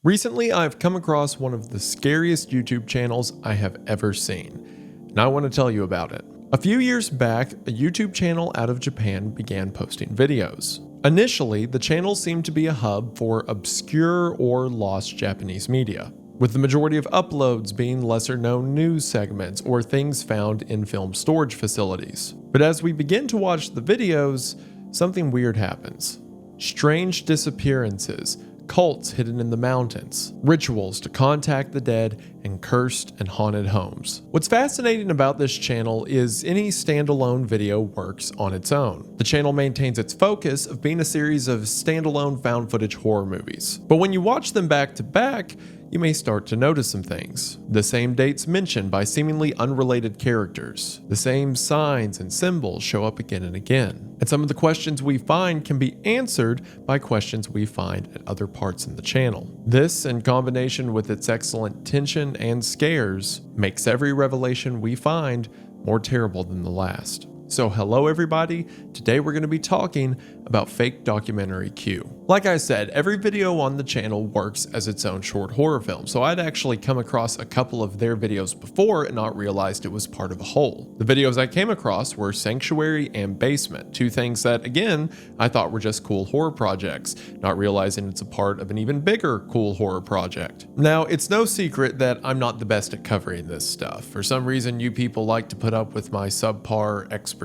Recently, I've come across one of the scariest YouTube channels I have ever seen, and I want to tell you about it. A few years back, a YouTube channel out of Japan began posting videos. Initially, the channel seemed to be a hub for obscure or lost Japanese media, with the majority of uploads being lesser-known news segments or things found in film storage facilities. But as we begin to watch the videos, something weird happens. Strange disappearances, cults hidden in the mountains, rituals to contact the dead, and cursed and haunted homes. What's fascinating about this channel is any standalone video works on its own. The channel maintains its focus of being a series of standalone found footage horror movies. But when you watch them back to back, you may start to notice some things. The same dates mentioned by seemingly unrelated characters. The same signs and symbols show up again and again. And some of the questions we find can be answered by questions we find at other parts in the channel. This, in combination with its excellent tension and scares, makes every revelation we find more terrible than the last. So hello everybody, today we're going to be talking about fake documentary Q. Like I said, every video on the channel works as its own short horror film, so I'd actually come across a couple of their videos before and not realized it was part of a whole. The videos I came across were Sanctuary and Basement, two things that, again, I thought were just cool horror projects, not realizing it's a part of an even bigger cool horror project. Now, it's no secret that I'm not the best at covering this stuff. For some reason, you people like to put up with my subpar expertise,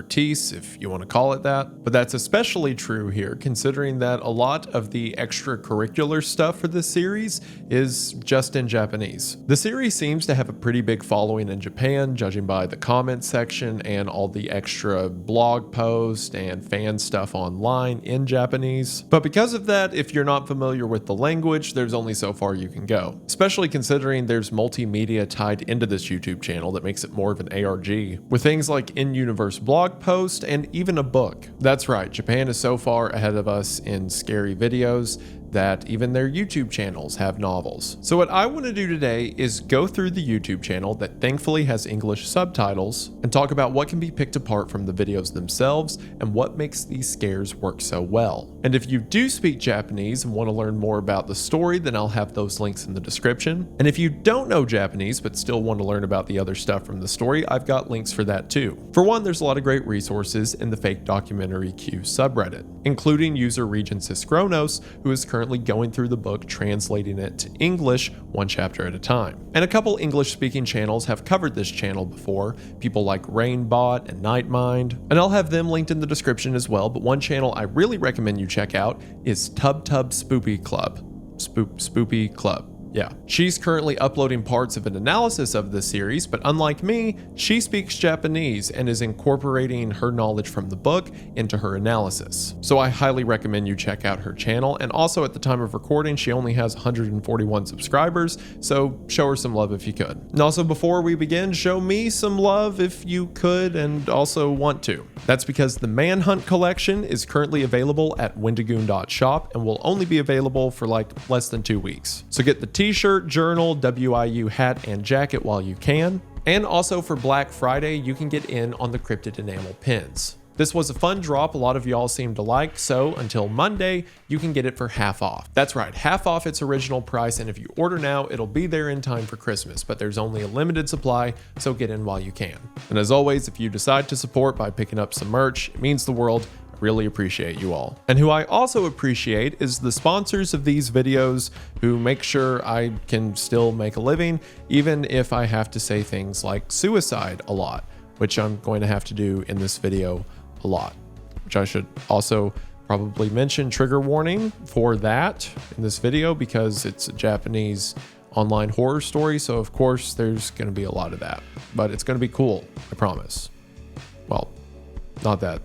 if you want to call it that, but that's especially true here, considering that a lot of the extracurricular stuff for this series is just in Japanese. The series seems to have a pretty big following in Japan, judging by the comment section and all the extra blog posts and fan stuff online in Japanese. But because of that, if you're not familiar with the language, there's only so far you can go, especially considering there's multimedia tied into this YouTube channel that makes it more of an ARG, with things like in-universe blog posts and even a book. That's right, Japan is so far ahead of us in scary videos that even their YouTube channels have novels. So what I want to do today is go through the YouTube channel that thankfully has English subtitles and talk about what can be picked apart from the videos themselves and what makes these scares work so well. And if you do speak Japanese and want to learn more about the story, then I'll have those links in the description. And if you don't know Japanese but still want to learn about the other stuff from the story, I've got links for that too. For one, there's a lot of great resources in the Fake Documentary Q subreddit, including user Regensis Chronos, who is currently going through the book, translating it to English one chapter at a time. And a couple English-speaking channels have covered this channel before, people like Rainbot and Nightmind, and I'll have them linked in the description as well, but one channel I really recommend you check out is Tub Spoopy Club. Spoopy Club. Yeah, she's currently uploading parts of an analysis of this series, but unlike me, she speaks Japanese and is incorporating her knowledge from the book into her analysis. So I highly recommend you check out her channel, and also at the time of recording, she only has 141 subscribers, so show her some love if you could. And also before we begin, show me some love if you could and also want to. That's because the Manhunt collection is currently available at Wendigang.shop and will only be available for like less than 2 weeks. So get the t-shirt, journal, WIU hat, and jacket while you can. And also for Black Friday, you can get in on the cryptid enamel pins. This was a fun drop a lot of y'all seem to like, so until Monday, you can get it for half off. That's right, half off its original price, and if you order now, it'll be there in time for Christmas, but there's only a limited supply, so get in while you can. And as always, if you decide to support by picking up some merch, it means the world. Really appreciate you all. And who I also appreciate is the sponsors of these videos who make sure I can still make a living, even if I have to say things like suicide a lot, which I'm going to have to do in this video a lot, which I should also probably mention trigger warning for that in this video because it's a Japanese online horror story. So of course there's going to be a lot of that, but it's going to be cool. I promise. Well, not that.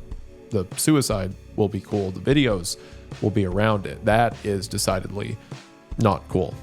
The suicide will be cool. The videos will be around it. That is decidedly not cool,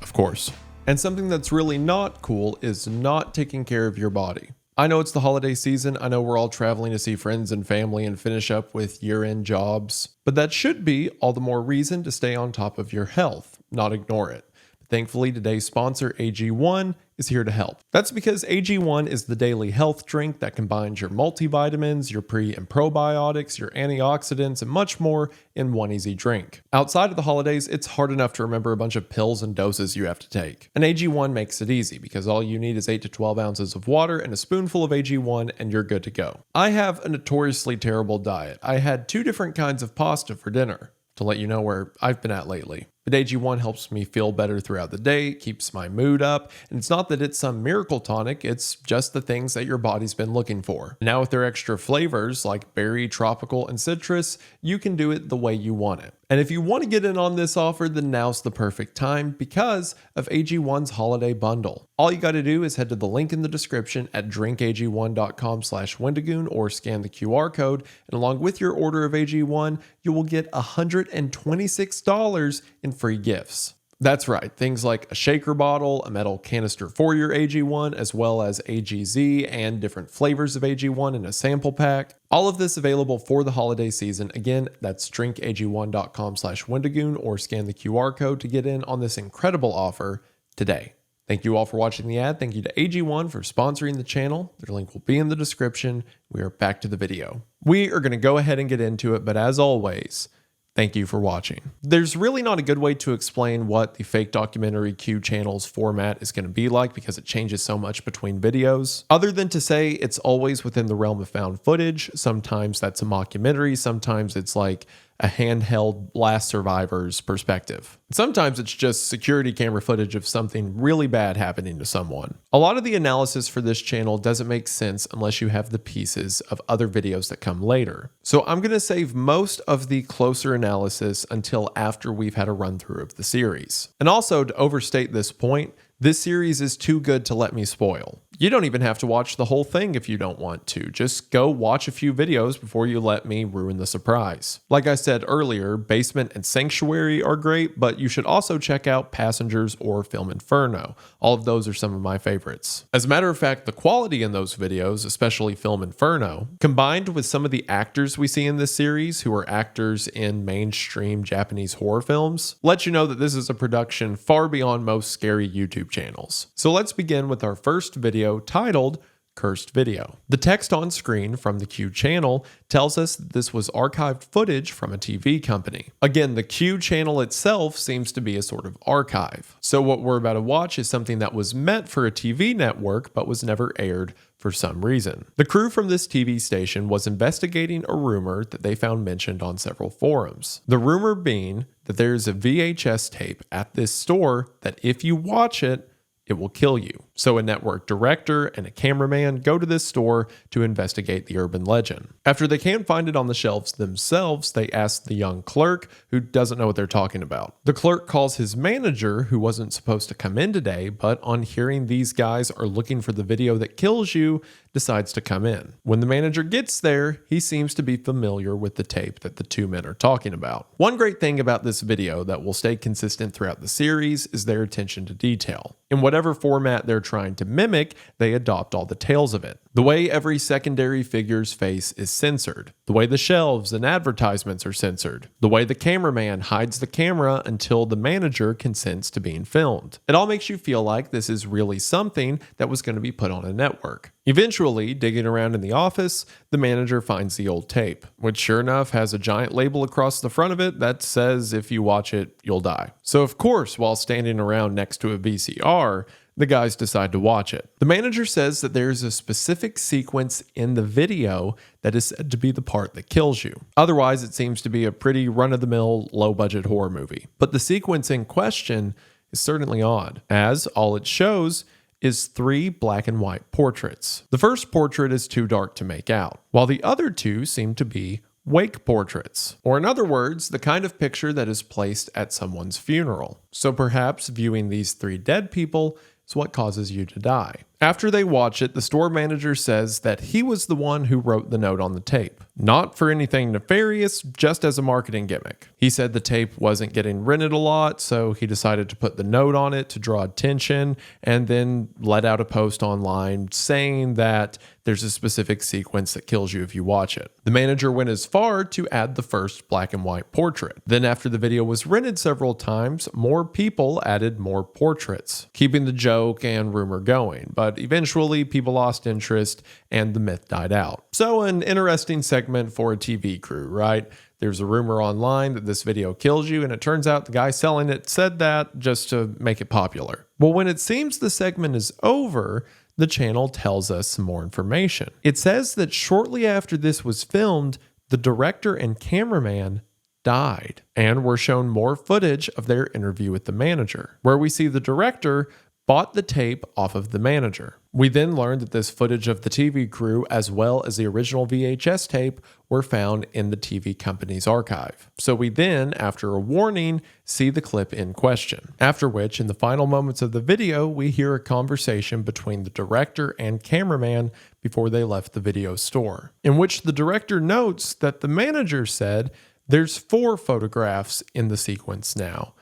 of course. And something that's really not cool is not taking care of your body. I know it's the holiday season. I know we're all traveling to see friends and family and finish up with year-end jobs, but that should be all the more reason to stay on top of your health, not ignore it. Thankfully, today's sponsor, AG1, is here to help. That's because AG1 is the daily health drink that combines your multivitamins, your pre and probiotics, your antioxidants, and much more in one easy drink. Outside of the holidays, it's hard enough to remember a bunch of pills and doses you have to take. And AG1 makes it easy because all you need is 8 to 12 ounces of water and a spoonful of AG1 and you're good to go. I have a notoriously terrible diet. I had 2 different kinds of pasta for dinner, to let you know where I've been at lately. But AG1 helps me feel better throughout the day, keeps my mood up, and it's not that it's some miracle tonic, it's just the things that your body's been looking for. Now with their extra flavors like berry, tropical, and citrus, you can do it the way you want it. And if you want to get in on this offer, then now's the perfect time because of AG1's holiday bundle. All you got to do is head to the link in the description at drinkag1.com/Wendigoon or scan the QR code, and along with your order of AG1, you will get $126 in free gifts. That's right, things like a shaker bottle, a metal canister for your AG1, as well as AGZ and different flavors of AG1 in a sample pack. All of this available for the holiday season. Again, that's drinkag1.com/Wendigoon or scan the QR code to get in on this incredible offer today. Thank you all for watching the ad. Thank you to AG1 for sponsoring the channel. Their link will be in the description. We are back to the video. We are going to go ahead and get into it, but as always, thank you for watching. There's really not a good way to explain what the fake documentary Q channel's format is going to be like because it changes so much between videos, other than to say it's always within the realm of found footage. Sometimes that's a mockumentary, sometimes it's like a handheld Last Survivors perspective. Sometimes it's just security camera footage of something really bad happening to someone. A lot of the analysis for this channel doesn't make sense unless you have the pieces of other videos that come later. So I'm going to save most of the closer analysis until after we've had a run through of the series. And also, to overstate this point, this series is too good to let me spoil. You don't even have to watch the whole thing if you don't want to. Just go watch a few videos before you let me ruin the surprise. Like I said earlier, Basement and Sanctuary are great, but you should also check out Passengers or Film Inferno. All of those are some of my favorites. As a matter of fact, the quality in those videos, especially Film Inferno, combined with some of the actors we see in this series who are actors in mainstream Japanese horror films, let you know that this is a production far beyond most scary YouTube channels. So let's begin with our first video titled Cursed Video. The text on screen from the Q channel tells us that this was archived footage from a TV company. Again, the Q channel itself seems to be a sort of archive. So what we're about to watch is something that was meant for a TV network but was never aired for some reason. The crew from this TV station was investigating a rumor that they found mentioned on several forums. The rumor being that there's a VHS tape at this store that if you watch it, it will kill you. So a network director and a cameraman go to this store to investigate the urban legend. After they can't find it on the shelves themselves, they ask the young clerk who doesn't know what they're talking about. The clerk calls his manager, who wasn't supposed to come in today, but on hearing these guys are looking for the video that kills you, decides to come in. When the manager gets there, he seems to be familiar with the tape that the two men are talking about. One great thing about this video that will stay consistent throughout the series is their attention to detail. In whatever format they're trying to mimic, they adopt all the tales of it. The way every secondary figure's face is censored. The way the shelves and advertisements are censored. The way the cameraman hides the camera until the manager consents to being filmed. It all makes you feel like this is really something that was going to be put on a network. Eventually, digging around in the office, the manager finds the old tape, which sure enough has a giant label across the front of it that says if you watch it, you'll die. So of course, while standing around next to a VCR, the guys decide to watch it. The manager says that there's a specific sequence in the video that is said to be the part that kills you. Otherwise, it seems to be a pretty run-of-the-mill, low-budget horror movie. But the sequence in question is certainly odd, as all it shows is 3 black and white portraits. The first portrait is too dark to make out, while the other 2 seem to be wake portraits, or in other words, the kind of picture that is placed at someone's funeral. So perhaps viewing these 3 dead people is what causes you to die. After they watch it, the store manager says that he was the one who wrote the note on the tape. Not for anything nefarious, just as a marketing gimmick. He said the tape wasn't getting rented a lot, so he decided to put the note on it to draw attention, and then let out a post online saying that there's a specific sequence that kills you if you watch it. The manager went as far to add the first black and white portrait. Then after the video was rented several times, more people added more portraits, keeping the joke and rumor going. But eventually people lost interest and the myth died out. So an interesting segment for a TV crew, right? There's a rumor online that this video kills you, and it turns out the guy selling it said that just to make it popular. Well, when it seems the segment is over, the channel tells us some more information. It says that shortly after this was filmed, the director and cameraman died, and we're shown more footage of their interview with the manager, where we see the director bought the tape off of the manager. We then learned that this footage of the TV crew, as well as the original VHS tape, were found in the TV company's archive. So we then, after a warning, see the clip in question. After which, in the final moments of the video, we hear a conversation between the director and cameraman before they left the video store, in which the director notes that the manager said there's 4 photographs in the sequence now,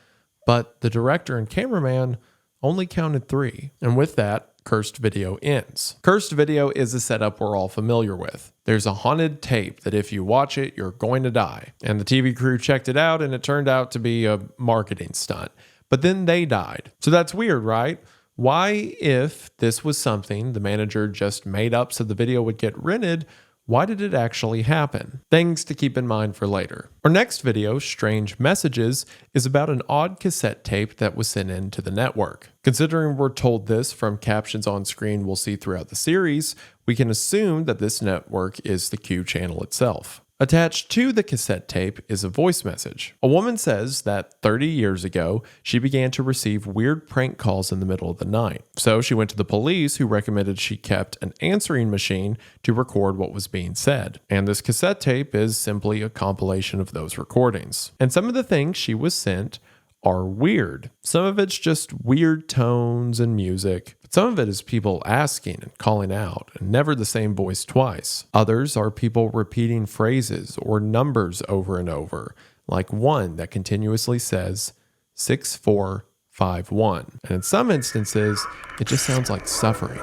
but the director and cameraman only counted 3. And with that, Cursed Video ends. Cursed Video is a setup we're all familiar with. There's a haunted tape that if you watch it, you're going to die. And the TV crew checked it out, and it turned out to be a marketing stunt. But then they died. So that's weird, right? Why, if this was something the manager just made up so the video would get rented, why did it actually happen? Things to keep in mind for later. Our next video, Strange Messages, is about an odd cassette tape that was sent in to the network. Considering we're told this from captions on screen we'll see throughout the series, we can assume that this network is the Q channel itself. Attached to the cassette tape is a voice message. A woman says that 30 years ago, she began to receive weird prank calls in the middle of the night. So she went to the police, who recommended she kept an answering machine to record what was being said. And this cassette tape is simply a compilation of those recordings. And some of the things she was sent are weird. Some of it's just weird tones and music. But some of it is people asking and calling out, and never the same voice twice. Others are people repeating phrases or numbers over and over, like one that continuously says 6451. And in some instances, it just sounds like suffering.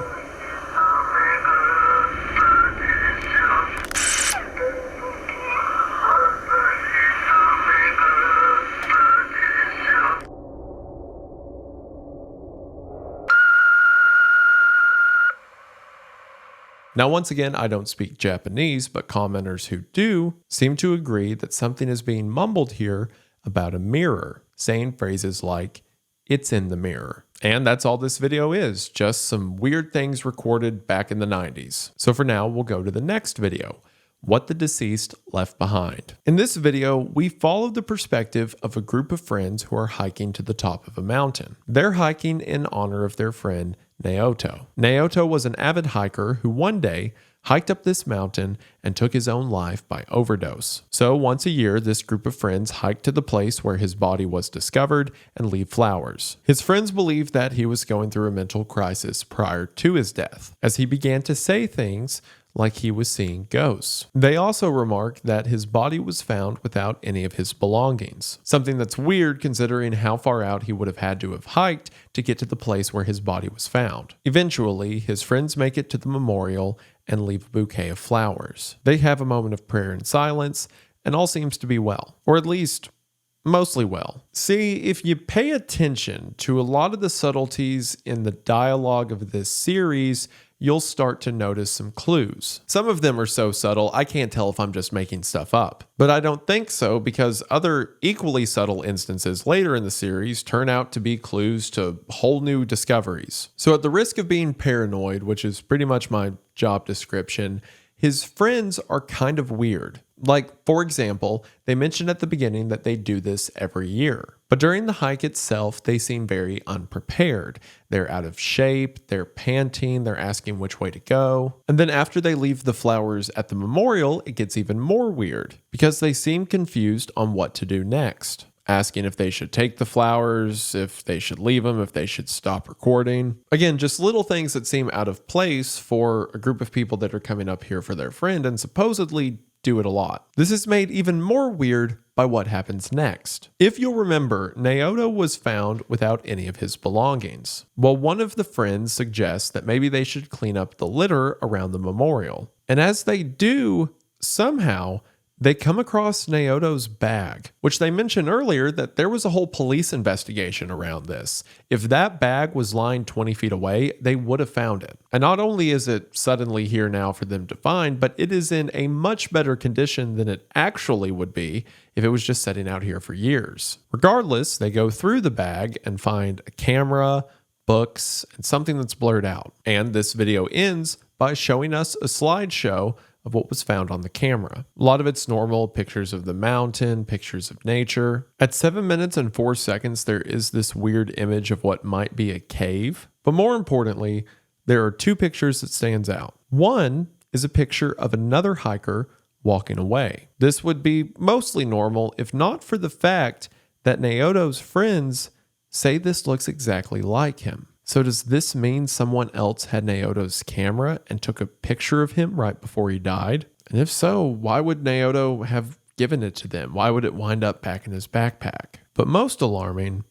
Now, once again, I don't speak Japanese, but commenters who do seem to agree that something is being mumbled here about a mirror, saying phrases like, "It's in the mirror." And that's all this video is, just some weird things recorded back in the 90s. So for now, we'll go to the next video, What the Deceased Left Behind. In this video, we follow the perspective of a group of friends who are hiking to the top of a mountain. They're hiking in honor of their friend, Naoto. Naoto was an avid hiker who one day hiked up this mountain and took his own life by overdose. So once a year, this group of friends hiked to the place where his body was discovered and leave flowers. His friends believed that he was going through a mental crisis prior to his death, as he began to say things like he was seeing ghosts. They also remarked that his body was found without any of his belongings, something that's weird considering how far out he would have had to have hiked to get to the place where his body was found. Eventually, his friends make it to the memorial and leave a bouquet of flowers. They have a moment of prayer and silence, and all seems to be well, or at least mostly well. See, if you pay attention to a lot of the subtleties in the dialogue of this series, you'll start to notice some clues. Some of them are so subtle, I can't tell if I'm just making stuff up. But I don't think so, because other equally subtle instances later in the series turn out to be clues to whole new discoveries. So at the risk of being paranoid, which is pretty much my job description, his friends are kind of weird. Like, for example, they mentioned at the beginning that they do this every year. But during the hike itself, they seem very unprepared. They're out of shape, they're panting, they're asking which way to go. And then after they leave the flowers at the memorial, it gets even more weird, because they seem confused on what to do next. asking if they should take the flowers, if they should leave them, if they should stop recording. Again, just little things that seem out of place for a group of people that are coming up here for their friend and supposedly do it a lot. This is made even more weird by what happens next. If you'll remember, Naoto was found without any of his belongings. Well, one of the friends suggests that maybe they should clean up the litter around the memorial. And as they do, somehow, they come across Naoto's bag, which they mentioned earlier that there was a whole police investigation around this. If that bag was lying 20 feet away, they would have found it. And not only is it suddenly here now for them to find, but it is in a much better condition than it actually would be if it was just sitting out here for years. Regardless, they go through the bag and find a camera, books, and something that's blurred out. And this video ends by showing us a slideshow of what was found on the camera. A lot of it's normal, pictures of the mountain, pictures of nature. At 7 minutes and 4 seconds, there is this weird image of what might be a cave. But more importantly, there are 2 pictures that stands out. One is a picture of another hiker walking away. This would be mostly normal if not for the fact that Naoto's friends say this looks exactly like him. So does this mean someone else had Naoto's camera and took a picture of him right before he died? And if so, why would Naoto have given it to them? Why would it wind up back in his backpack? But most alarming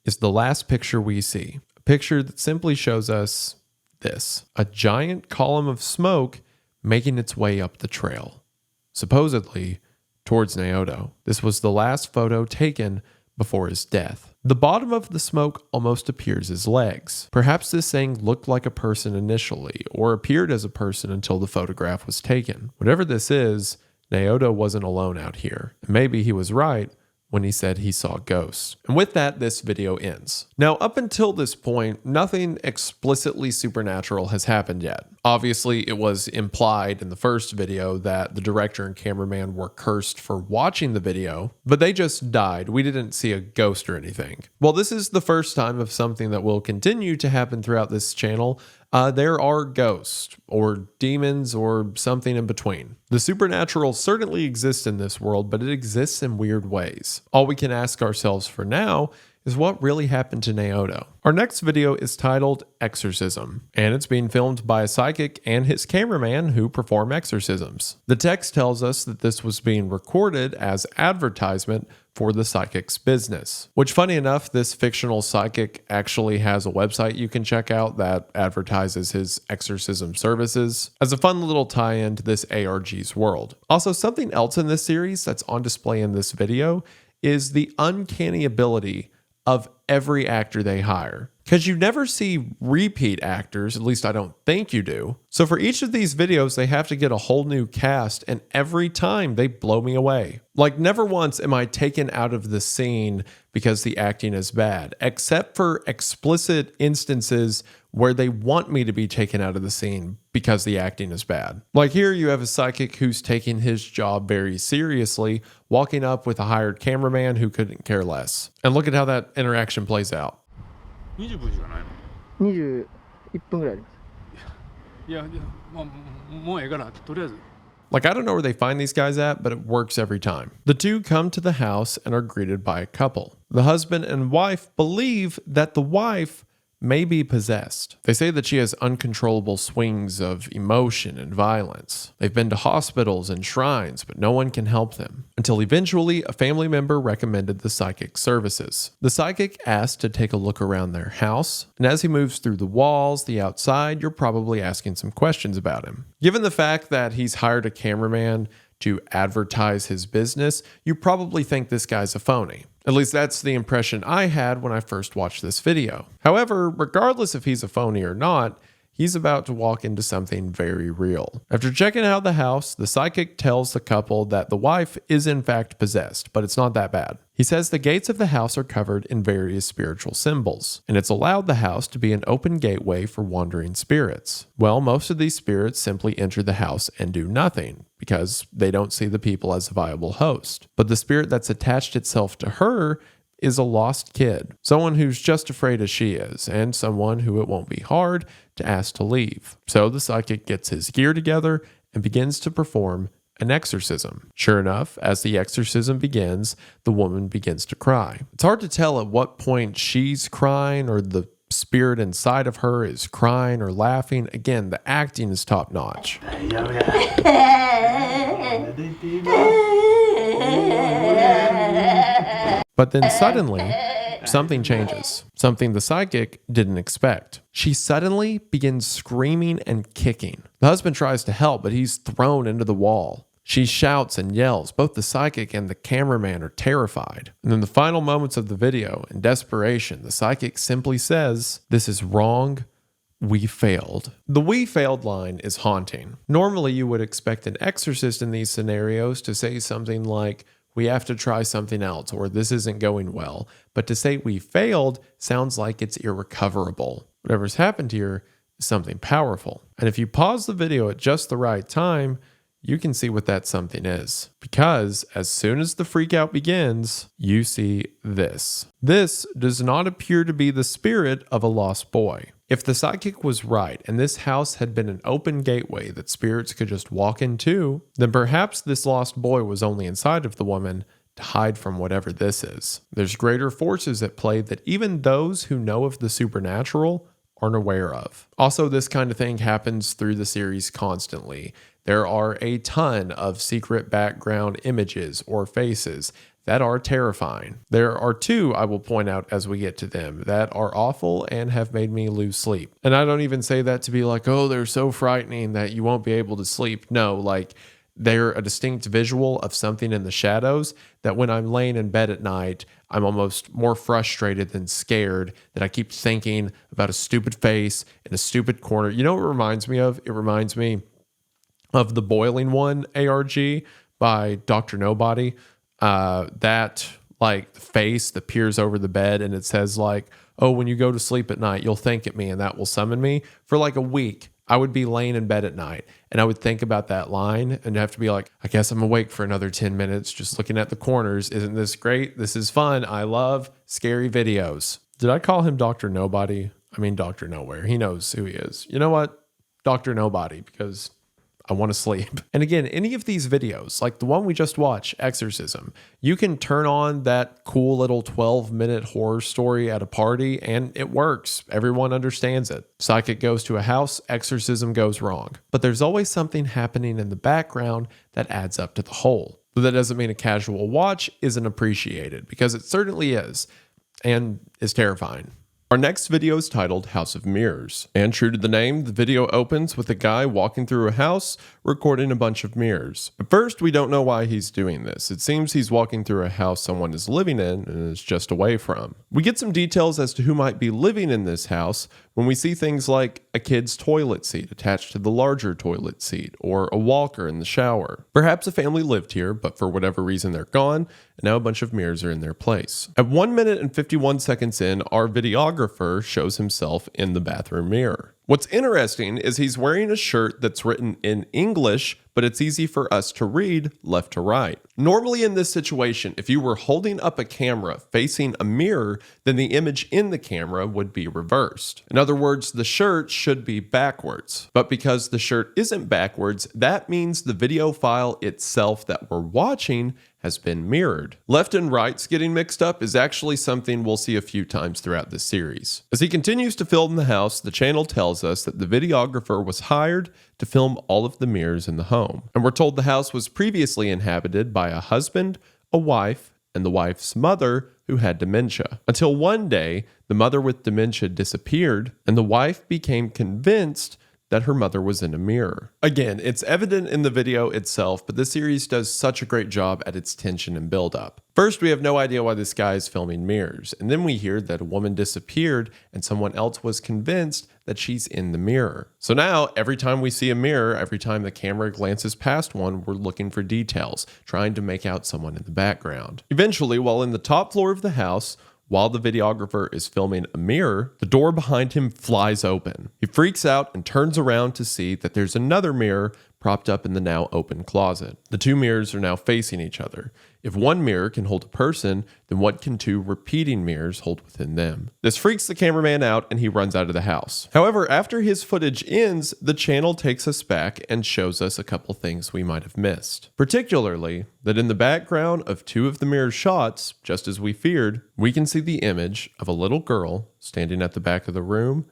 is the last picture we see. A picture that simply shows us this: a giant column of smoke making its way up the trail, supposedly towards Naoto. This was the last photo taken before his death. The bottom of the smoke almost appears as legs. Perhaps this thing looked like a person initially, or appeared as a person until the photograph was taken. Whatever this is, Naoto wasn't alone out here. And maybe he was right when he said he saw ghosts. And with that, this video ends. Now, up until this point, nothing explicitly supernatural has happened yet. Obviously, it was implied in the first video that the director and cameraman were cursed for watching the video, but they just died. We didn't see a ghost or anything. Well, this is the first time of something that will continue to happen throughout this channel. There are ghosts or demons or something in between. The supernatural certainly exists in this world, but it exists in weird ways. All we can ask ourselves for now is what really happened to Naoto. Our next video is titled Exorcism, and it's being filmed by a psychic and his cameraman who perform exorcisms. The text tells us that this was being recorded as advertisement for the psychic's business, which, funny enough, this fictional psychic actually has a website you can check out that advertises his exorcism services as a fun little tie-in to this ARG's world. Also, something else in this series that's on display in this video is the uncanny ability of every actor they hire. Because you never see repeat actors, at least I don't think you do. So for each of these videos, they have to get a whole new cast, and every time they blow me away. Like, never once am I taken out of the scene because the acting is bad, except for explicit instances where they want me to be taken out of the scene because the acting is bad. Like here, you have a psychic who's taking his job very seriously, walking up with a hired cameraman who couldn't care less. And look at how that interaction plays out. 20分じゃないの21分ぐらいあります。いや、もうええからとりあえず Like, I don't know where they find these guys at, but it works every time. The two come to the house and are greeted by a couple. The husband and wife believe that the wife may be possessed. They say that she has uncontrollable swings of emotion and violence. They've been to hospitals and shrines, but no one can help them. Until eventually, a family member recommended the psychic services. The psychic asked to take a look around their house, and as he moves through the walls, the outside, you're probably asking some questions about him. Given the fact that he's hired a cameraman to advertise his business, you probably think this guy's a phony. At least that's the impression I had when I first watched this video. However, regardless if he's a phony or not, he's about to walk into something very real. After checking out the house, the psychic tells the couple that the wife is in fact possessed, but it's not that bad. He says the gates of the house are covered in various spiritual symbols, and it's allowed the house to be an open gateway for wandering spirits. Well, most of these spirits simply enter the house and do nothing, because they don't see the people as a viable host. But the spirit that's attached itself to her is a lost kid, someone who's just afraid as she is, and someone who it won't be hard to ask to leave. So the psychic gets his gear together and begins to perform an exorcism. Sure enough, as the exorcism begins, the woman begins to cry. It's hard to tell at what point she's crying or the spirit inside of her is crying or laughing. Again, the acting is top notch. But then suddenly, something changes. Something the psychic didn't expect. She suddenly begins screaming and kicking. The husband tries to help, but he's thrown into the wall. She shouts and yells. Both the psychic and the cameraman are terrified. And in the final moments of the video, in desperation, the psychic simply says, "This is wrong. We failed." The "we failed" line is haunting. Normally, you would expect an exorcist in these scenarios to say something like, "We have to try something else," or "This isn't going well." But to say "we failed" sounds like it's irrecoverable. Whatever's happened here is something powerful. And if you pause the video at just the right time, you can see what that something is. Because as soon as the freakout begins, you see this. This does not appear to be the spirit of a lost boy. If the psychic was right and this house had been an open gateway that spirits could just walk into, then perhaps this lost boy was only inside of the woman to hide from whatever this is. There's greater forces at play that even those who know of the supernatural aren't aware of. Also, this kind of thing happens through the series constantly. There are a ton of secret background images or faces that are terrifying. There are two I will point out as we get to them that are awful and have made me lose sleep. And I don't even say that to be like, oh, they're so frightening that you won't be able to sleep. No, like they're a distinct visual of something in the shadows that when I'm laying in bed at night, I'm almost more frustrated than scared that I keep thinking about a stupid face in a stupid corner. You know what it reminds me of? It reminds me of The Boiling One, ARG, by Dr. Nobody. That like the face that peers over the bed and it says like, oh, when you go to sleep at night, you'll think at me and that will summon me. For like a week, I would be laying in bed at night and I would think about that line and have to be like, I guess I'm awake for another 10 minutes just looking at the corners. Isn't this great? This is fun. I love scary videos. Did I call him Dr. Nobody? I mean, Dr. Nowhere. He knows who he is. You know what? Dr. Nobody, because I want to sleep. And again, any of these videos, like the one we just watched, Exorcism, you can turn on that cool little 12-minute horror story at a party and it works. Everyone understands it. Psychic goes to a house, exorcism goes wrong. But there's always something happening in the background that adds up to the whole. But that doesn't mean a casual watch isn't appreciated, because it certainly is, and is terrifying. Our next video is titled House of Mirrors. And true to the name, the video opens with a guy walking through a house, recording a bunch of mirrors. At first, we don't know why he's doing this. It seems he's walking through a house someone is living in and is just away from. We get some details as to who might be living in this house when we see things like a kid's toilet seat attached to the larger toilet seat, or a walker in the shower. Perhaps a family lived here, but for whatever reason they're gone, and now a bunch of mirrors are in their place. At 1 minute and 51 seconds in, our videographer shows himself in the bathroom mirror. What's interesting is he's wearing a shirt that's written in English, but it's easy for us to read left to right. Normally in this situation, if you were holding up a camera facing a mirror, then the image in the camera would be reversed. In other words, the shirt should be backwards. But because the shirt isn't backwards, that means the video file itself that we're watching has been mirrored. Left and right's getting mixed up is actually something we'll see a few times throughout this series. As he continues to film the house, the channel tells us that the videographer was hired to film all of the mirrors in the home. And we're told the house was previously inhabited by a husband, a wife, and the wife's mother who had dementia. Until one day, the mother with dementia disappeared, and the wife became convinced that her mother was in a mirror. Again, it's evident in the video itself, but this series does such a great job at its tension and build-up. First, we have no idea why this guy is filming mirrors, and then we hear that a woman disappeared and someone else was convinced that she's in the mirror. So now, every time we see a mirror, every time the camera glances past one, we're looking for details, trying to make out someone in the background. Eventually, while in the top floor of the house, while the videographer is filming a mirror, the door behind him flies open. He freaks out and turns around to see that there's another mirror propped up in the now open closet. The two mirrors are now facing each other. If one mirror can hold a person, then what can two repeating mirrors hold within them? This freaks the cameraman out and he runs out of the house. However, after his footage ends, the channel takes us back and shows us a couple things we might have missed. Particularly, that in the background of two of the mirror shots, just as we feared, we can see the image of a little girl standing at the back of the room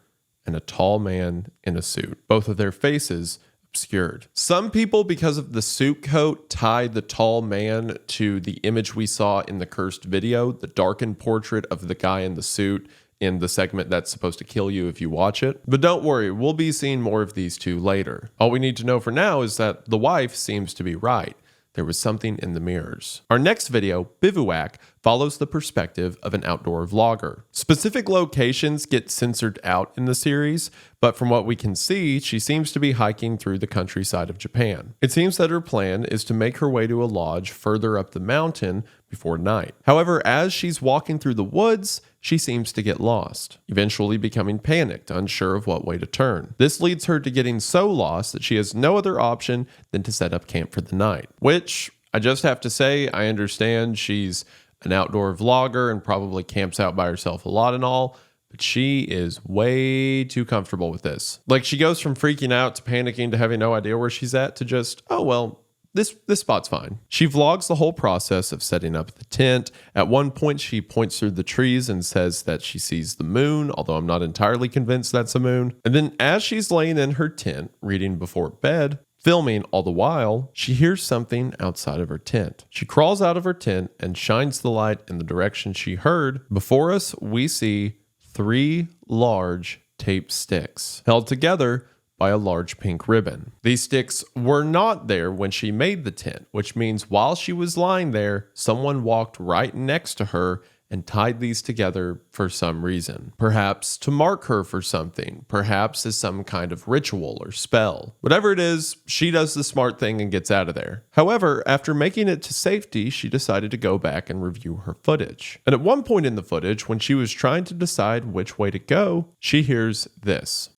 and a tall man in a suit, both of their faces obscured. Some people, because of the suit coat, tied the tall man to the image we saw in the cursed video, the darkened portrait of the guy in the suit in the segment that's supposed to kill you if you watch it. But don't worry, we'll be seeing more of these two later. All we need to know for now is that the wife seems to be right. There was something in the mirrors. Our next video, Bivouac, follows the perspective of an outdoor vlogger. Specific locations get censored out in the series, but from what we can see, she seems to be hiking through the countryside of Japan. It seems that her plan is to make her way to a lodge further up the mountain before night. However, as she's walking through the woods, she seems to get lost, eventually becoming panicked, unsure of what way to turn. This leads her to getting so lost that she has no other option than to set up camp for the night, which I just have to say, I understand she's an outdoor vlogger and probably camps out by herself a lot and all, but she is way too comfortable with this. Like, she goes from freaking out to panicking to having no idea where she's at to just, oh, well, this spot's fine. She vlogs the whole process of setting up the tent. At one point, she points through the trees and says that she sees the moon, although I'm not entirely convinced that's a moon. And then as she's laying in her tent, reading before bed, filming all the while, she hears something outside of her tent. She crawls out of her tent and shines the light in the direction she heard. Before us, we see 3 large tape sticks held together by a large pink ribbon. These sticks were not there when she made the tent, which means while she was lying there, someone walked right next to her and tied these together for some reason. Perhaps to mark her for something, perhaps as some kind of ritual or spell. Whatever it is, she does the smart thing and gets out of there. However, after making it to safety, she decided to go back and review her footage. And at one point in the footage, when she was trying to decide which way to go, she hears this.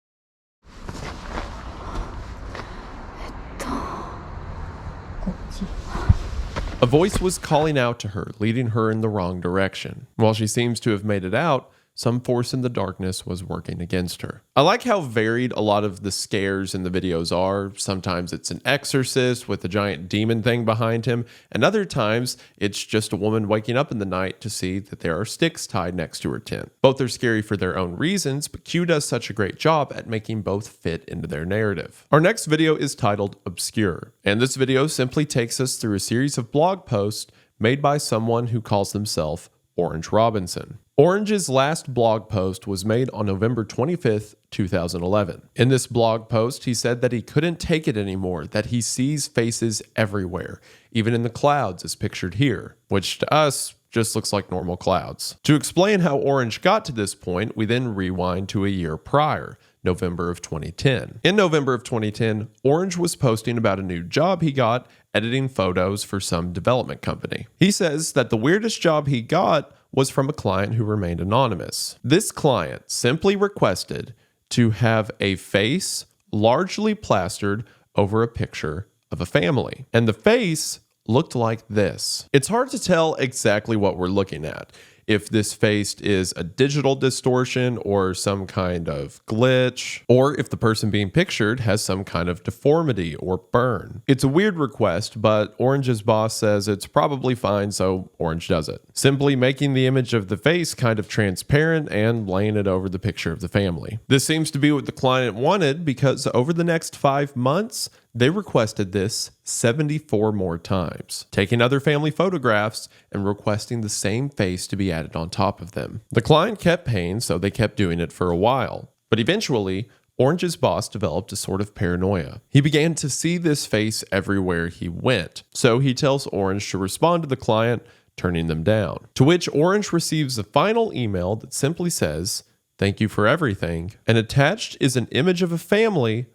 A voice was calling out to her, leading her in the wrong direction. While she seems to have made it out, some force in the darkness was working against her. I like how varied a lot of the scares in the videos are. Sometimes it's an exorcist with a giant demon thing behind him, and other times it's just a woman waking up in the night to see that there are sticks tied next to her tent. Both are scary for their own reasons, but Q does such a great job at making both fit into their narrative. Our next video is titled Obscure, and this video simply takes us through a series of blog posts made by someone who calls themselves Orange Robinson. Orange's last blog post was made on November 25th, 2011. In this blog post, he said that he couldn't take it anymore, that he sees faces everywhere, even in the clouds as pictured here, which to us just looks like normal clouds. To explain how Orange got to this point, we then rewind to a year prior, November of 2010. In November of 2010, Orange was posting about a new job he got editing photos for some development company. He says that the weirdest job he got was from a client who remained anonymous. This client simply requested to have a face largely plastered over a picture of a family. And the face looked like this. It's hard to tell exactly what we're looking at. If this face is a digital distortion or some kind of glitch, or if the person being pictured has some kind of deformity or burn. It's a weird request, but Orange's boss says it's probably fine, so Orange does it. Simply making the image of the face kind of transparent and laying it over the picture of the family. This seems to be what the client wanted because over the next 5 months, they requested this 74 more times, taking other family photographs and requesting the same face to be added on top of them. The client kept paying, so they kept doing it for a while. But eventually, Orange's boss developed a sort of paranoia. He began to see this face everywhere he went, so he tells Orange to respond to the client, turning them down. To which Orange receives a final email that simply says, "Thank you for everything," and attached is an image of a family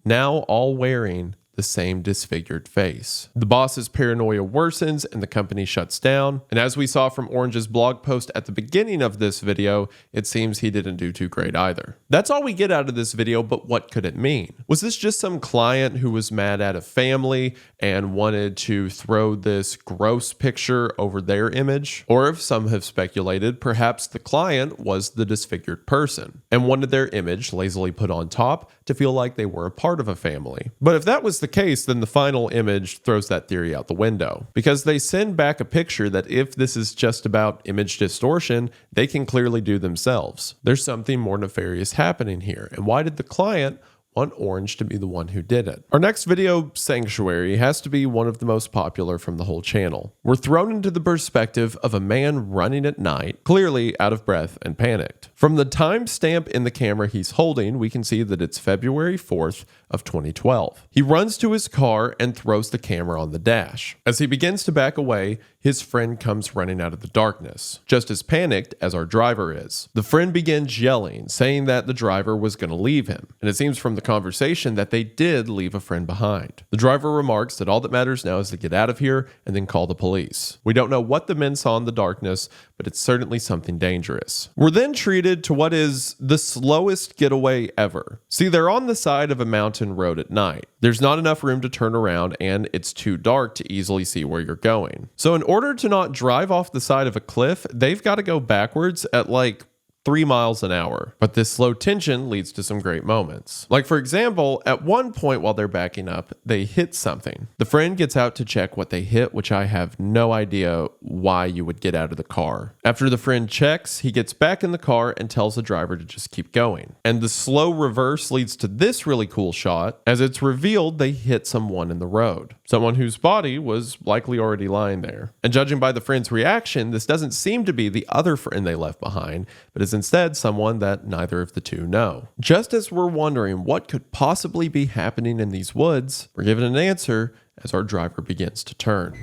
now all wearing the the same disfigured face. The boss's paranoia worsens and the company shuts down. And as we saw from Orange's blog post at the beginning of this video, it seems he didn't do too great either. That's all we get out of this video, but what could it mean? Was this just some client who was mad at a family and wanted to throw this gross picture over their image? Or if some have speculated, perhaps the client was the disfigured person and wanted their image lazily put on top to feel like they were a part of a family. But if that was the case, then the final image throws that theory out the window, because they send back a picture that if this is just about image distortion, they can clearly do themselves. There's something more nefarious happening here, and why did the client want Orange to be the one who did it? Our next video, Sanctuary, has to be one of the most popular from the whole channel. We're thrown into the perspective of a man running at night, clearly out of breath and panicked. From the timestamp in the camera he's holding, we can see that it's February 4th of 2012. He runs to his car and throws the camera on the dash. As he begins to back away, his friend comes running out of the darkness, just as panicked as our driver is. The friend begins yelling, saying that the driver was going to leave him, and it seems from the conversation that they did leave a friend behind. The driver remarks that all that matters now is to get out of here and then call the police. We don't know what the men saw in the darkness, but it's certainly something dangerous. We're then treated to what is the slowest getaway ever. See, they're on the side of a mountain road at night. There's not enough room to turn around, and it's too dark to easily see where you're going. So in order to not drive off the side of a cliff, they've got to go backwards at like 3 miles an hour. But this slow tension leads to some great moments. Like, for example, at one point while they're backing up, they hit something. The friend gets out to check what they hit, which I have no idea why you would get out of the car. After the friend checks, he gets back in the car and tells the driver to just keep going. And the slow reverse leads to this really cool shot. As it's revealed, they hit someone in the road. Someone whose body was likely already lying there. And judging by the friend's reaction, this doesn't seem to be the other friend they left behind, but is instead someone that neither of the two know. Just as we're wondering what could possibly be happening in these woods, we're given an answer as our driver begins to turn.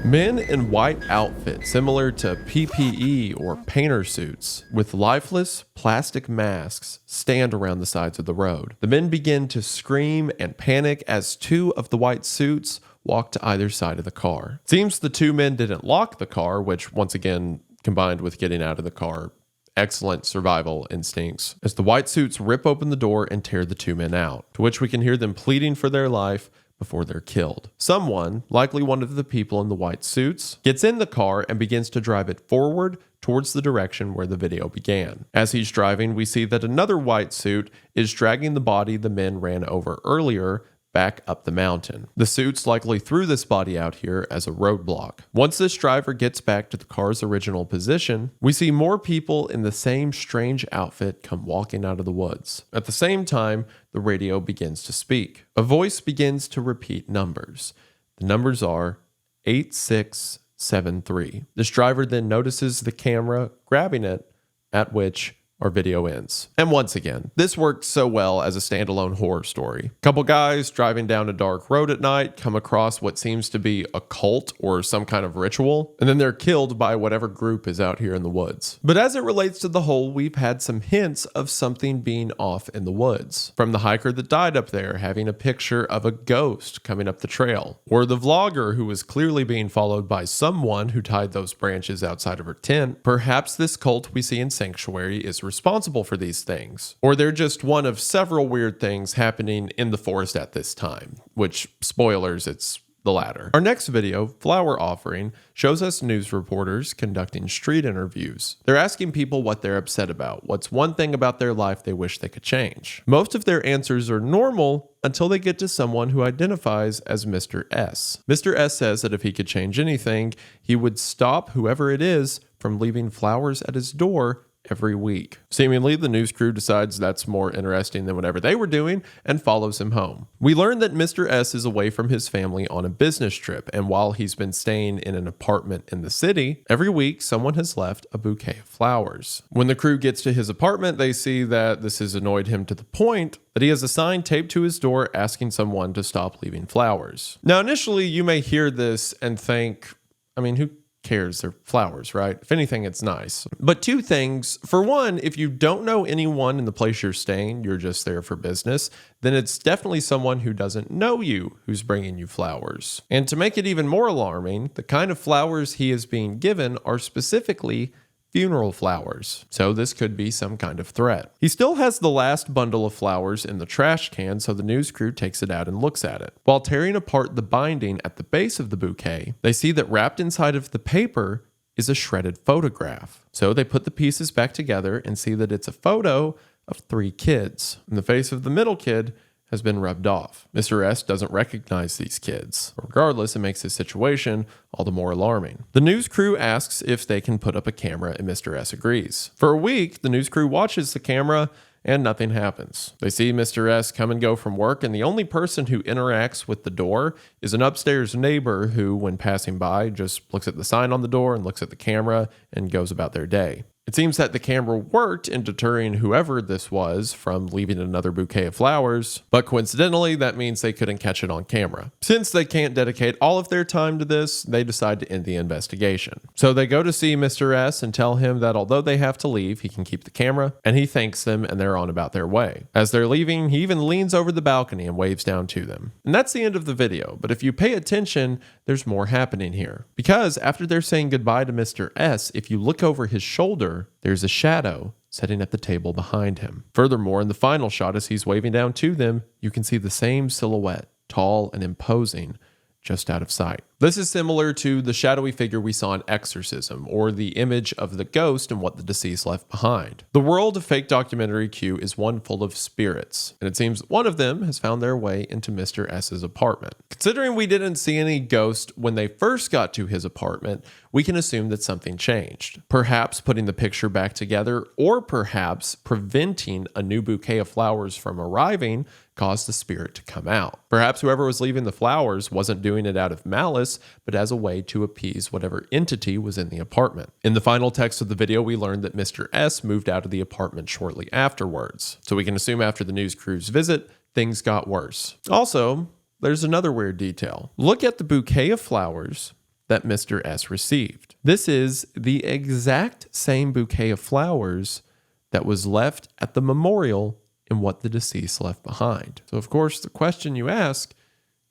Men in white outfits similar to PPE or painter suits with lifeless plastic masks stand around the sides of the road. The men begin to scream and panic as two of the white suits walk to either side of the car. Seems the two men didn't lock the car, which once again, combined with getting out of the car, excellent survival instincts, as the white suits rip open the door and tear the two men out, to which we can hear them pleading for their life before they're killed. Someone, likely one of the people in the white suits, gets in the car and begins to drive it forward towards the direction where the video began. As he's driving, we see that another white suit is dragging the body the men ran over earlier back up the mountain. The suits likely threw this body out here as a roadblock. Once this driver gets back to the car's original position, we see more people in the same strange outfit come walking out of the woods. At the same time, the radio begins to speak. A voice begins to repeat numbers. The numbers are 8673. This driver then notices the camera grabbing it, at which our video ends. And once again, this worked so well as a standalone horror story. Couple guys driving down a dark road at night come across what seems to be a cult or some kind of ritual, and then they're killed by whatever group is out here in the woods. But as it relates to the whole, we've had some hints of something being off in the woods. From the hiker that died up there having a picture of a ghost coming up the trail, or the vlogger who was clearly being followed by someone who tied those branches outside of her tent. Perhaps this cult we see in Sanctuary is responsible for these things, or they're just one of several weird things happening in the forest at this time, which, spoilers, it's the latter. Our next video, Flower Offering, shows us news reporters conducting street interviews. They're asking people what they're upset about, what's one thing about their life they wish they could change. Most of their answers are normal until they get to someone who identifies as Mr. S. Mr. S says that if he could change anything, he would stop whoever it is from leaving flowers at his door every week. Seemingly, the news crew decides that's more interesting than whatever they were doing and follows him home. We learn that Mr. S is away from his family on a business trip, and while he's been staying in an apartment in the city, every week someone has left a bouquet of flowers. When the crew gets to his apartment, they see that this has annoyed him to the point that he has a sign taped to his door asking someone to stop leaving flowers. Now, initially, you may hear this and think, I mean, who cares? They're flowers, right? If anything, it's nice. But two things. For one, if you don't know anyone in the place you're staying, you're just there for business, then it's definitely someone who doesn't know you who's bringing you flowers. And to make it even more alarming, the kind of flowers he is being given are specifically funeral flowers. So this could be some kind of threat. He still has the last bundle of flowers in the trash can, so the news crew takes it out and looks at it. While tearing apart the binding at the base of the bouquet, they see that wrapped inside of the paper is a shredded photograph. So they put the pieces back together and see that it's a photo of 3 kids. And the face of the middle kid has been rubbed off. Mr. S doesn't recognize these kids. Regardless, it makes his situation all the more alarming. The news crew asks if they can put up a camera, and Mr. S agrees. For a week, the news crew watches the camera and nothing happens. They see Mr. S come and go from work, and the only person who interacts with the door is an upstairs neighbor who, when passing by, just looks at the sign on the door and looks at the camera and goes about their day. It seems that the camera worked in deterring whoever this was from leaving another bouquet of flowers, but coincidentally, that means they couldn't catch it on camera. Since they can't dedicate all of their time to this, they decide to end the investigation. So they go to see Mr. S and tell him that although they have to leave, he can keep the camera, and he thanks them and they're on about their way. As they're leaving, he even leans over the balcony and waves down to them. And that's the end of the video, but if you pay attention, there's more happening here. Because after they're saying goodbye to Mr. S, if you look over his shoulder, there's a shadow sitting at the table behind him. Furthermore, in the final shot as he's waving down to them, you can see the same silhouette, tall and imposing, just out of sight. This is similar to the shadowy figure we saw in Exorcism, or the image of the ghost and what the deceased left behind. The world of fake documentary Q is one full of spirits, and it seems one of them has found their way into Mr. S's apartment. Considering we didn't see any ghost when they first got to his apartment, we can assume that something changed. Perhaps putting the picture back together, or perhaps preventing a new bouquet of flowers from arriving caused the spirit to come out. Perhaps whoever was leaving the flowers wasn't doing it out of malice, but as a way to appease whatever entity was in the apartment. In the final text of the video, we learned that Mr. S moved out of the apartment shortly afterwards. So we can assume after the news crew's visit, things got worse. Also, there's another weird detail. Look at the bouquet of flowers that Mr. S received. This is the exact same bouquet of flowers that was left at the memorial and what the deceased left behind. So of course, the question you ask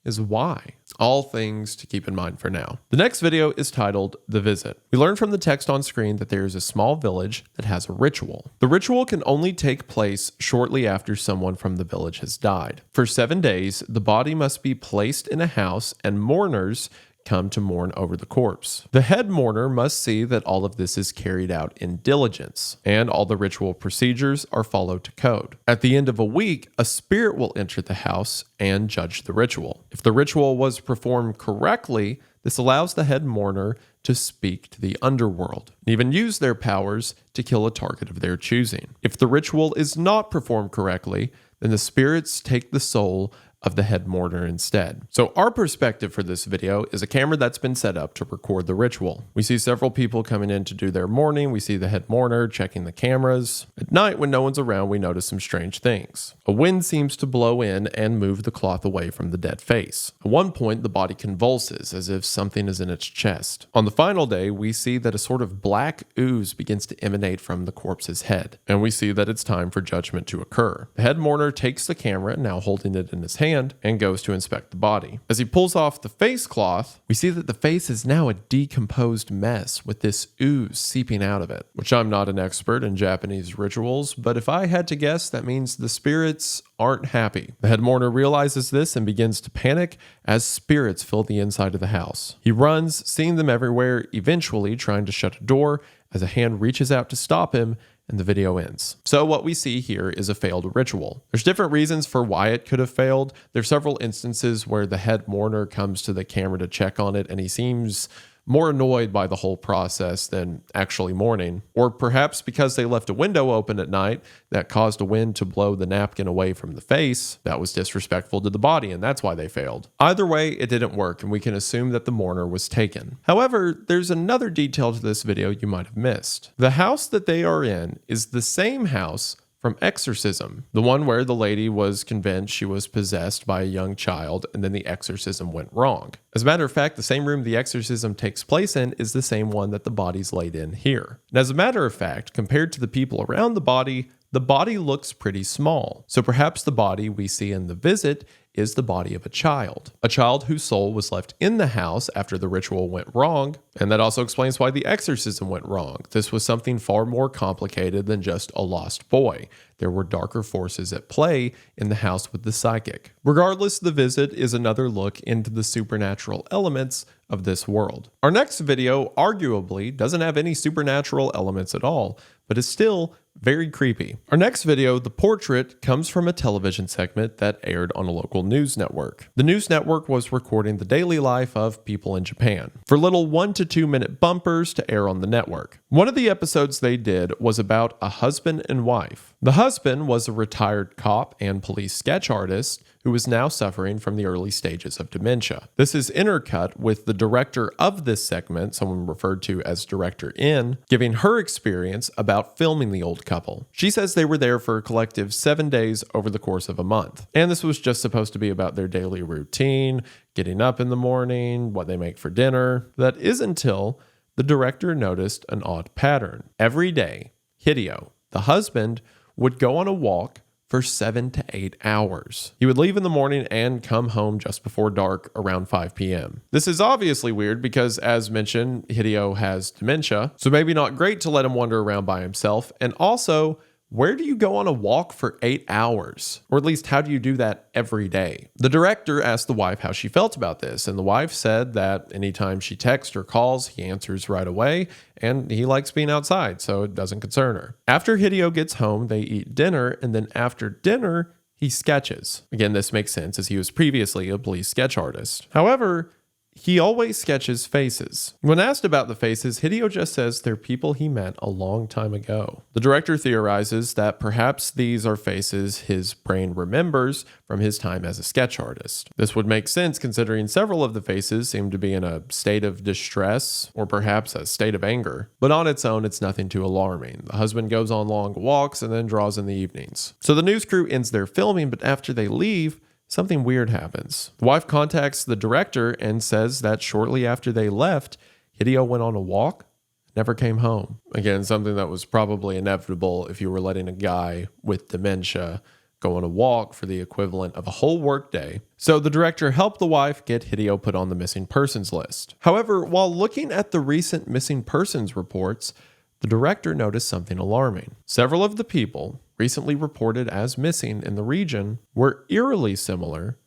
is why? All things to keep in mind for now. The next video is titled The Visit. We learn from the text on screen that there is a small village that has a ritual. The ritual can only take place shortly after someone from the village has died. For 7 days, the body must be placed in a house and mourners come to mourn over the corpse. The head mourner must see that all of this is carried out in diligence, and all the ritual procedures are followed to code. At the end of a week, a spirit will enter the house and judge the ritual. If the ritual was performed correctly, this allows the head mourner to speak to the underworld and even use their powers to kill a target of their choosing. If the ritual is not performed correctly, then the spirits take the soul of the head mourner instead. So our perspective for this video is a camera that's been set up to record the ritual. We see several people coming in to do their mourning. We see the head mourner checking the cameras. At night, when no one's around, we notice some strange things. A wind seems to blow in and move the cloth away from the dead face. At one point, the body convulses as if something is in its chest. On the final day, we see that a sort of black ooze begins to emanate from the corpse's head, and we see that it's time for judgment to occur. The head mourner takes the camera, now holding it in his hand, and goes to inspect the body. As he pulls off the face cloth, we see that the face is now a decomposed mess with this ooze seeping out of it, which I'm not an expert in Japanese rituals, but if I had to guess, that means the spirits aren't happy. The head mourner realizes this and begins to panic as spirits fill the inside of the house. He runs, seeing them everywhere, eventually trying to shut a door as a hand reaches out to stop him, and the video ends. So what we see here is a failed ritual. There's different reasons for why it could have failed. There's several instances where the head mourner comes to the camera to check on it, and he seems more annoyed by the whole process than actually mourning. Or perhaps because they left a window open at night that caused a wind to blow the napkin away from the face, that was disrespectful to the body, and that's why they failed. Either way, it didn't work, and we can assume that the mourner was taken. However, there's another detail to this video you might have missed. The house that they are in is the same house from Exorcism, the one where the lady was convinced she was possessed by a young child and then the exorcism went wrong. As a matter of fact, the same room the exorcism takes place in is the same one that the body's laid in here. And as a matter of fact, compared to the people around the body looks pretty small. So perhaps the body we see in The Visit is the body of a child whose soul was left in the house after the ritual went wrong, and that also explains why the exorcism went wrong. This was something far more complicated than just a lost boy. There were darker forces at play in the house with the psychic. Regardless, The Visit is another look into the supernatural elements of this world. Our next video arguably doesn't have any supernatural elements at all, but is still very creepy. Our next video, The Portrait, comes from a television segment that aired on a local news network. The news network was recording the daily life of people in Japan for little 1 to 2 minute bumpers to air on the network. One of the episodes they did was about a husband and wife. The husband was a retired cop and police sketch artist who is now suffering from the early stages of dementia. This is intercut with the director of this segment, someone referred to as Director N, giving her experience about filming the old couple. She says they were there for a collective 7 days over the course of a month. And this was just supposed to be about their daily routine, getting up in the morning, what they make for dinner. That is until the director noticed an odd pattern. Every day, Hideo, the husband, would go on a walk for 7 to 8 hours. He would leave in the morning and come home just before dark around 5 p.m. This is obviously weird because, as mentioned, Hideo has dementia, so maybe not great to let him wander around by himself. And also, where do you go on a walk for 8 hours? Or at least, how do you do that every day? The director asked the wife how she felt about this, and the wife said that anytime she texts or calls, he answers right away, and he likes being outside, so it doesn't concern her. After Hideo gets home, they eat dinner, and then after dinner, he sketches. Again, this makes sense as he was previously a police sketch artist. However, he always sketches faces. When asked about the faces, Hideo just says they're people he met a long time ago. The director theorizes that perhaps these are faces his brain remembers from his time as a sketch artist. This would make sense considering several of the faces seem to be in a state of distress or perhaps a state of anger. But on its own, it's nothing too alarming. The husband goes on long walks and then draws in the evenings. So the news crew ends their filming, but after they leave, something weird happens. The wife contacts the director and says that shortly after they left, Hideo went on a walk, never came home. Again, something that was probably inevitable if you were letting a guy with dementia go on a walk for the equivalent of a whole workday. So the director helped the wife get Hideo put on the missing persons list. However, while looking at the recent missing persons reports, the director noticed something alarming. Several of the people recently reported as missing in the region were eerily similar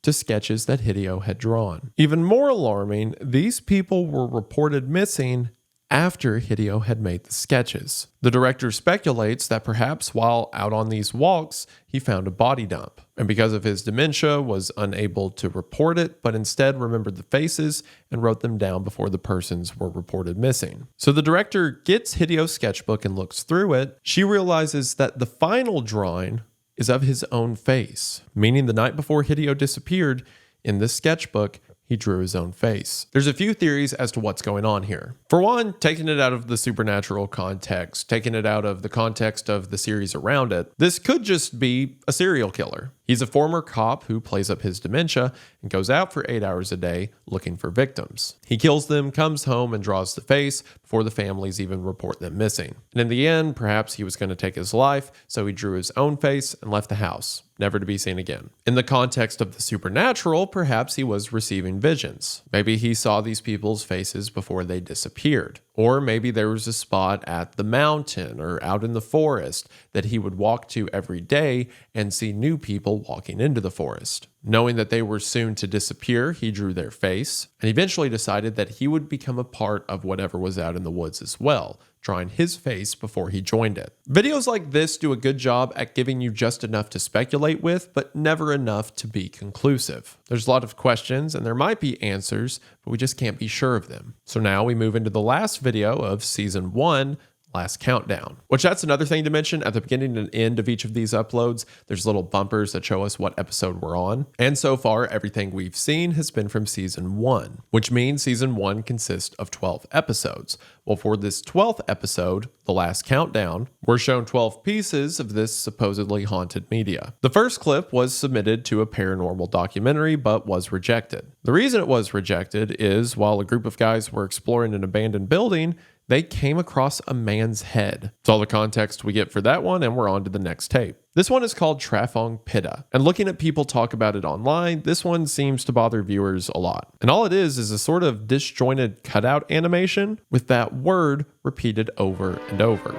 to sketches that Hideo had drawn. Even more alarming, these people were reported missing after Hideo had made the sketches. The director speculates that perhaps while out on these walks, he found a body dump, and because of his dementia, was unable to report it, but instead remembered the faces and wrote them down before the persons were reported missing. So the director gets Hideo's sketchbook and looks through it. She realizes that the final drawing is of his own face, meaning the night before Hideo disappeared, in this sketchbook, he drew his own face. There's a few theories as to what's going on here. For one, taking it out of the supernatural context, taking it out of the context of the series around it, this could just be a serial killer. He's a former cop who plays up his dementia and goes out for 8 hours a day looking for victims. He kills them, comes home, and draws the face before the families even report them missing. And in the end, perhaps he was going to take his life, so he drew his own face and left the house, never to be seen again. In the context of the supernatural, perhaps he was receiving visions. Maybe he saw these people's faces before they disappeared. Or maybe there was a spot at the mountain or out in the forest that he would walk to every day and see new people walking into the forest. Knowing that they were soon to disappear, he drew their face and eventually decided that he would become a part of whatever was out in the woods as well, drawing his face before he joined it. Videos like this do a good job at giving you just enough to speculate with, but never enough to be conclusive. There's a lot of questions and there might be answers, but we just can't be sure of them. So now we move into the last video of season 1, Last Countdown. Which that's another thing to mention. At the beginning and end of each of these uploads, there's little bumpers that show us what episode we're on. And so far, everything we've seen has been from season 1, which means season 1 consists of 12 episodes. Well, for this 12th episode, The Last Countdown, we're shown 12 pieces of this supposedly haunted media. The first clip was submitted to a paranormal documentary, but was rejected. The reason it was rejected is while a group of guys were exploring an abandoned building, they came across a man's head. That's all the context we get for that one, and we're on to the next tape. This one is called Trafong Pitta, and looking at people talk about it online, this one seems to bother viewers a lot. And all it is a sort of disjointed cutout animation with that word repeated over and over.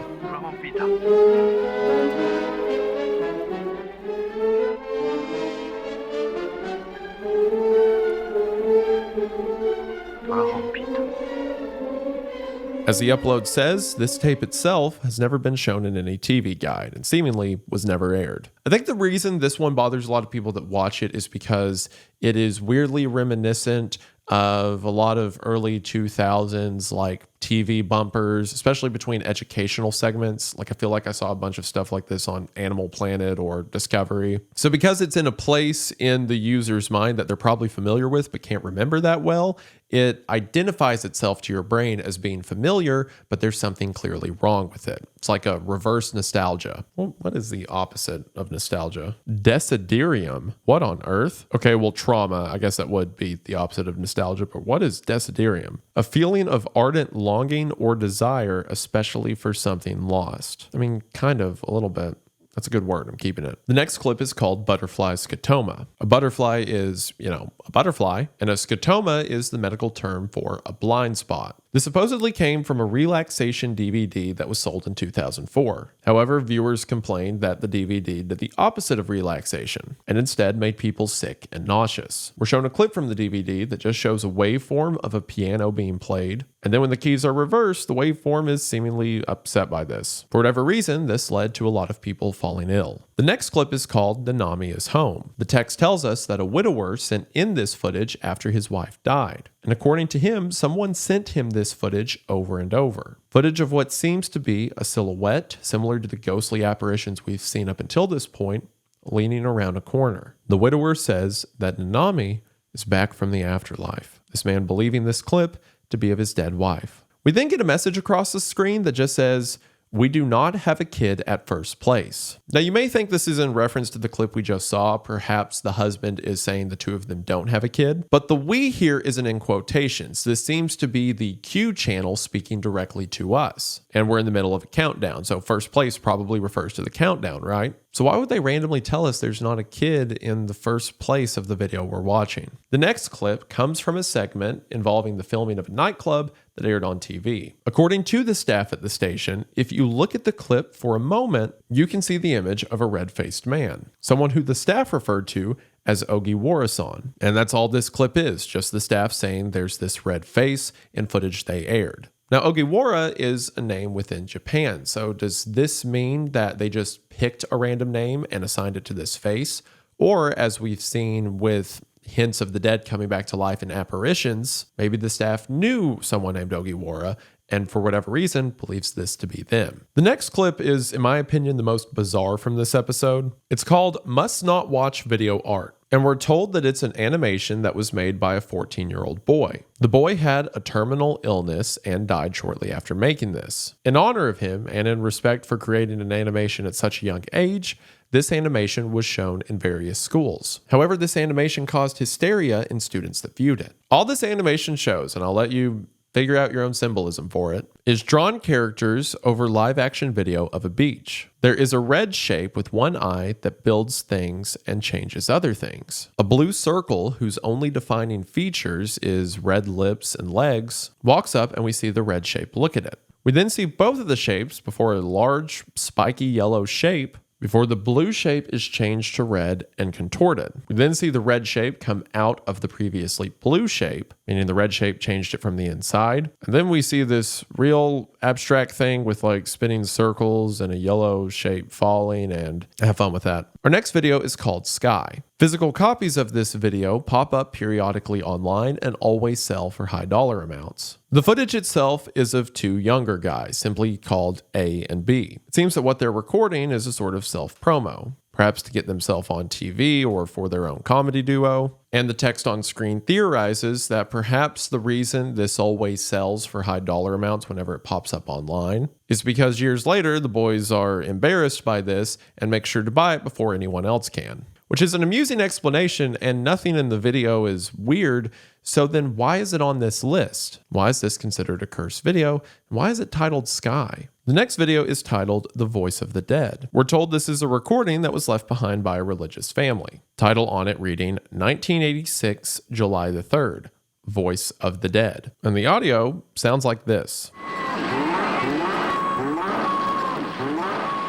As the upload says, this tape itself has never been shown in any TV guide and seemingly was never aired. I think the reason this one bothers a lot of people that watch it is because it is weirdly reminiscent of a lot of early 2000s like TV bumpers, especially between educational segments. Like I feel like I saw a bunch of stuff like this on Animal Planet or Discovery. So because it's in a place in the user's mind that they're probably familiar with but can't remember that well, it identifies itself to your brain as being familiar, but there's something clearly wrong with it. It's like a reverse nostalgia. Well, what is the opposite of nostalgia? Desiderium. What on earth? Okay, well, trauma. I guess that would be the opposite of nostalgia, but what is desiderium? A feeling of ardent longing or desire, especially for something lost. I mean, kind of, a little bit. That's a good word. I'm keeping it. The next clip is called Butterfly Scotoma. A butterfly is, a butterfly, and a scotoma is the medical term for a blind spot. This supposedly came from a relaxation DVD that was sold in 2004. However, viewers complained that the DVD did the opposite of relaxation and instead made people sick and nauseous. We're shown a clip from the DVD that just shows a waveform of a piano being played, and then when the keys are reversed, the waveform is seemingly upset by this. For whatever reason, this led to a lot of people falling ill. The next clip is called Nanami is Home. The text tells us that a widower sent in this footage after his wife died. And according to him, someone sent him this footage over and over. Footage of what seems to be a silhouette, similar to the ghostly apparitions we've seen up until this point, leaning around a corner. The widower says that Nanami is back from the afterlife. This man believing this clip to be of his dead wife. We then get a message across the screen that just says, "We do not have a kid at first place." Now, you may think this is in reference to the clip we just saw. Perhaps the husband is saying the two of them don't have a kid. But the "we" here isn't in quotations. This seems to be the Q channel speaking directly to us. And we're in the middle of a countdown. So first place probably refers to the countdown, right? So why would they randomly tell us there's not a kid in the first place of the video we're watching? The next clip comes from a segment involving the filming of a nightclub that aired on TV. According to the staff at the station, if you look at the clip for a moment, you can see the image of a red-faced man, someone who the staff referred to as Ogiwara-san. And that's all this clip is, just the staff saying there's this red face in footage they aired. Now, Ogiwara is a name within Japan, so does this mean that they just picked a random name and assigned it to this face? Or, as we've seen with hints of the dead coming back to life in apparitions, maybe the staff knew someone named Ogiwara and for whatever reason believes this to be them. The next clip is, in my opinion, the most bizarre from this episode. It's called Must Not Watch Video Art. And we're told that it's an animation that was made by a 14-year-old boy. The boy had a terminal illness and died shortly after making this. In honor of him and in respect for creating an animation at such a young age, this animation was shown in various schools. However, this animation caused hysteria in students that viewed it. All this animation shows, and I'll let you figure out your own symbolism for it, is drawn characters over live action video of a beach. There is a red shape with one eye that builds things and changes other things. A blue circle whose only defining features is red lips and legs walks up and we see the red shape look at it. We then see both of the shapes before a large spiky yellow shape before the blue shape is changed to red and contorted. We then see the red shape come out of the previously blue shape, meaning the red shape changed it from the inside. And then we see this real abstract thing with like spinning circles and a yellow shape falling, and have fun with that. Our next video is called Sky. Physical copies of this video pop up periodically online and always sell for high dollar amounts. The footage itself is of two younger guys, simply called A and B. It seems that what they're recording is a sort of self-promo, perhaps to get themselves on TV or for their own comedy duo. And the text on screen theorizes that perhaps the reason this always sells for high dollar amounts whenever it pops up online is because years later the boys are embarrassed by this and make sure to buy it before anyone else can. Which is an amusing explanation, and nothing in the video is weird, so then why is it on this list? Why is this considered a cursed video? And why is it titled Sky? The next video is titled The Voice of the Dead. We're told this is a recording that was left behind by a religious family. Title on it reading 1986, July the 3rd, Voice of the Dead. And the audio sounds like this.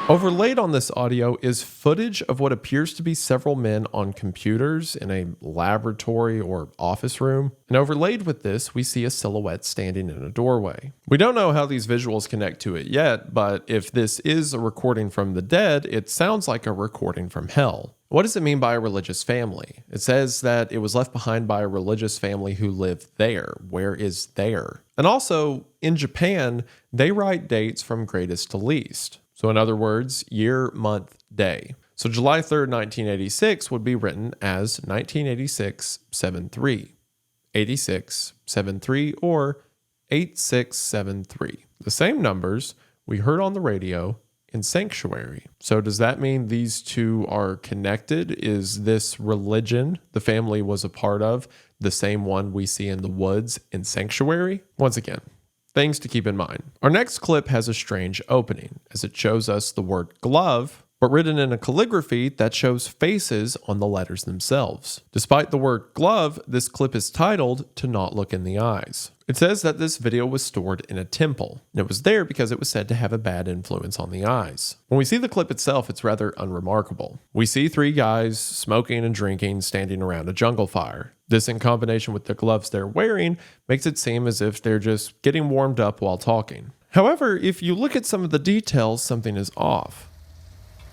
Overlaid on this audio is footage of what appears to be several men on computers in a laboratory or office room. And overlaid with this, we see a silhouette standing in a doorway. We don't know how these visuals connect to it yet, but if this is a recording from the dead, it sounds like a recording from hell. What does it mean by a religious family? It says that it was left behind by a religious family who lived there. Where is there? And also, in Japan, they write dates from greatest to least. So in other words, year, month, day. So July 3rd, 1986 would be written as 1986-73, 86-73, or 8673. The same numbers we heard on the radio in Sanctuary. So does that mean these two are connected? Is this religion the family was a part of the same one we see in the woods in Sanctuary? Once again, things to keep in mind. Our next clip has a strange opening, as it shows us the word glove, but written in a calligraphy that shows faces on the letters themselves. Despite the word glove, this clip is titled To Not Look in the Eyes. It says that this video was stored in a temple, and it was there because it was said to have a bad influence on the eyes. When we see the clip itself, it's rather unremarkable. We see three guys smoking and drinking, standing around a jungle fire. This, in combination with the gloves they're wearing, makes it seem as if they're just getting warmed up while talking. However, if you look at some of the details, something is off.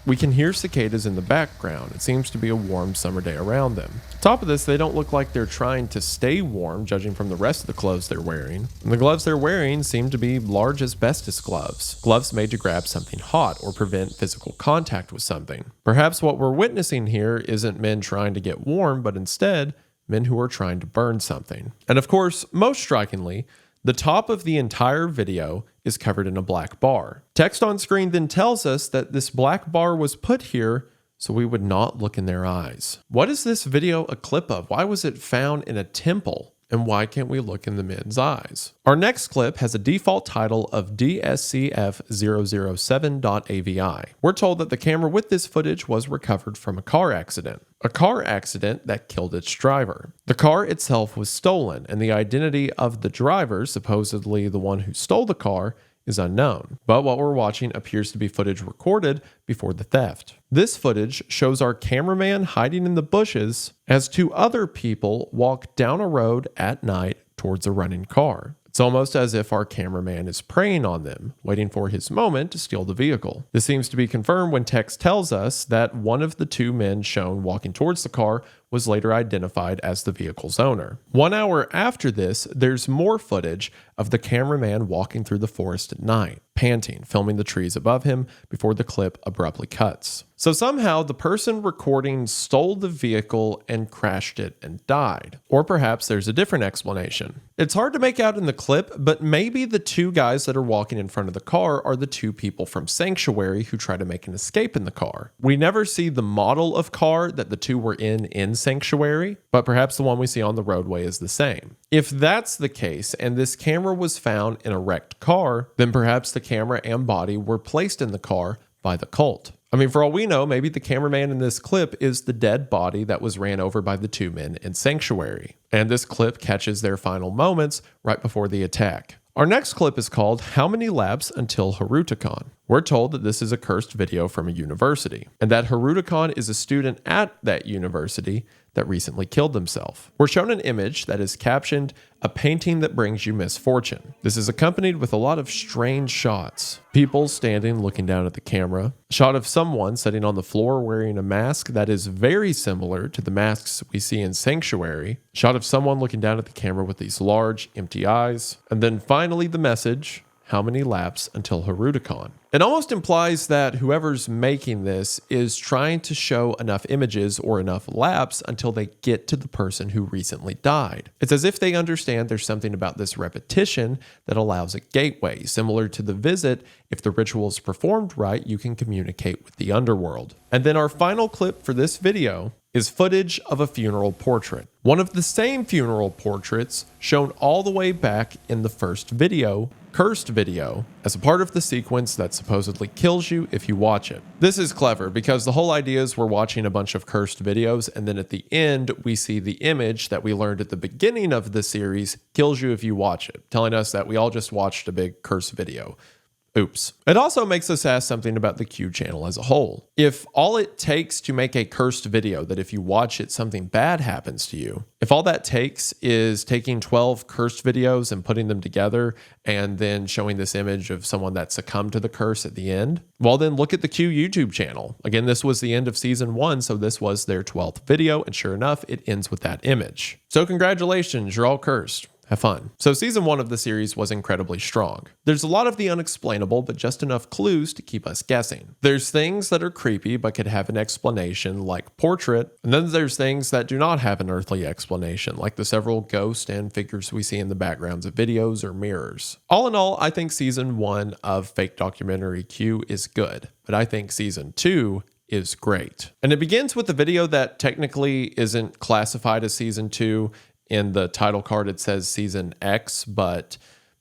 We can hear cicadas in the background. It seems to be a warm summer day around them. On top of this, they don't look like they're trying to stay warm, judging from the rest of the clothes they're wearing. And the gloves they're wearing seem to be large asbestos gloves. Gloves made to grab something hot or prevent physical contact with something. Perhaps what we're witnessing here isn't men trying to get warm, but instead, men who are trying to burn something. And of course, most strikingly, the top of the entire video is covered in a black bar. Text on screen then tells us that this black bar was put here so we would not look in their eyes. What is this video a clip of? Why was it found in a temple? And why can't we look in the men's eyes? Our next clip has a default title of DSCF007.AVI. We're told that the camera with this footage was recovered from a car accident that killed its driver. The car itself was stolen, and the identity of the driver, supposedly the one who stole the car, is unknown. But what we're watching appears to be footage recorded before the theft. This footage shows our cameraman hiding in the bushes as two other people walk down a road at night towards a running car. It's almost as if our cameraman is preying on them, waiting for his moment to steal the vehicle. This seems to be confirmed when text tells us that one of the two men shown walking towards the car was later identified as the vehicle's owner. 1 hour after this, there's more footage of the cameraman walking through the forest at night, panting, filming the trees above him before the clip abruptly cuts. So somehow the person recording stole the vehicle and crashed it and died. Or perhaps there's a different explanation. It's hard to make out in the clip, but maybe the two guys that are walking in front of the car are the two people from Sanctuary who try to make an escape in the car. We never see the model of car that the two were in Sanctuary, but perhaps the one we see on the roadway is the same. If that's the case, and this camera was found in a wrecked car, then perhaps the camera and body were placed in the car by the cult. I mean, for all we know, maybe the cameraman in this clip is the dead body that was ran over by the two men in Sanctuary. And this clip catches their final moments right before the attack. Our next clip is called How Many Laps Until Harutakon? We're told that this is a cursed video from a university, and that Harutakon is a student at that university that recently killed themselves. We're shown an image that is captioned, "A painting that brings you misfortune." This is accompanied with a lot of strange shots. People standing looking down at the camera. A shot of someone sitting on the floor wearing a mask that is very similar to the masks we see in Sanctuary. A shot of someone looking down at the camera with these large, empty eyes. And then finally the message, "How many laps until Harudicon?" It almost implies that whoever's making this is trying to show enough images or enough laps until they get to the person who recently died. It's as if they understand there's something about this repetition that allows a gateway. Similar to the visit, if the ritual is performed right, you can communicate with the underworld. And then our final clip for this video is footage of a funeral portrait. One of the same funeral portraits shown all the way back in the first video, cursed video, as a part of the sequence that supposedly kills you if you watch it. This is clever because the whole idea is we're watching a bunch of cursed videos and then at the end we see the image that we learned at the beginning of the series kills you if you watch it, telling us that we all just watched a big cursed video. Oops. It also makes us ask something about the Q channel as a whole. If all it takes to make a cursed video that if you watch it, something bad happens to you, if all that takes is taking 12 cursed videos and putting them together and then showing this image of someone that succumbed to the curse at the end, well then look at the Q YouTube channel. Again, this was the end of season 1, so this was their 12th video, and sure enough, it ends with that image. So congratulations, you're all cursed. Have fun. So season 1 of the series was incredibly strong. There's a lot of the unexplainable, but just enough clues to keep us guessing. There's things that are creepy but could have an explanation, like portrait, and then there's things that do not have an earthly explanation, like the several ghosts and figures we see in the backgrounds of videos or mirrors. All in all, I think season 1 of Fake Documentary Q is good, but I think season 2 is great. And it begins with a video that technically isn't classified as season 2. In the title card, it says season X, but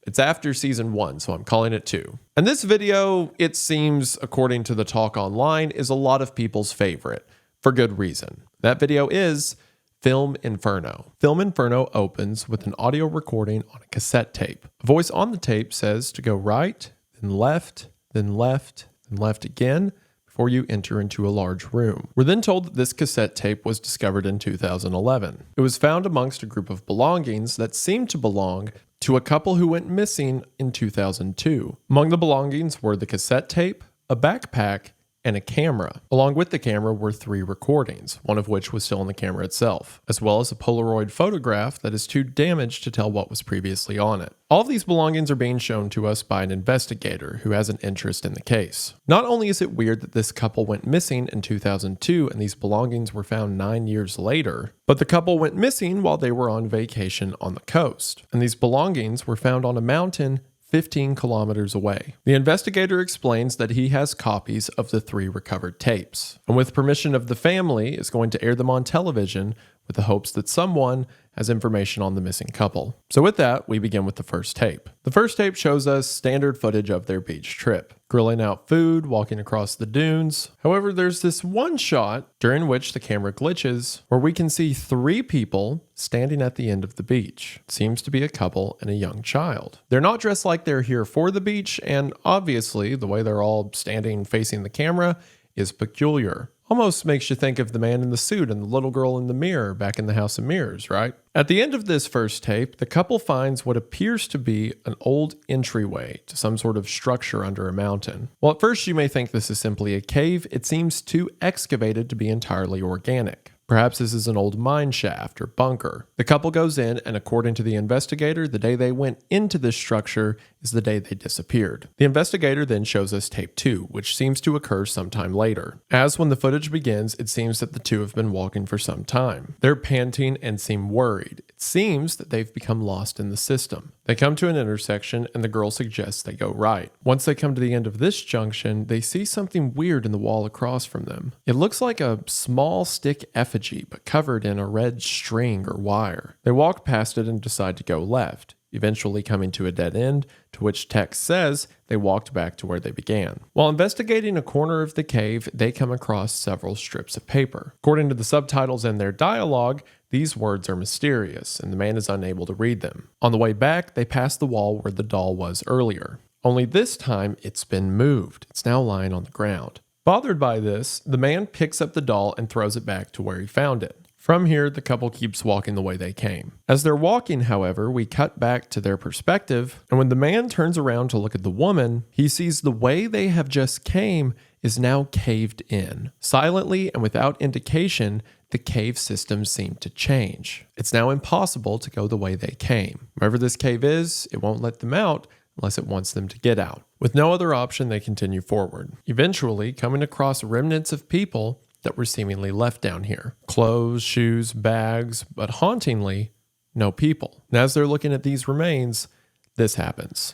it's after season 1, so I'm calling it 2. And this video, it seems, according to the talk online, is a lot of people's favorite, for good reason. That video is Film Inferno. Film Inferno opens with an audio recording on a cassette tape. A voice on the tape says to go right, then left, then left, then left again, before you enter into a large room. We're then told that this cassette tape was discovered in 2011. It was found amongst a group of belongings that seemed to belong to a couple who went missing in 2002. Among the belongings were the cassette tape, a backpack, and a camera. Along with the camera were 3 recordings, one of which was still in the camera itself, as well as a Polaroid photograph that is too damaged to tell what was previously on it. All of these belongings are being shown to us by an investigator who has an interest in the case. Not only is it weird that this couple went missing in 2002 and these belongings were found 9 years later, but the couple went missing while they were on vacation on the coast, and these belongings were found on a mountain 15 kilometers away. The investigator explains that he has copies of the 3 recovered tapes, and with permission of the family is going to air them on television with the hopes that someone has information on the missing couple. So with that, we begin with the first tape. The first tape shows us standard footage of their beach trip, grilling out food, walking across the dunes. However, there's this one shot during which the camera glitches where we can see 3 people standing at the end of the beach. It seems to be a couple and a young child. They're not dressed like they're here for the beach, and obviously the way they're all standing facing the camera is peculiar. Almost makes you think of the man in the suit and the little girl in the mirror back in the House of Mirrors, right? At the end of this first tape, the couple finds what appears to be an old entryway to some sort of structure under a mountain. While at first you may think this is simply a cave, it seems too excavated to be entirely organic. Perhaps this is an old mine shaft or bunker. The couple goes in, and according to the investigator, the day they went into this structure is the day they disappeared. The investigator then shows us tape 2, which seems to occur sometime later. As when the footage begins, it seems that the two have been walking for some time. They're panting and seem worried. It seems that they've become lost in the system. They come to an intersection, and the girl suggests they go right. Once they come to the end of this junction, they see something weird in the wall across from them. It looks like a small stick effigy, but covered in a red string or wire. They walk past it and decide to go left, eventually coming to a dead end, to which text says they walked back to where they began. While investigating a corner of the cave, they come across several strips of paper. According to the subtitles and their dialogue, these words are mysterious, and the man is unable to read them. On the way back, they pass the wall where the doll was earlier. Only this time, it's been moved. It's now lying on the ground. Bothered by this, the man picks up the doll and throws it back to where he found it. From here, the couple keeps walking the way they came. As they're walking, however, we cut back to their perspective, and when the man turns around to look at the woman, he sees the way they have just came is now caved in. Silently and without indication, the cave system seemed to change. It's now impossible to go the way they came. Wherever this cave is, it won't let them out unless it wants them to get out. With no other option, they continue forward, eventually coming across remnants of people that were seemingly left down here. Clothes, shoes, bags, but hauntingly, no people. And as they're looking at these remains, this happens.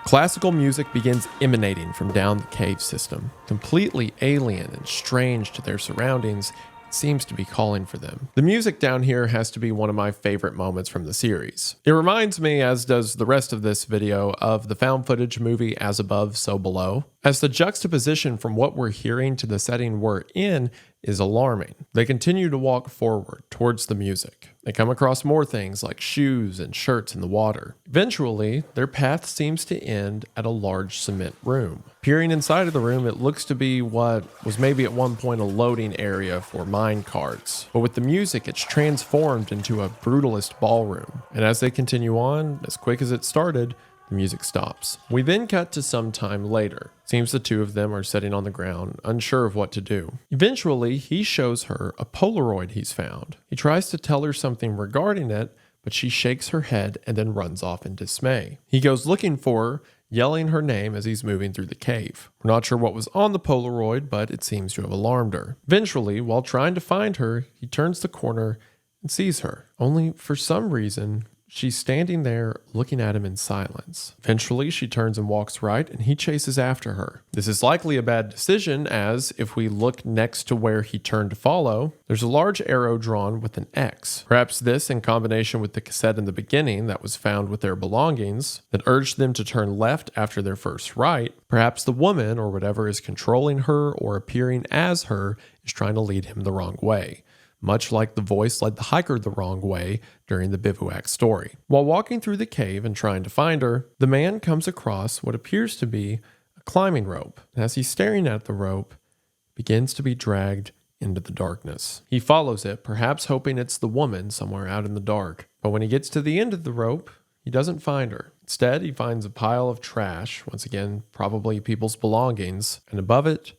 Classical music begins emanating from down the cave system. Completely alien and strange to their surroundings, it seems to be calling for them. The music down here has to be one of my favorite moments from the series. It reminds me, as does the rest of this video, of the found footage movie As Above, So Below. As the juxtaposition from what we're hearing to the setting we're in is alarming. They continue to walk forward towards the music. They come across more things like shoes and shirts in the water. Eventually, their path seems to end at a large cement room. Peering inside of the room, it looks to be what was maybe at one point a loading area for mine carts. But with the music, it's transformed into a brutalist ballroom. And as they continue on, as quick as it started, the music stops. We then cut to some time later. Seems the two of them are sitting on the ground, unsure of what to do. Eventually, he shows her a Polaroid he's found. He tries to tell her something regarding it, but she shakes her head and then runs off in dismay. He goes looking for her, yelling her name as he's moving through the cave. We're not sure what was on the Polaroid, but it seems to have alarmed her. Eventually, while trying to find her, he turns the corner and sees her. Only for some reason, she's standing there looking at him in silence. Eventually, she turns and walks right, and he chases after her. This is likely a bad decision, as if we look next to where he turned to follow, there's a large arrow drawn with an X. Perhaps this, in combination with the cassette in the beginning that was found with their belongings, that urged them to turn left after their first right. Perhaps the woman, or whatever is controlling her or appearing as her, is trying to lead him the wrong way, much like the voice led the hiker the wrong way during the bivouac story. While walking through the cave and trying to find her, the man comes across what appears to be a climbing rope. And as he's staring at the rope, it begins to be dragged into the darkness. He follows it, perhaps hoping it's the woman somewhere out in the dark. But when he gets to the end of the rope, he doesn't find her. Instead, he finds a pile of trash, once again, probably people's belongings, and above it,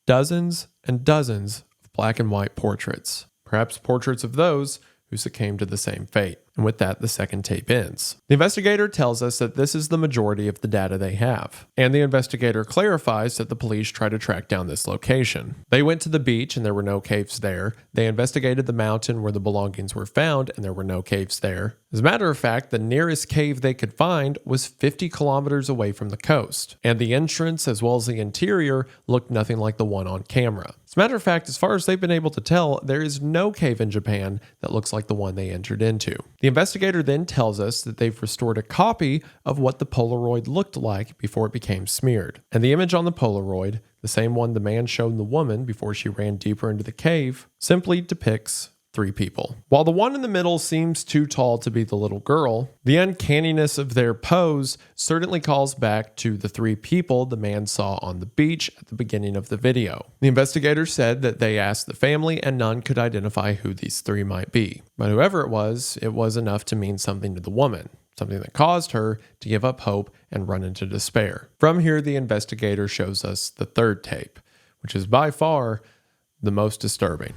dozens and dozens of black and white portraits. Perhaps portraits of those who succumbed to the same fate. And with that, the second tape ends. The investigator tells us that this is the majority of the data they have. And the investigator clarifies that the police try to track down this location. They went to the beach and there were no caves there. They investigated the mountain where the belongings were found and there were no caves there. As a matter of fact, the nearest cave they could find was 50 kilometers away from the coast. And the entrance as well as the interior looked nothing like the one on camera. As a matter of fact, as far as they've been able to tell, there is no cave in Japan that looks like the one they entered into. The investigator then tells us that they've restored a copy of what the Polaroid looked like before it became smeared. And the image on the Polaroid, the same one the man showed the woman before she ran deeper into the cave, simply depicts 3 people. While the one in the middle seems too tall to be the little girl, the uncanniness of their pose certainly calls back to the 3 people the man saw on the beach at the beginning of the video. The investigators said that they asked the family and none could identify who these 3 might be. But whoever it was enough to mean something to the woman, something that caused her to give up hope and run into despair. From here, the investigator shows us the 3rd tape, which is by far the most disturbing.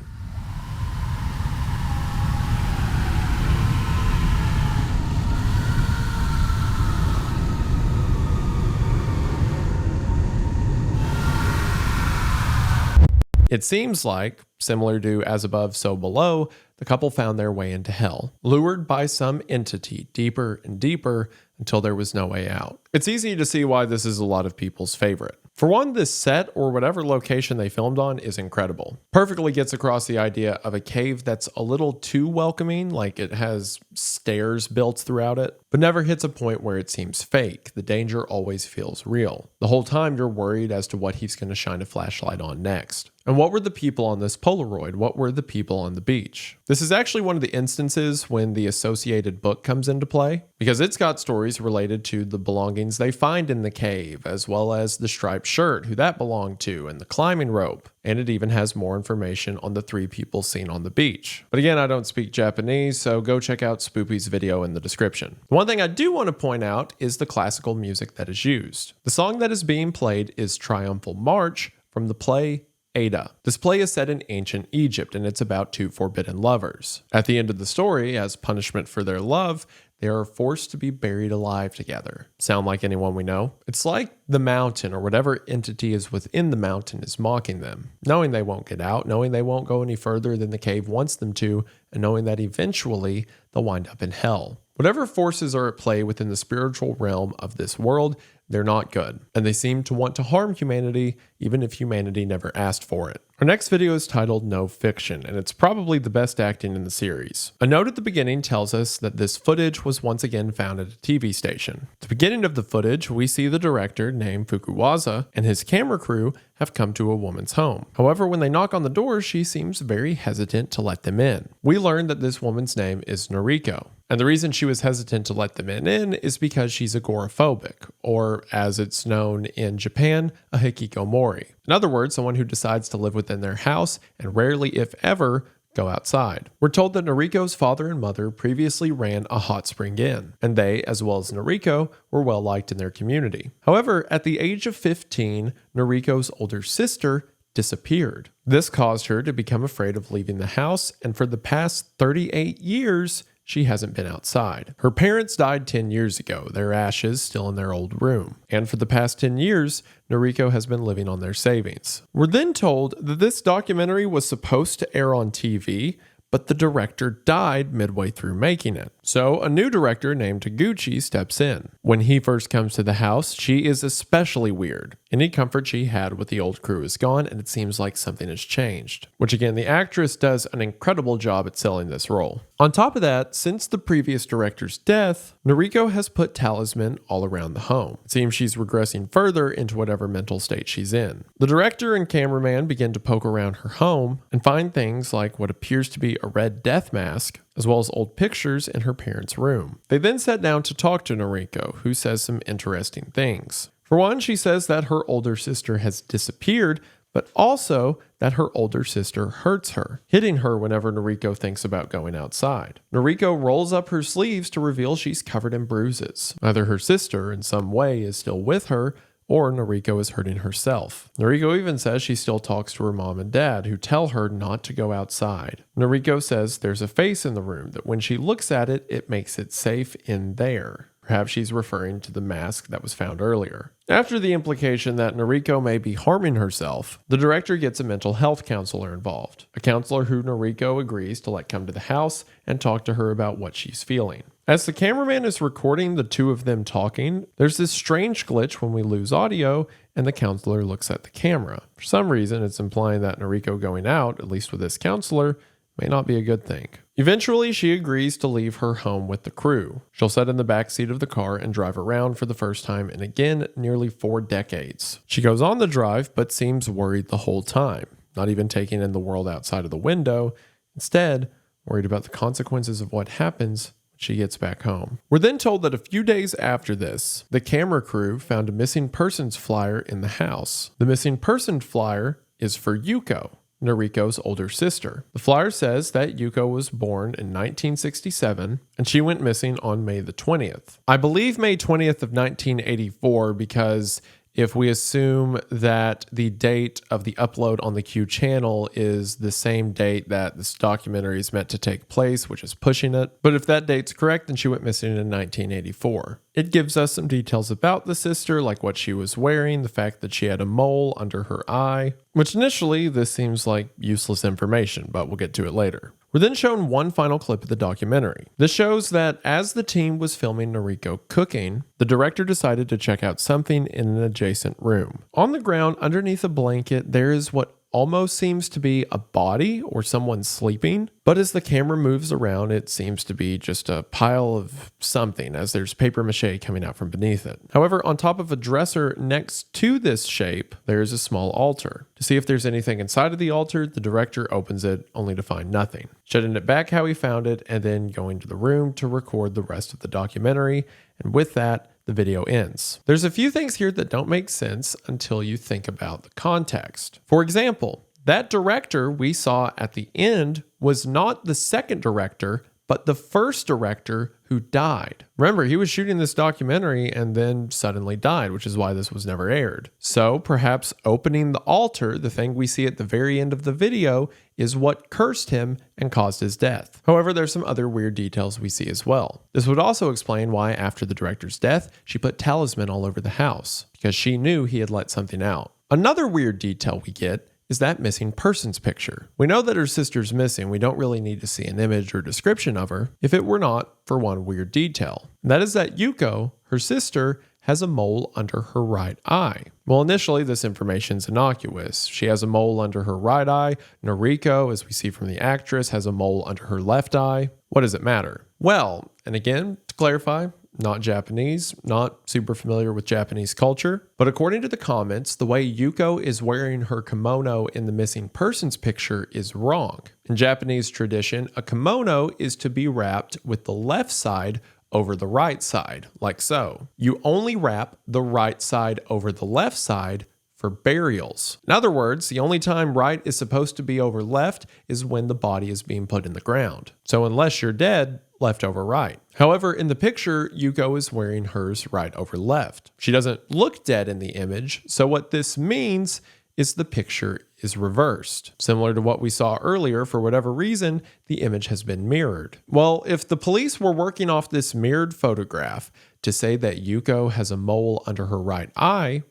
It seems like, similar to As Above, So Below, the couple found their way into hell, lured by some entity deeper and deeper until there was no way out. It's easy to see why this is a lot of people's favorite. For one, this set or whatever location they filmed on is incredible. Perfectly gets across the idea of a cave that's a little too welcoming, like it has stairs built throughout it, but never hits a point where it seems fake. The danger always feels real. The whole time you're worried as to what he's going to shine a flashlight on next. And what were the people on this Polaroid? What were the people on the beach? This is actually one of the instances when the associated book comes into play, because it's got stories related to the belongings they find in the cave, as well as the striped shirt, who that belonged to, and the climbing rope. And it even has more information on the 3 people seen on the beach. But again, I don't speak Japanese, so go check out Spoopy's video in the description. One thing I do want to point out is the classical music that is used. The song that is being played is Triumphal March from the play Ada. This play is set in ancient Egypt, and it's about 2 forbidden lovers. At the end of the story, as punishment for their love, they are forced to be buried alive together. Sound like anyone we know? It's like the mountain or whatever entity is within the mountain is mocking them, knowing they won't get out, knowing they won't go any further than the cave wants them to, and knowing that eventually they'll wind up in hell. Whatever forces are at play within the spiritual realm of this world, they're not good, and they seem to want to harm humanity, even if humanity never asked for it. Our next video is titled No Fiction, and it's probably the best acting in the series. A note at the beginning tells us that this footage was once again found at a TV station. At the beginning of the footage, we see the director, named Fukuwaza, and his camera crew have come to a woman's home. However, when they knock on the door, she seems very hesitant to let them in. We learn that this woman's name is Noriko. And the reason she was hesitant to let them in is because she's agoraphobic, or as it's known in Japan, a hikikomori. In other words, someone who decides to live within their house and rarely, if ever, go outside. We're told that Noriko's father and mother previously ran a hot spring inn, and they, as well as Noriko, were well liked in their community. However, at the age of 15, Noriko's older sister disappeared. This caused her to become afraid of leaving the house, and for the past 38 years, she hasn't been outside. Her parents died 10 years ago, their ashes still in their old room. And for the past 10 years, Noriko has been living on their savings. We're then told that this documentary was supposed to air on TV, but the director died midway through making it. So a new director named Taguchi steps in. When he first comes to the house, she is especially weird. Any comfort she had with the old crew is gone, and it seems like something has changed. Which again, the actress does an incredible job at selling this role. On top of that, since the previous director's death, Noriko has put talisman all around the home. It seems she's regressing further into whatever mental state she's in. The director and cameraman begin to poke around her home and find things like what appears to be a red death mask, as well as old pictures in her parents' room. They then sat down to talk to Noriko, who says some interesting things. For one, she says that her older sister has disappeared, but also that her older sister hurts her, hitting her whenever Noriko thinks about going outside. Noriko rolls up her sleeves to reveal she's covered in bruises. Either her sister, in some way, is still with her, or Noriko is hurting herself. Noriko even says she still talks to her mom and dad, who tell her not to go outside. Noriko says there's a face in the room, that when she looks at it, it makes it safe in there. Perhaps she's referring to the mask that was found earlier. After the implication that Noriko may be harming herself, the director gets a mental health counselor involved. A counselor who Noriko agrees to let come to the house and talk to her about what she's feeling. As the cameraman is recording the two of them talking, there's this strange glitch when we lose audio and the counselor looks at the camera. For some reason, it's implying that Noriko going out, at least with this counselor, may not be a good thing. Eventually, she agrees to leave her home with the crew. She'll sit in the back seat of the car and drive around for the first time in, again, nearly 4 decades. She goes on the drive, but seems worried the whole time, not even taking in the world outside of the window, instead worried about the consequences of what happens when she gets back home. We're then told that a few days after this, the camera crew found a missing persons flyer in the house. The missing person flyer is for Yuko, Noriko's older sister. The flyer says that Yuko was born in 1967 and she went missing on May the 20th. I believe May 20th of 1984 because if we assume that the date of the upload on the Q channel is the same date that this documentary is meant to take place, which is pushing it. But if that date's correct, then she went missing in 1984. It gives us some details about the sister, like what she was wearing, the fact that she had a mole under her eye, which initially this seems like useless information, but we'll get to it later. We're then shown one final clip of the documentary. This shows that as the team was filming Noriko cooking, the director decided to check out something in an adjacent room. On the ground, underneath a blanket, there is what almost seems to be a body or someone sleeping, but as the camera moves around, it seems to be just a pile of something as there's paper mache coming out from beneath it. However, on top of a dresser next to this shape, there is a small altar. To see if there's anything inside of the altar, the director opens it only to find nothing, shutting it back how he found it, and then going to the room to record the rest of the documentary. And with that, the video ends. There's a few things here that don't make sense until you think about the context. For example, that director we saw at the end was not the second director, but the first director who died. Remember, he was shooting this documentary and then suddenly died, which is why this was never aired. So perhaps opening the altar, the thing we see at the very end of the video, is what cursed him and caused his death. However, there's some other weird details we see as well. This would also explain why after the director's death, she put talisman all over the house, because she knew he had let something out. Another weird detail we get is that missing persons picture. We know that her sister's missing. We don't really need to see an image or description of her if it were not for one weird detail. And that is that Yuko, her sister, has a mole under her right eye. Well, initially, this information's innocuous. She has a mole under her right eye. Noriko, as we see from the actress, has a mole under her left eye. What does it matter? Well, and again, to clarify, not Japanese, not super familiar with Japanese culture, but according to the comments, the way Yuko is wearing her kimono in the missing persons picture is wrong. In Japanese tradition, a kimono is to be wrapped with the left side over the right side, like so. You only wrap the right side over the left side for burials. In other words, the only time right is supposed to be over left is when the body is being put in the ground. So unless you're dead, left over right. However, in the picture, Yuko is wearing hers right over left. She doesn't look dead in the image, so what this means is the picture is reversed. Similar to what we saw earlier, for whatever reason, the image has been mirrored. Well, if the police were working off this mirrored photograph to say that Yuko has a mole under her right eye,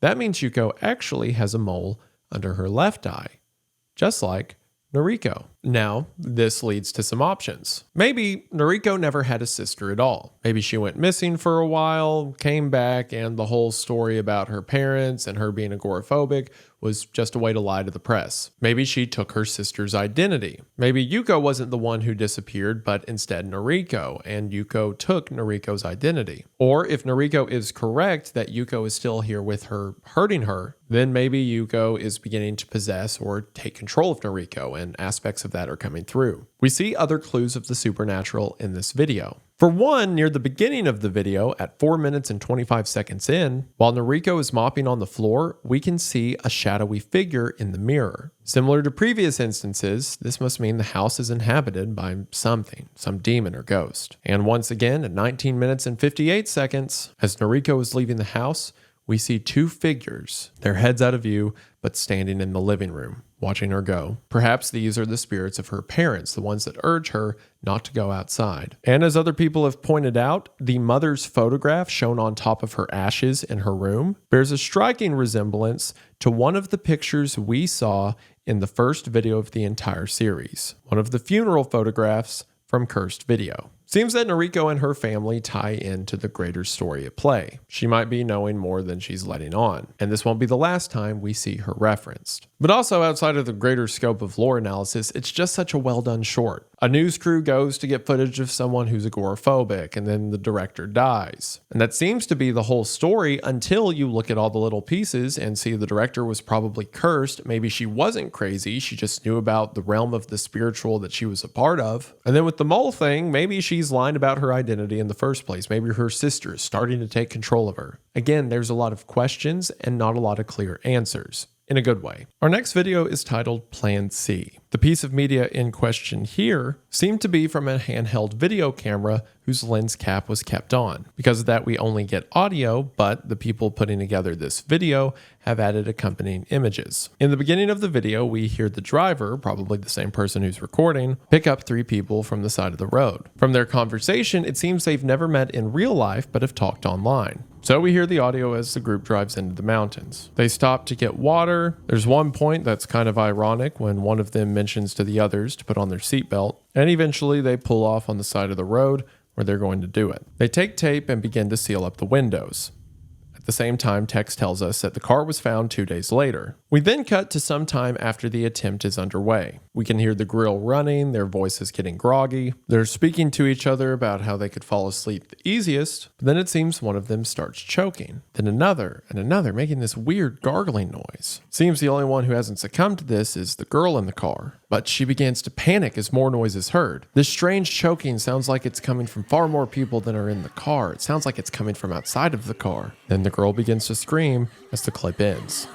that means Yuko actually has a mole under her left eye, just like Noriko. Now, this leads to some options. Maybe Noriko never had a sister at all. Maybe she went missing for a while, came back, and the whole story about her parents and her being agoraphobic was just a way to lie to the press. Maybe she took her sister's identity. Maybe Yuko wasn't the one who disappeared, but instead Noriko, and Yuko took Noriko's identity. Or if Noriko is correct that Yuko is still here with her, hurting her, then maybe Yuko is beginning to possess or take control of Noriko, and aspects of that are coming through. We see other clues of the supernatural in this video. For one, near the beginning of the video, at 4 minutes and 25 seconds in, while Noriko is mopping on the floor, we can see a shadowy figure in the mirror. Similar to previous instances, this must mean the house is inhabited by something, some demon or ghost. And once again, at 19 minutes and 58 seconds, as Noriko is leaving the house, we see two figures, their heads out of view, but standing in the living room, watching her go. Perhaps these are the spirits of her parents, the ones that urge her not to go outside. And as other people have pointed out, the mother's photograph shown on top of her ashes in her room bears a striking resemblance to one of the pictures we saw in the first video of the entire series, one of the funeral photographs from Cursed Video. Seems that Noriko and her family tie into the greater story at play. She might be knowing more than she's letting on, and this won't be the last time we see her referenced. But also outside of the greater scope of lore analysis, it's just such a well done short. A news crew goes to get footage of someone who's agoraphobic, and then the director dies. And that seems to be the whole story until you look at all the little pieces and see the director was probably cursed. Maybe she wasn't crazy, she just knew about the realm of the spiritual that she was a part of. And then with the mole thing, maybe she's lying about her identity in the first place. Maybe her sister is starting to take control of her. Again, there's a lot of questions and not a lot of clear answers. In a good way. Our next video is titled Plan C. The piece of media in question here seemed to be from a handheld video camera whose lens cap was kept on. Because of that, we only get audio, but the people putting together this video have added accompanying images. In the beginning of the video, we hear the driver, probably the same person who's recording, pick up 3 people from the side of the road. From their conversation, it seems they've never met in real life, but have talked online. So we hear the audio as the group drives into the mountains. They stop to get water. There's one point that's kind of ironic when one of them mentions to the others to put on their seatbelt, and eventually they pull off on the side of the road where they're going to do it. They take tape and begin to seal up the windows. At the same time text tells us that the car was found 2 days later. We then cut to some time after the attempt is underway. We can hear the grill running, their voices getting groggy. They're speaking to each other about how they could fall asleep the easiest, but then it seems one of them starts choking. Then another and another, making this weird gargling noise. Seems the only one who hasn't succumbed to this is the girl in the car, but she begins to panic as more noise is heard. This strange choking sounds like it's coming from far more people than are in the car. It sounds like it's coming from outside of the car. Then the girl begins to scream as the clip ends.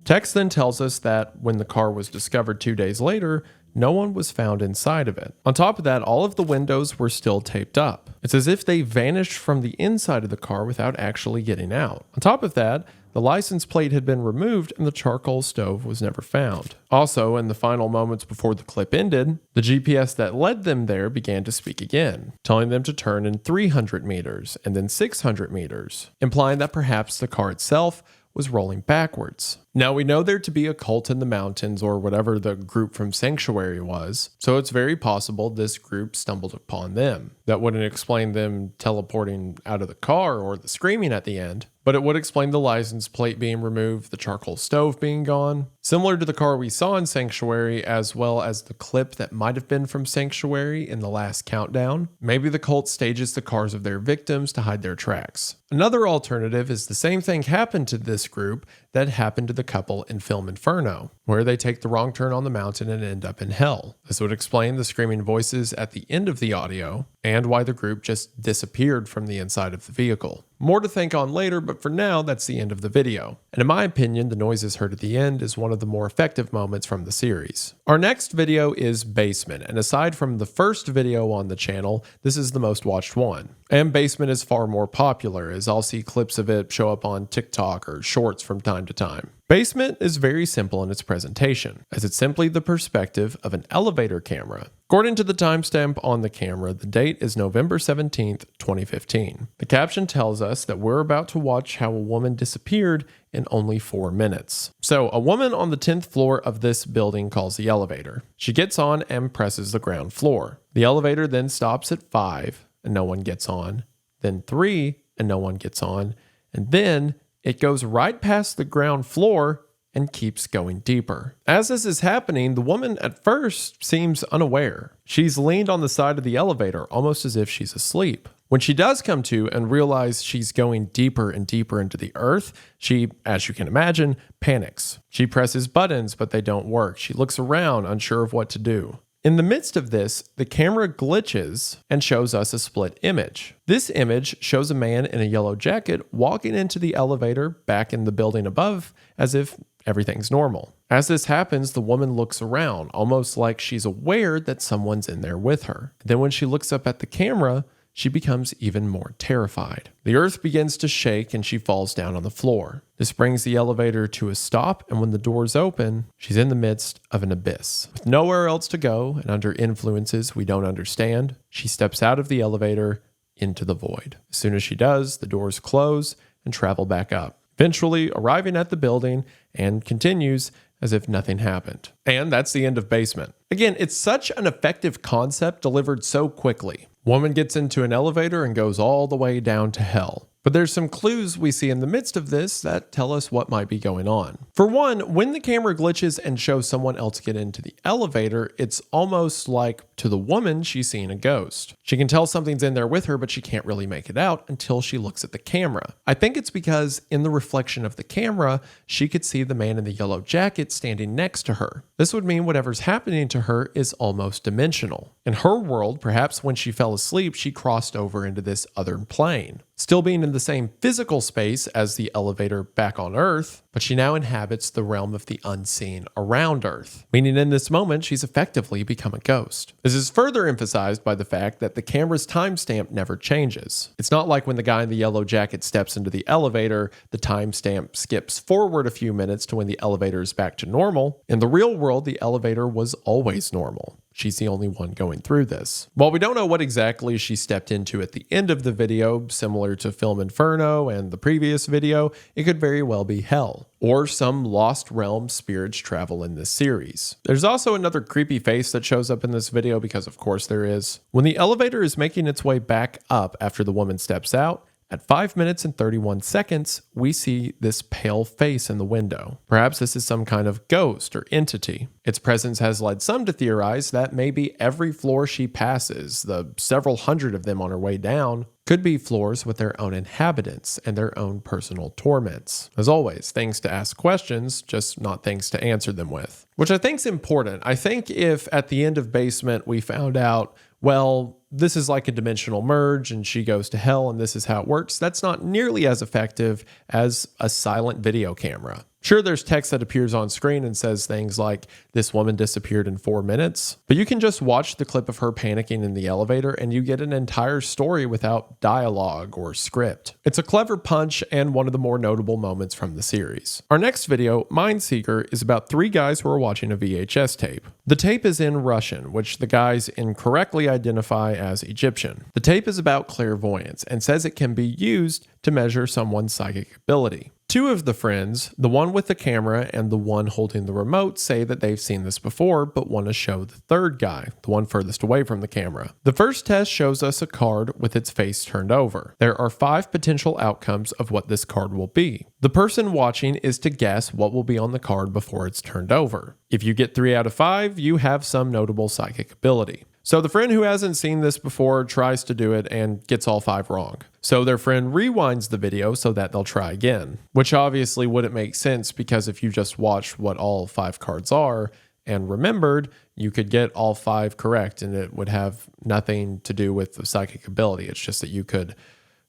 Text then tells us that when the car was discovered 2 days later, no one was found inside of it. On top of that, all of the windows were still taped up. It's as if they vanished from the inside of the car without actually getting out. On top of that, the license plate had been removed and the charcoal stove was never found. Also, in the final moments before the clip ended, the GPS that led them there began to speak again, telling them to turn in 300 meters and then 600 meters, implying that perhaps the car itself was rolling backwards. Now we know there to be a cult in the mountains or whatever the group from Sanctuary was, so it's very possible this group stumbled upon them. That wouldn't explain them teleporting out of the car or the screaming at the end, but it would explain the license plate being removed, the charcoal stove being gone, similar to the car we saw in Sanctuary, as well as the clip that might have been from Sanctuary in the last countdown. Maybe the cult stages the cars of their victims to hide their tracks. Another alternative is the same thing happened to this group that happened to the couple in Film Inferno, where they take the wrong turn on the mountain and end up in hell. This would explain the screaming voices at the end of the audio and why the group just disappeared from the inside of the vehicle. More to think on later, but for now, that's the end of the video. And in my opinion, the noises heard at the end is one of the more effective moments from the series. Our next video is Basement, and aside from the first video on the channel, this is the most watched one. And Basement is far more popular, as I'll see clips of it show up on TikTok or Shorts from time to time. Basement is very simple in its presentation, as it's simply the perspective of an elevator camera. According to the timestamp on the camera, the date is November 17th, 2015. The caption tells us that we're about to watch how a woman disappeared in only 4 minutes. So, a woman on the 10th floor of this building calls the elevator. She gets on and presses the ground floor. The elevator then stops at 5, and no one gets on. Then 3, and no one gets on. And then it goes right past the ground floor and keeps going deeper. As this is happening, the woman at first seems unaware. She's leaned on the side of the elevator, almost as if she's asleep. When she does come to and realize she's going deeper and deeper into the earth, she, as you can imagine, panics. She presses buttons, but they don't work. She looks around, unsure of what to do. In the midst of this, the camera glitches and shows us a split image. This image shows a man in a yellow jacket walking into the elevator back in the building above as if everything's normal. As this happens, the woman looks around, almost like she's aware that someone's in there with her. Then when she looks up at the camera, she becomes even more terrified. The earth begins to shake and she falls down on the floor. This brings the elevator to a stop, and when the doors open, she's in the midst of an abyss. With nowhere else to go and under influences we don't understand, she steps out of the elevator into the void. As soon as she does, the doors close and travel back up, eventually arriving at the building, and continues as if nothing happened. And that's the end of Basement. Again, it's such an effective concept delivered so quickly. Woman gets into an elevator and goes all the way down to hell. But there's some clues we see in the midst of this that tell us what might be going on. For one, when the camera glitches and shows someone else get into the elevator, it's almost like to the woman she's seeing a ghost. She can tell something's in there with her, but she can't really make it out until she looks at the camera. I think it's because in the reflection of the camera, she could see the man in the yellow jacket standing next to her. This would mean whatever's happening to her is almost dimensional. In her world, perhaps when she fell asleep, she crossed over into this other plane, still being in the same physical space as the elevator back on Earth, but she now inhabits the realm of the unseen around Earth, meaning in this moment she's effectively become a ghost. This is further emphasized by the fact that the camera's timestamp never changes. It's not like when the guy in the yellow jacket steps into the elevator, the timestamp skips forward a few minutes to when the elevator is back to normal. In the real world, the elevator was always normal. she's the only one going through this. While we don't know what exactly she stepped into at the end of the video, similar to Film Inferno and the previous video, it could very well be hell, or some lost realm spirits travel in this series. There's also another creepy face that shows up in this video because of course there is. When the elevator is making its way back up after the woman steps out, at 5 minutes and 31 seconds, we see this pale face in the window. Perhaps this is some kind of ghost or entity. Its presence has led some to theorize that maybe every floor she passes, the several hundred of them on her way down, could be floors with their own inhabitants and their own personal torments. As always, things to ask questions, just not things to answer them with. Which I think is important. I think if at the end of Basement we found out, well, this is like a dimensional merge and she goes to hell and this is how it works, that's not nearly as effective as a silent video camera. Sure, there's text that appears on screen and says things like, this woman disappeared in 4 minutes, but you can just watch the clip of her panicking in the elevator and you get an entire story without dialogue or script. It's a clever punch and one of the more notable moments from the series. Our next video, Mindseeker, is about 3 guys who are watching a VHS tape. The tape is in Russian, which the guys incorrectly identify as Egyptian. The tape is about clairvoyance and says it can be used to measure someone's psychic ability. 2 of the friends, the one with the camera and the one holding the remote, say that they've seen this before, but want to show the third guy, the one furthest away from the camera. The first test shows us a card with its face turned over. There are 5 potential outcomes of what this card will be. The person watching is to guess what will be on the card before it's turned over. If you get 3 out of 5, you have some notable psychic ability. So the friend who hasn't seen this before tries to do it and gets all 5 wrong. So their friend rewinds the video so that they'll try again, which obviously wouldn't make sense because if you just watched what all 5 cards are and remembered, you could get all 5 correct and it would have nothing to do with the psychic ability. It's just that you could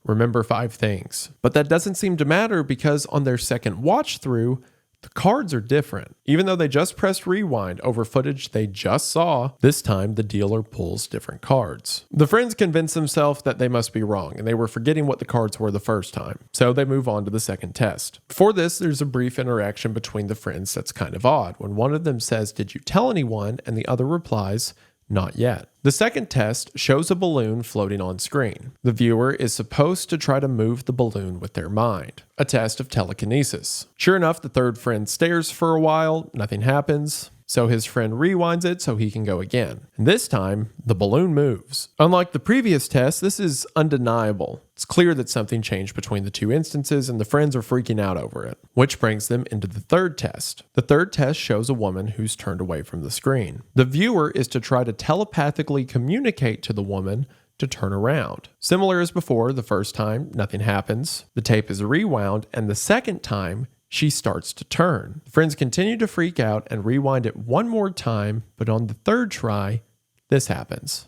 remember 5 things. But that doesn't seem to matter because on their second watch through, the cards are different. Even though they just pressed rewind over footage they just saw, this time the dealer pulls different cards. The friends convince themselves that they must be wrong and they were forgetting what the cards were the first time, so they move on to the second test. For this, there's a brief interaction between the friends that's kind of odd when one of them says, "Did you tell anyone?" and the other replies, "Not yet." The second test shows a balloon floating on screen. The viewer is supposed to try to move the balloon with their mind. A test of telekinesis. Sure enough, the third friend stares for a while, nothing happens. So his friend rewinds it so he can go again. And this time, the balloon moves. Unlike the previous test, this is undeniable. It's clear that something changed between the 2 instances and the friends are freaking out over it. Which brings them into the third test. The third test shows a woman who's turned away from the screen. The viewer is to try to telepathically communicate to the woman to turn around. Similar as before, the first time, nothing happens. The tape is rewound, and the second time, she starts to turn. The friends continue to freak out and rewind it one more time, but on the third try, this happens.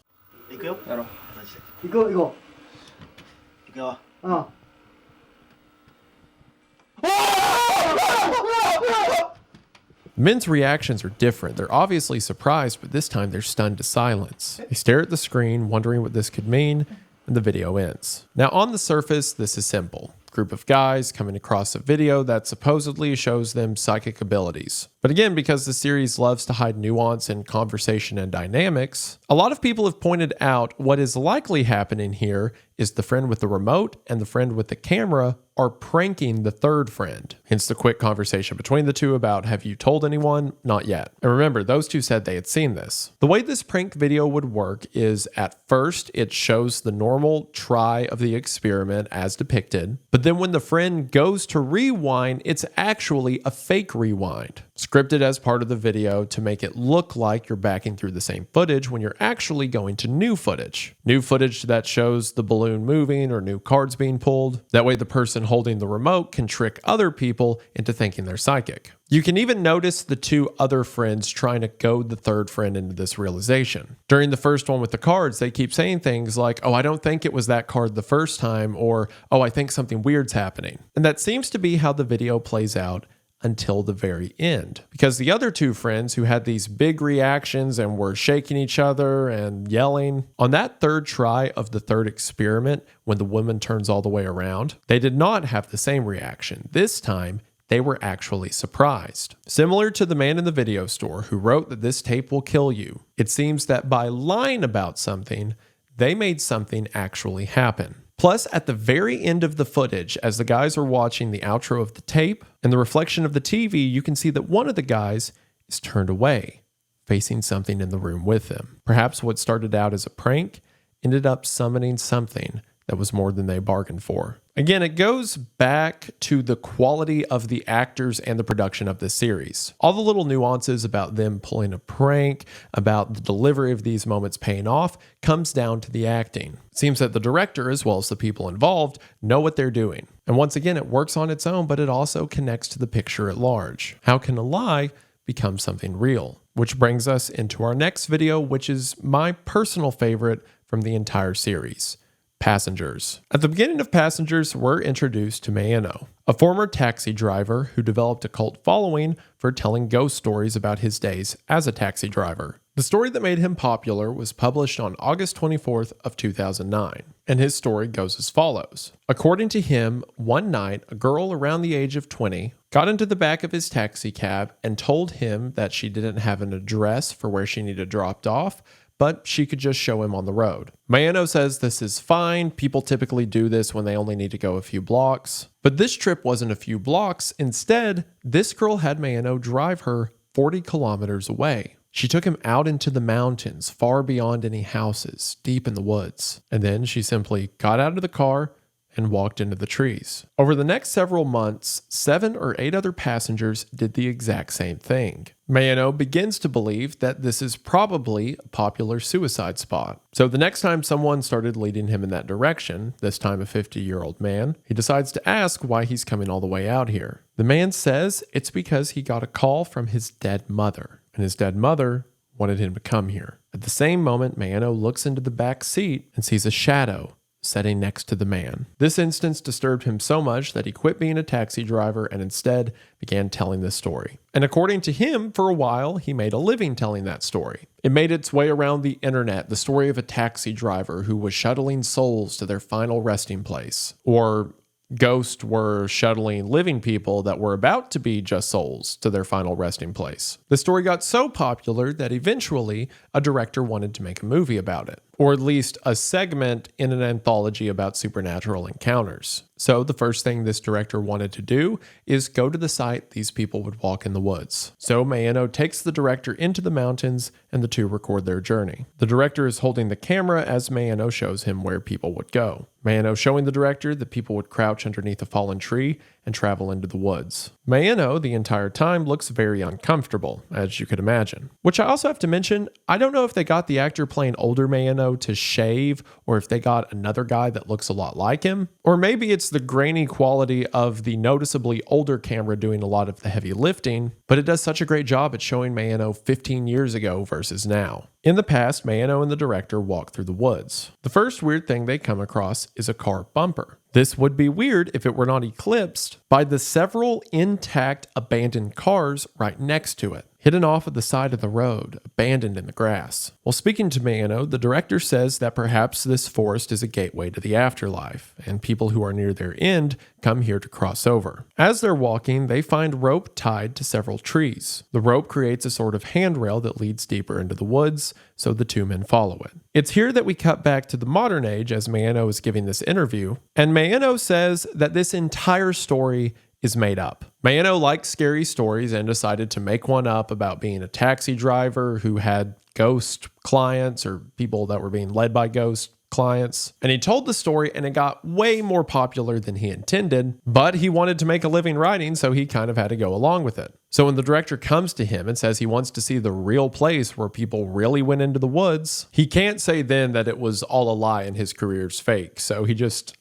Men's reactions are different. They're obviously surprised, but this time they're stunned to silence. They stare at the screen, wondering what this could mean, and the video ends. Now, on the surface, this is simple. Group of guys coming across a video that supposedly shows them psychic abilities. But again, because the series loves to hide nuance in conversation and dynamics, a lot of people have pointed out what is likely happening here is the friend with the remote and the friend with the camera are pranking the third friend. Hence the quick conversation between the 2 about, "Have you told anyone?" "Not yet." And remember, those 2 said they had seen this. The way this prank video would work is at first it shows the normal try of the experiment as depicted, but then when the friend goes to rewind, it's actually a fake rewind, scripted as part of the video to make it look like you're backing through the same footage when you're actually going to new footage. New footage that shows the balloon moving or new cards being pulled. That way the person holding the remote can trick other people into thinking they're psychic. You can even notice the 2 other friends trying to goad the third friend into this realization. During the first one with the cards, they keep saying things like, "Oh, I don't think it was that card the first time," or, "Oh, I think something weird's happening." And that seems to be how the video plays out until the very end. Because the other 2 friends who had these big reactions and were shaking each other and yelling, on that third try of the third experiment, when the woman turns all the way around, they did not have the same reaction. This time, they were actually surprised. Similar to the man in the video store who wrote that this tape will kill you, it seems that by lying about something, they made something actually happen. Plus, at the very end of the footage, as the guys are watching the outro of the tape, in the reflection of the TV, you can see that one of the guys is turned away, facing something in the room with him. Perhaps what started out as a prank ended up summoning something that was more than they bargained for. Again, it goes back to the quality of the actors and the production of this series. All the little nuances about them pulling a prank, about the delivery of these moments paying off, comes down to the acting. It seems that the director, as well as the people involved, know what they're doing. And once again, it works on its own, but it also connects to the picture at large. How can a lie become something real? Which brings us into our next video, which is my personal favorite from the entire series. Passengers. At the beginning of Passengers, we're introduced to Mayeno, a former taxi driver who developed a cult following for telling ghost stories about his days as a taxi driver. The story that made him popular was published on August 24th of 2009, and his story goes as follows. According to him, one night, a girl around the age of 20 got into the back of his taxi cab and told him that she didn't have an address for where she needed dropped off, but she could just show him on the road. Mayeno says this is fine. People typically do this when they only need to go a few blocks. But this trip wasn't a few blocks. Instead, this girl had Mayeno drive her 40 kilometers away. She took him out into the mountains, far beyond any houses, deep in the woods. And then she simply got out of the car and walked into the trees. Over the next several months, 7 or 8 other passengers did the exact same thing. Mayeno begins to believe that this is probably a popular suicide spot. So the next time someone started leading him in that direction, this time a 50-year-old man, he decides to ask why he's coming all the way out here. The man says it's because he got a call from his dead mother, and his dead mother wanted him to come here. At the same moment, Mayeno looks into the back seat and sees a shadow sitting next to the man. This instance disturbed him so much that he quit being a taxi driver and instead began telling this story. And according to him, for a while, he made a living telling that story. It made its way around the internet, the story of a taxi driver who was shuttling souls to their final resting place, or ghosts were shuttling living people that were about to be just souls to their final resting place. The story got so popular that eventually a director wanted to make a movie about it, or at least a segment in an anthology about supernatural encounters. So the first thing this director wanted to do is go to the site these people would walk in the woods. So Mayeno takes the director into the mountains and the two record their journey. The director is holding the camera as Mayeno shows him where people would go. Mayeno showing the director that people would crouch underneath a fallen tree and travel into the woods. Mayeno the entire time looks very uncomfortable, as you could imagine. Which I also have to mention, I don't know if they got the actor playing older Mayeno to shave, or if they got another guy that looks a lot like him, or maybe it's the grainy quality of the noticeably older camera doing a lot of the heavy lifting, but it does such a great job at showing Mayeno 15 years ago versus now. In the past, Mayeno and the director walk through the woods. The first weird thing they come across is a car bumper. This would be weird if it were not eclipsed by the several intact abandoned cars right next to it, hidden off at the side of the road, abandoned in the grass. While speaking to Mayeno, the director says that perhaps this forest is a gateway to the afterlife, and people who are near their end come here to cross over. As they're walking, they find rope tied to several trees. The rope creates a sort of handrail that leads deeper into the woods, so the two men follow it. It's here that we cut back to the modern age as Mayeno is giving this interview, and Mayeno says that this entire story is made up. Mayeno likes scary stories and decided to make one up about being a taxi driver who had ghost clients or people that were being led by ghost clients. And he told the story and it got way more popular than he intended, but he wanted to make a living writing, so he kind of had to go along with it. So when the director comes to him and says he wants to see the real place where people really went into the woods, he can't say then that it was all a lie and his career's fake. So he just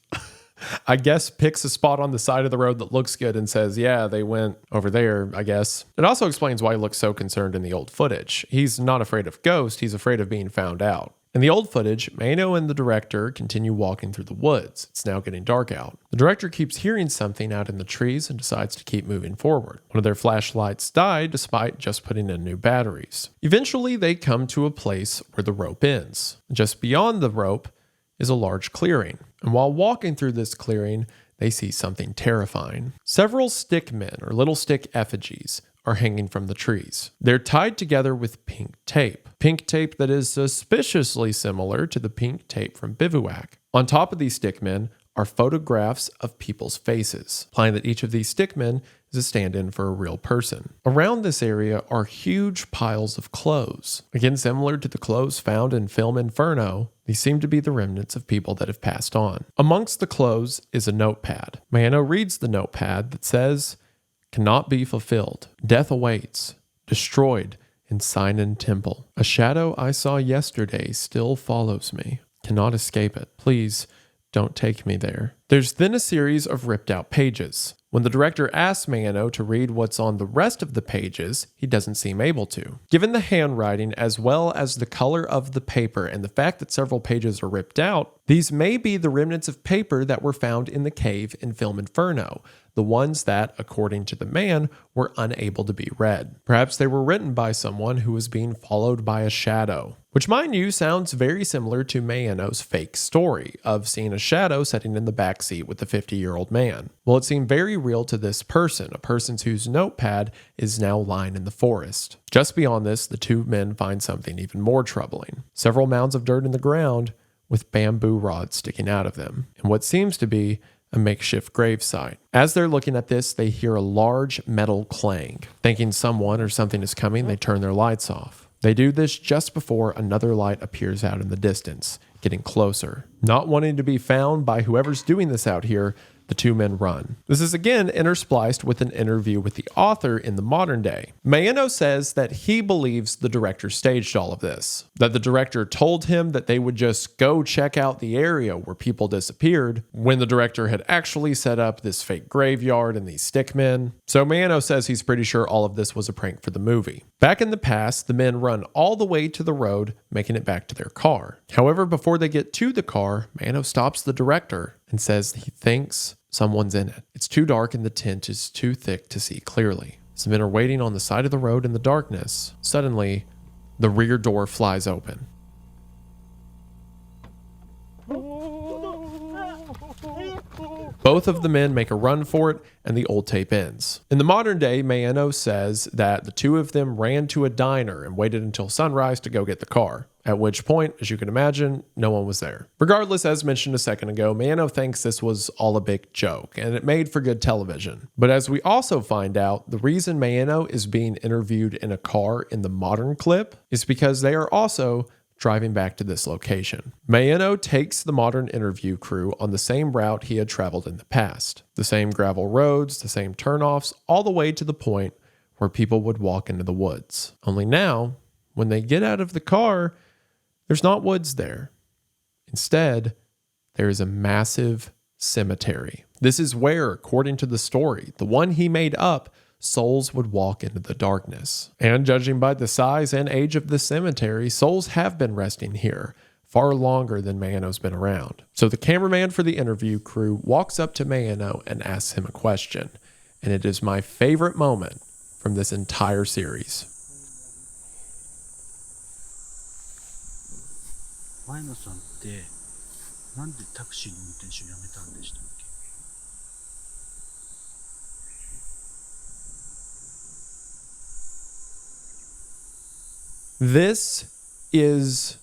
I guess picks a spot on the side of the road that looks good and says, yeah, they went over there, I guess. It also explains why he looks so concerned in the old footage. He's not afraid of ghosts, he's afraid of being found out. In the old footage, Mayeno and the director continue walking through the woods. It's now getting dark out. The director keeps hearing something out in the trees and decides to keep moving forward. One of their flashlights died despite just putting in new batteries. Eventually, they come to a place where the rope ends. Just beyond the rope is a large clearing. And while walking through this clearing, they see something terrifying. Several stick men, or little stick effigies, are hanging from the trees. They're tied together with pink tape that is suspiciously similar to the pink tape from Bivouac. On top of these stickmen are photographs of people's faces, implying that each of these stickmen is a stand-in for a real person. Around this area are huge piles of clothes. Again, similar to the clothes found in film Inferno, these seem to be the remnants of people that have passed on. Amongst the clothes is a notepad. Mano reads the notepad that says, "Cannot be fulfilled. Death awaits. Destroyed in Sinan Temple. A shadow I saw yesterday still follows me. Cannot escape it. Please don't take me there." There's then a series of ripped out pages. When the director asks Mano to read what's on the rest of the pages, he doesn't seem able to. Given the handwriting as well as the color of the paper and the fact that several pages are ripped out, these may be the remnants of paper that were found in the cave in Film Inferno, the ones that, according to the man, were unable to be read. Perhaps they were written by someone who was being followed by a shadow, which, mind you, sounds very similar to Mano's fake story of seeing a shadow sitting in the back seat with the 50-year-old man. Well, it seemed very real to this person, a person whose notepad is now lying in the forest. Just beyond this, the two men find something even more troubling. Several mounds of dirt in the ground with bamboo rods sticking out of them, and what seems to be a makeshift gravesite. As they're looking at this, they hear a large metal clang. Thinking someone or something is coming, they turn their lights off. They do this just before another light appears out in the distance, getting closer. Not wanting to be found by whoever's doing this out here, the two men run. This is again interspliced with an interview with the author in the modern day. Mano says that he believes the director staged all of this, that the director told him that they would just go check out the area where people disappeared when the director had actually set up this fake graveyard and these stickmen. So Mano says he's pretty sure all of this was a prank for the movie. Back in the past, the men run all the way to the road, making it back to their car. However, before they get to the car, Mano stops the director and says he thinks someone's in it. It's too dark and the tint is too thick to see clearly. Some men are waiting on the side of the road in the darkness. Suddenly, the rear door flies open. Both of the men make a run for it, and the old tape ends. In the modern day, Mano says that the two of them ran to a diner and waited until sunrise to go get the car, at which point, as you can imagine, no one was there. Regardless, as mentioned a second ago, Mano thinks this was all a big joke, and it made for good television. But as we also find out, the reason Mano is being interviewed in a car in the modern clip is because they are also driving back to this location. Mano takes the modern interview crew on the same route he had traveled in the past. The same gravel roads, the same turnoffs, all the way to the point where people would walk into the woods. Only now, when they get out of the car, there's not woods there. Instead, there is a massive cemetery. This is where, according to the story, the one he made up, souls would walk into the darkness. And judging by the size and age of the cemetery, souls have been resting here far longer than Mano's been around. So the cameraman for the interview crew walks up to Mano and asks him a question. And it is my favorite moment from this entire series. 前野さんってなんでタクシーの運転手を辞めたんでしたっけ？ This is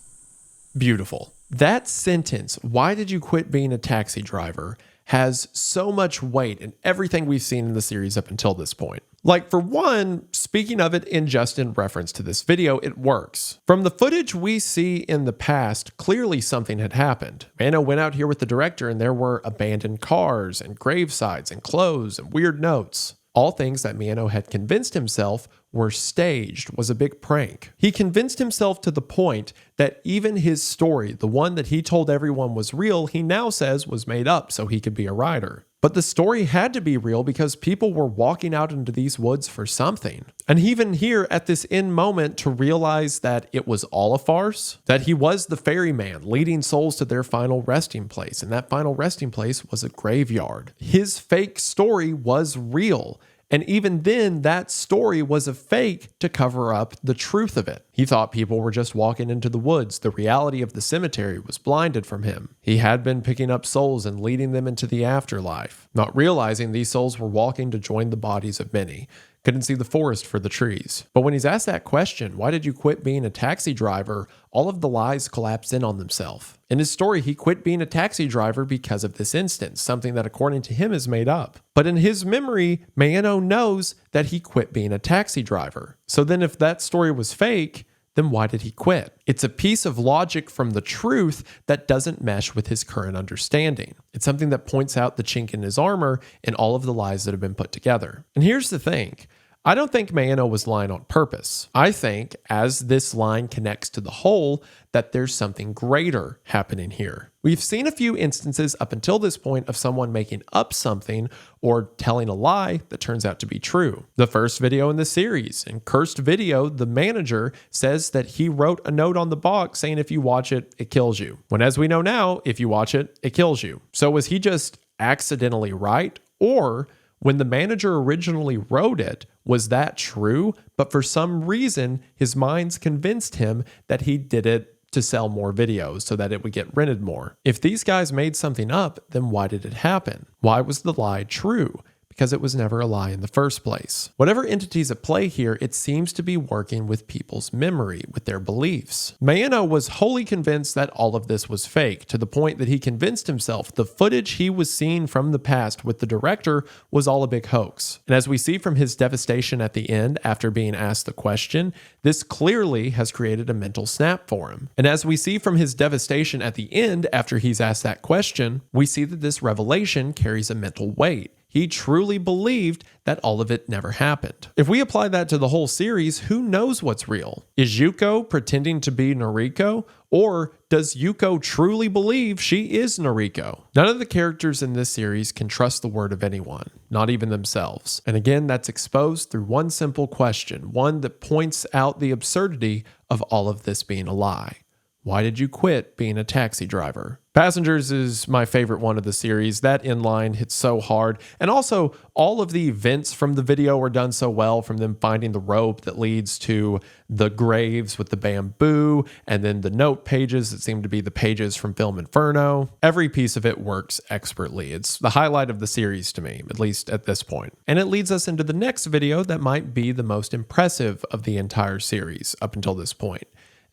beautiful. That sentence, "Why did you quit being a taxi driver?" has so much weight in everything we've seen in the series up until this point. Like, for one, speaking of it in just in reference to this video, it works. From the footage we see in the past, clearly something had happened. Mano went out here with the director and there were abandoned cars and gravesites and clothes and weird notes. All things that Mano had convinced himself were staged, was a big prank. He convinced himself to the point that even his story, the one that he told everyone was real, he now says was made up so he could be a writer. But the story had to be real because people were walking out into these woods for something. And even here at this end moment to realize that it was all a farce, that he was the ferryman leading souls to their final resting place. And that final resting place was a graveyard. His fake story was real. And even then, that story was a fake to cover up the truth of it. He thought people were just walking into the woods. The reality of the cemetery was blinded from him. He had been picking up souls and leading them into the afterlife, not realizing these souls were walking to join the bodies of many. Couldn't see the forest for the trees. But when he's asked that question, why did you quit being a taxi driver? All of the lies collapsed in on themselves. In his story, he quit being a taxi driver because of this instance, something that according to him is made up. But in his memory, Mayano knows that he quit being a taxi driver. So then if that story was fake, then why did he quit? It's a piece of logic from the truth that doesn't mesh with his current understanding. It's something that points out the chink in his armor in all of the lies that have been put together. And here's the thing. I don't think Mayano was lying on purpose. I think, as this line connects to the whole, that there's something greater happening here. We've seen a few instances up until this point of someone making up something or telling a lie that turns out to be true. The first video in the series, in Cursed Video, the manager says that he wrote a note on the box saying if you watch it, it kills you. When as we know now, if you watch it, it kills you. So was he just accidentally right? Or when the manager originally wrote it, was that true? But for some reason, his mind's convinced him that he did it to sell more videos so that it would get rented more. If these guys made something up, then why did it happen? Why was the lie true? Because it was never a lie in the first place. Whatever entity's at play here, it seems to be working with people's memory, with their beliefs. Mayano was wholly convinced that all of this was fake, to the point that he convinced himself the footage he was seeing from the past with the director was all a big hoax. And as we see from his devastation at the end after being asked the question, this clearly has created a mental snap for him. And as we see from his devastation at the end after he's asked that question, we see that this revelation carries a mental weight. He truly believed that all of it never happened. If we apply that to the whole series, who knows what's real? Is Yuko pretending to be Noriko? Or does Yuko truly believe she is Noriko? None of the characters in this series can trust the word of anyone, not even themselves. And again, that's exposed through one simple question, one that points out the absurdity of all of this being a lie. Why did you quit being a taxi driver? Passengers is my favorite one of the series. That inline hits so hard. And also, all of the events from the video are done so well, from them finding the rope that leads to the graves with the bamboo, and then the note pages that seem to be the pages from Film Inferno. Every piece of it works expertly. It's the highlight of the series to me, at least at this point. And it leads us into the next video that might be the most impressive of the entire series up until this point.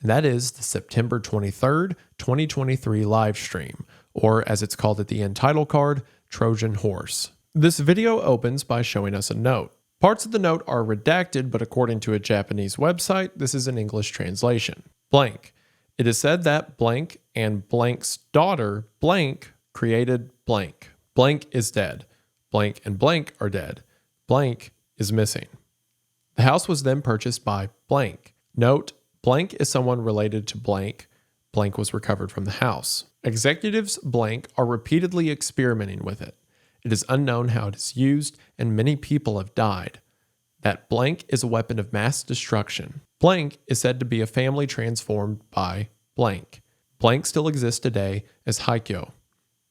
And that is the September 23rd, 2023 live stream, or as it's called at the end title card, Trojan Horse. This video opens by showing us a note. Parts of the note are redacted, but according to a Japanese website, this is an English translation. Blank. It is said that blank and blank's daughter, blank, created blank. Blank is dead. Blank and blank are dead. Blank is missing. The house was then purchased by blank. Note, blank is someone related to blank. Blank was recovered from the house. Executives blank are repeatedly experimenting with it. It is unknown how it is used, and many people have died. That blank is a weapon of mass destruction. Blank is said to be a family transformed by blank. Blank still exists today as Haikyo.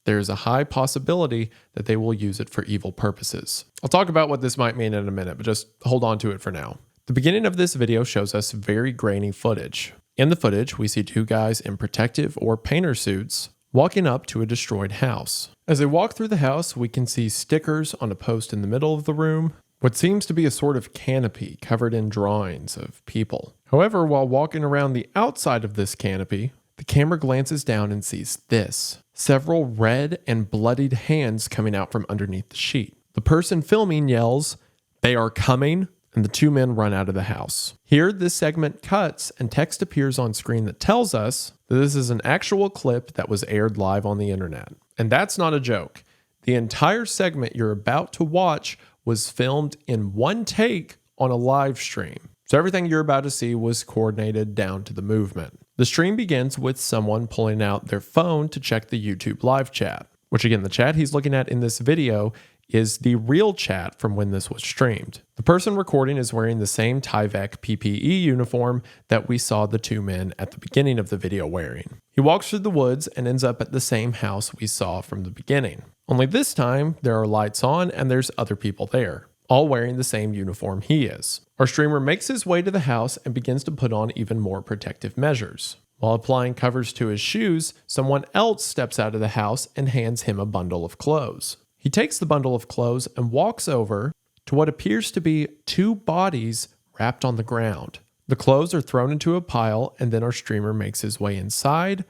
There is a high possibility that they will use it for evil purposes. I'll talk about what this might mean in a minute, but just hold on to it for now. The beginning of this video shows us very grainy footage. In the footage, we see two guys in protective or painter suits walking up to a destroyed house. As they walk through the house, we can see stickers on a post in the middle of the room, what seems to be a sort of canopy covered in drawings of people. However, while walking around the outside of this canopy, the camera glances down and sees this: several red and bloodied hands coming out from underneath the sheet. The person filming yells, "They are coming!" and the two men run out of the house. Here, this segment cuts and text appears on screen that tells us that this is an actual clip that was aired live on the internet. And that's not a joke. The entire segment you're about to watch was filmed in one take on a live stream. So everything you're about to see was coordinated down to the movement. The stream begins with someone pulling out their phone to check the YouTube live chat, which again, the chat he's looking at in this video is the real chat from when this was streamed. The person recording is wearing the same Tyvek PPE uniform that we saw the two men at the beginning of the video wearing. He walks through the woods and ends up at the same house we saw from the beginning. Only this time, there are lights on and there's other people there. all wearing the same uniform he is. Our streamer makes his way to the house and begins to put on even more protective measures. While applying covers to his shoes, someone else steps out of the house and hands him a bundle of clothes. He takes the bundle of clothes and walks over to what appears to be 2 bodies wrapped on the ground. The clothes are thrown into a pile, and then our streamer makes his way inside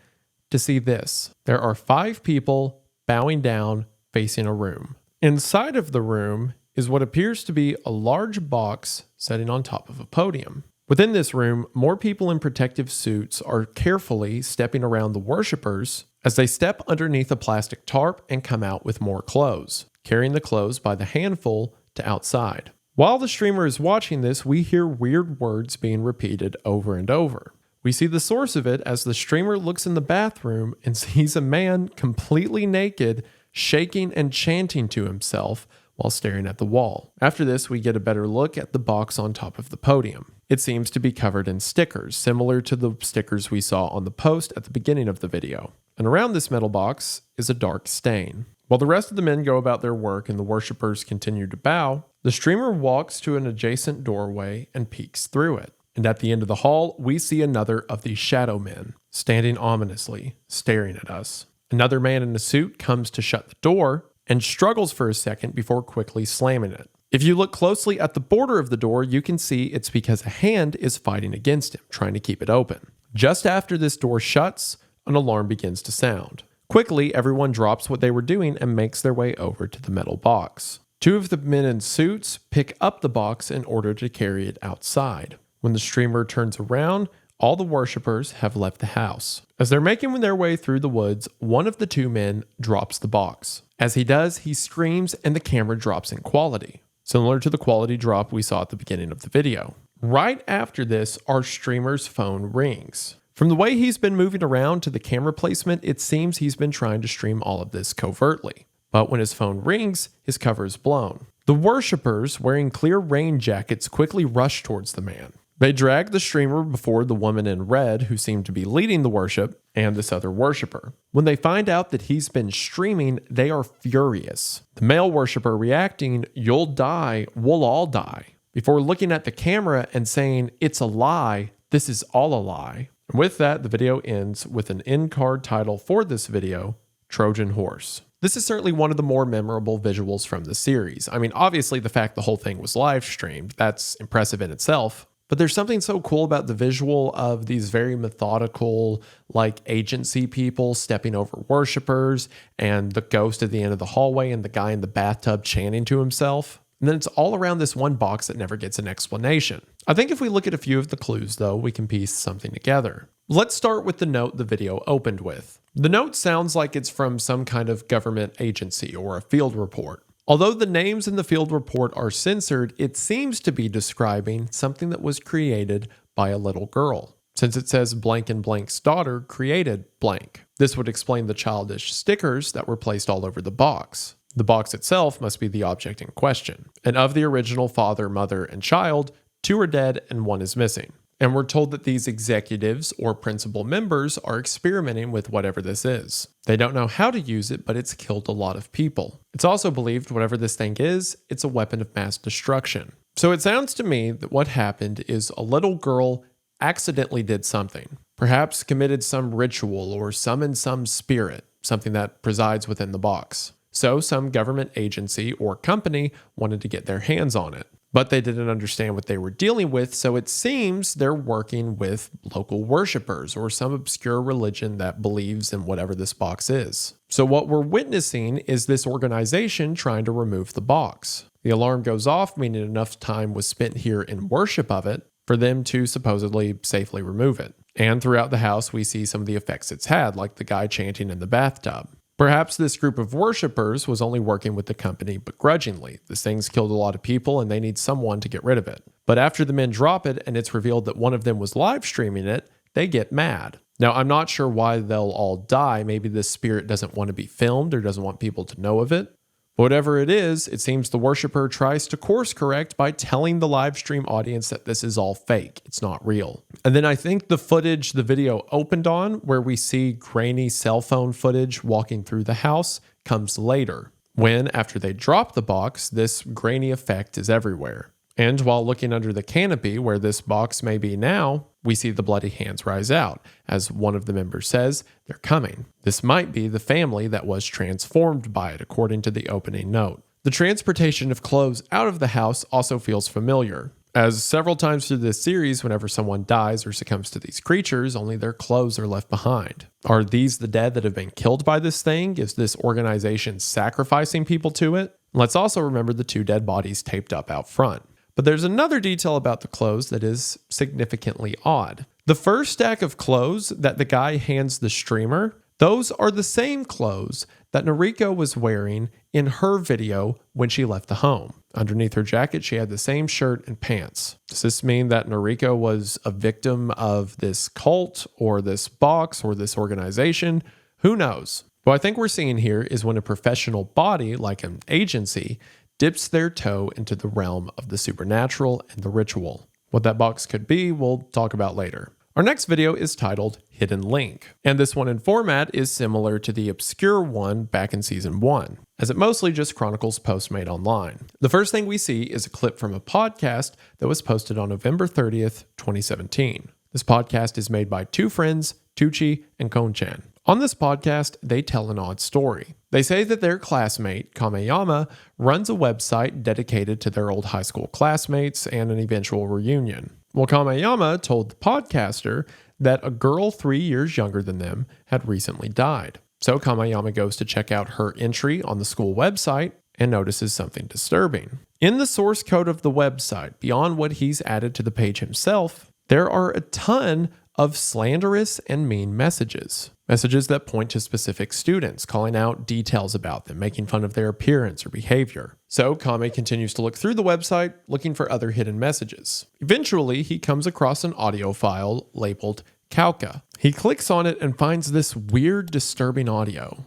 to see this. There are 5 people bowing down, facing a room. Inside of the room is what appears to be a large box sitting on top of a podium. Within this room, more people in protective suits are carefully stepping around the worshippers as they step underneath a plastic tarp and come out with more clothes, carrying the clothes by the handful to outside. While the streamer is watching this, we hear weird words being repeated over and over. We see the source of it as the streamer looks in the bathroom and sees a man completely naked, shaking and chanting to himself while staring at the wall. After this, we get a better look at the box on top of the podium. It seems to be covered in stickers, similar to the stickers we saw on the post at the beginning of the video. And around this metal box is a dark stain. While the rest of the men go about their work and the worshippers continue to bow, the streamer walks to an adjacent doorway and peeks through it. And at the end of the hall, we see another of these shadow men, standing ominously, staring at us. Another man in a suit comes to shut the door and struggles for a second before quickly slamming it. If you look closely at the border of the door, you can see it's because a hand is fighting against him, trying to keep it open. Just after this door shuts, an alarm begins to sound. Quickly, everyone drops what they were doing and makes their way over to the metal box. 2 of the men in suits pick up the box in order to carry it outside. When the streamer turns around, all the worshippers have left the house. As they're making their way through the woods, one of the 2 men drops the box. As he does, he screams and the camera drops in quality, similar to the quality drop we saw at the beginning of the video. Right after this, our streamer's phone rings. From the way he's been moving around to the camera placement, it seems he's been trying to stream all of this covertly. But when his phone rings, his cover is blown. The worshippers, wearing clear rain jackets, quickly rush towards the man. They drag the streamer before the woman in red, who seemed to be leading the worship, and this other worshipper. When they find out that he's been streaming, they are furious. The male worshipper reacting, "You'll die, we'll all die," before looking at the camera and saying, "It's a lie, this is all a lie." And with that, the video ends with an end card title for this video, Trojan Horse. This is certainly one of the more memorable visuals from the series. I mean, obviously the fact the whole thing was live streamed, that's impressive in itself. But there's something so cool about the visual of these very methodical, like agency people stepping over worshipers and the ghost at the end of the hallway and the guy in the bathtub chanting to himself. And then it's all around this one box that never gets an explanation. I think if we look at a few of the clues, though, we can piece something together. Let's start with the note the video opened with. The note sounds like it's from some kind of government agency or a field report. Although the names in the field report are censored, it seems to be describing something that was created by a little girl, since it says blank and blank's daughter created blank. This would explain the childish stickers that were placed all over the box. The box itself must be the object in question. And of the original father, mother, and child, 2 are dead and 1 is missing. And we're told that these executives or principal members are experimenting with whatever this is. They don't know how to use it, but it's killed a lot of people. It's also believed whatever this thing is, it's a weapon of mass destruction. So it sounds to me that what happened is a little girl accidentally did something. Perhaps committed some ritual or summoned some spirit, something that presides within the box. So some government agency or company wanted to get their hands on it. But they didn't understand what they were dealing with, so it seems they're working with local worshipers or some obscure religion that believes in whatever this box is. So what we're witnessing is this organization trying to remove the box. The alarm goes off, meaning enough time was spent here in worship of it for them to supposedly safely remove it. And throughout the house, we see some of the effects it's had, like the guy chanting in the bathtub. Perhaps this group of worshipers was only working with the company begrudgingly. This thing's killed a lot of people and they need someone to get rid of it. But after the men drop it and it's revealed that one of them was live streaming it, they get mad. Now, I'm not sure why they'll all die. Maybe this spirit doesn't want to be filmed or doesn't want people to know of it. But whatever it is, it seems the worshiper tries to course correct by telling the live stream audience that this is all fake. It's not real. And then I think the footage the video opened on, where we see grainy cell phone footage walking through the house, comes later. when, after they drop the box, this grainy effect is everywhere. And while looking under the canopy where this box may be now, we see the bloody hands rise out. As one of the members says, they're coming. This might be the family that was transformed by it, according to the opening note. The transportation of clothes out of the house also feels familiar, as several times through this series, whenever someone dies or succumbs to these creatures, only their clothes are left behind. Are these the dead that have been killed by this thing? Is this organization sacrificing people to it? Let's also remember the 2 dead bodies taped up out front. But there's another detail about the clothes that is significantly odd. The first stack of clothes that the guy hands the streamer, those are the same clothes that Noriko was wearing in her video when she left the home. Underneath her jacket, she had the same shirt and pants. Does this mean that Noriko was a victim of this cult or this box or this organization? Who knows? What I think we're seeing here is when a professional body, like an agency, dips their toe into the realm of the supernatural and the ritual. What that box could be, we'll talk about later. Our next video is titled Hidden Link, and this one in format is similar to the obscure one back in Season 1, as it mostly just chronicles posts made online. The first thing we see is a clip from a podcast that was posted on November 30th, 2017. This podcast is made by 2 friends, Tucci and Konchan. On this podcast, they tell an odd story. They say that their classmate, Kameyama, runs a website dedicated to their old high school classmates and an eventual reunion. Well, Kameyama told the podcaster that a girl 3 years younger than them had recently died. So Kameyama goes to check out her entry on the school website and notices something disturbing. In the source code of the website, beyond what he's added to the page himself, there are a ton of slanderous and mean messages. Messages that point to specific students, calling out details about them, making fun of their appearance or behavior. So Kame continues to look through the website, looking for other hidden messages. Eventually, he comes across an audio file labeled Kauka. He clicks on it and finds this weird, disturbing audio.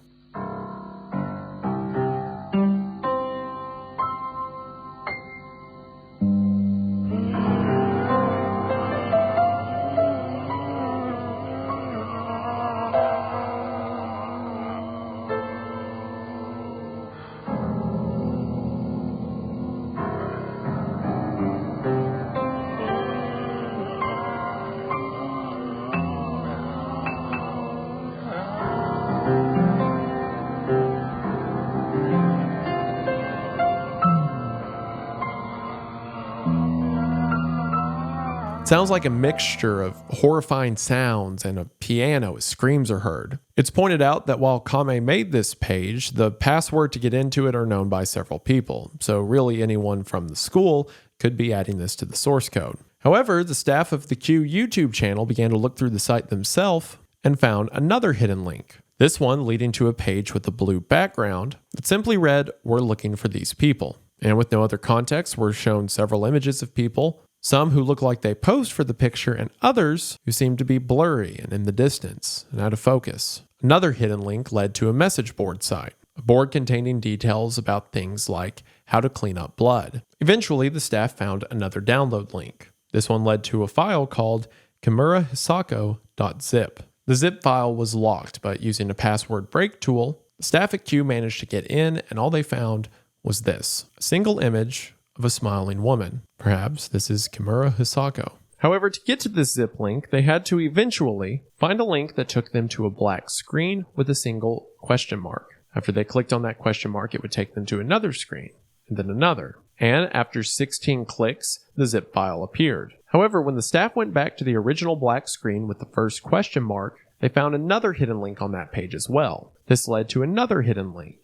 Sounds like a mixture of horrifying sounds and a piano as screams are heard. It's pointed out that while Kame made this page, the password to get into it are known by several people, so really anyone from the school could be adding this to the source code. However, the staff of the Q YouTube channel began to look through the site themselves and found another hidden link. This one leading to a page with a blue background that simply read, "We're looking for these people." And with no other context, we're shown several images of people, some who look like they posed for the picture and others who seem to be blurry and in the distance and out of focus. Another hidden link led to a message board site, a board containing details about things like how to clean up blood. Eventually, the staff found another download link. This one led to a file called kimurahisako.zip. The zip file was locked, but using a password break tool, the staff at Q managed to get in, and all they found was this: a single image of a smiling woman. Perhaps this is Kimura Hisako. However, to get to this zip link, they had to eventually find a link that took them to a black screen with a single question mark. After they clicked on that question mark, it would take them to another screen, and then another. And after 16 clicks, the zip file appeared. However, when the staff went back to the original black screen with the first question mark, they found another hidden link on that page as well. This led to another hidden link,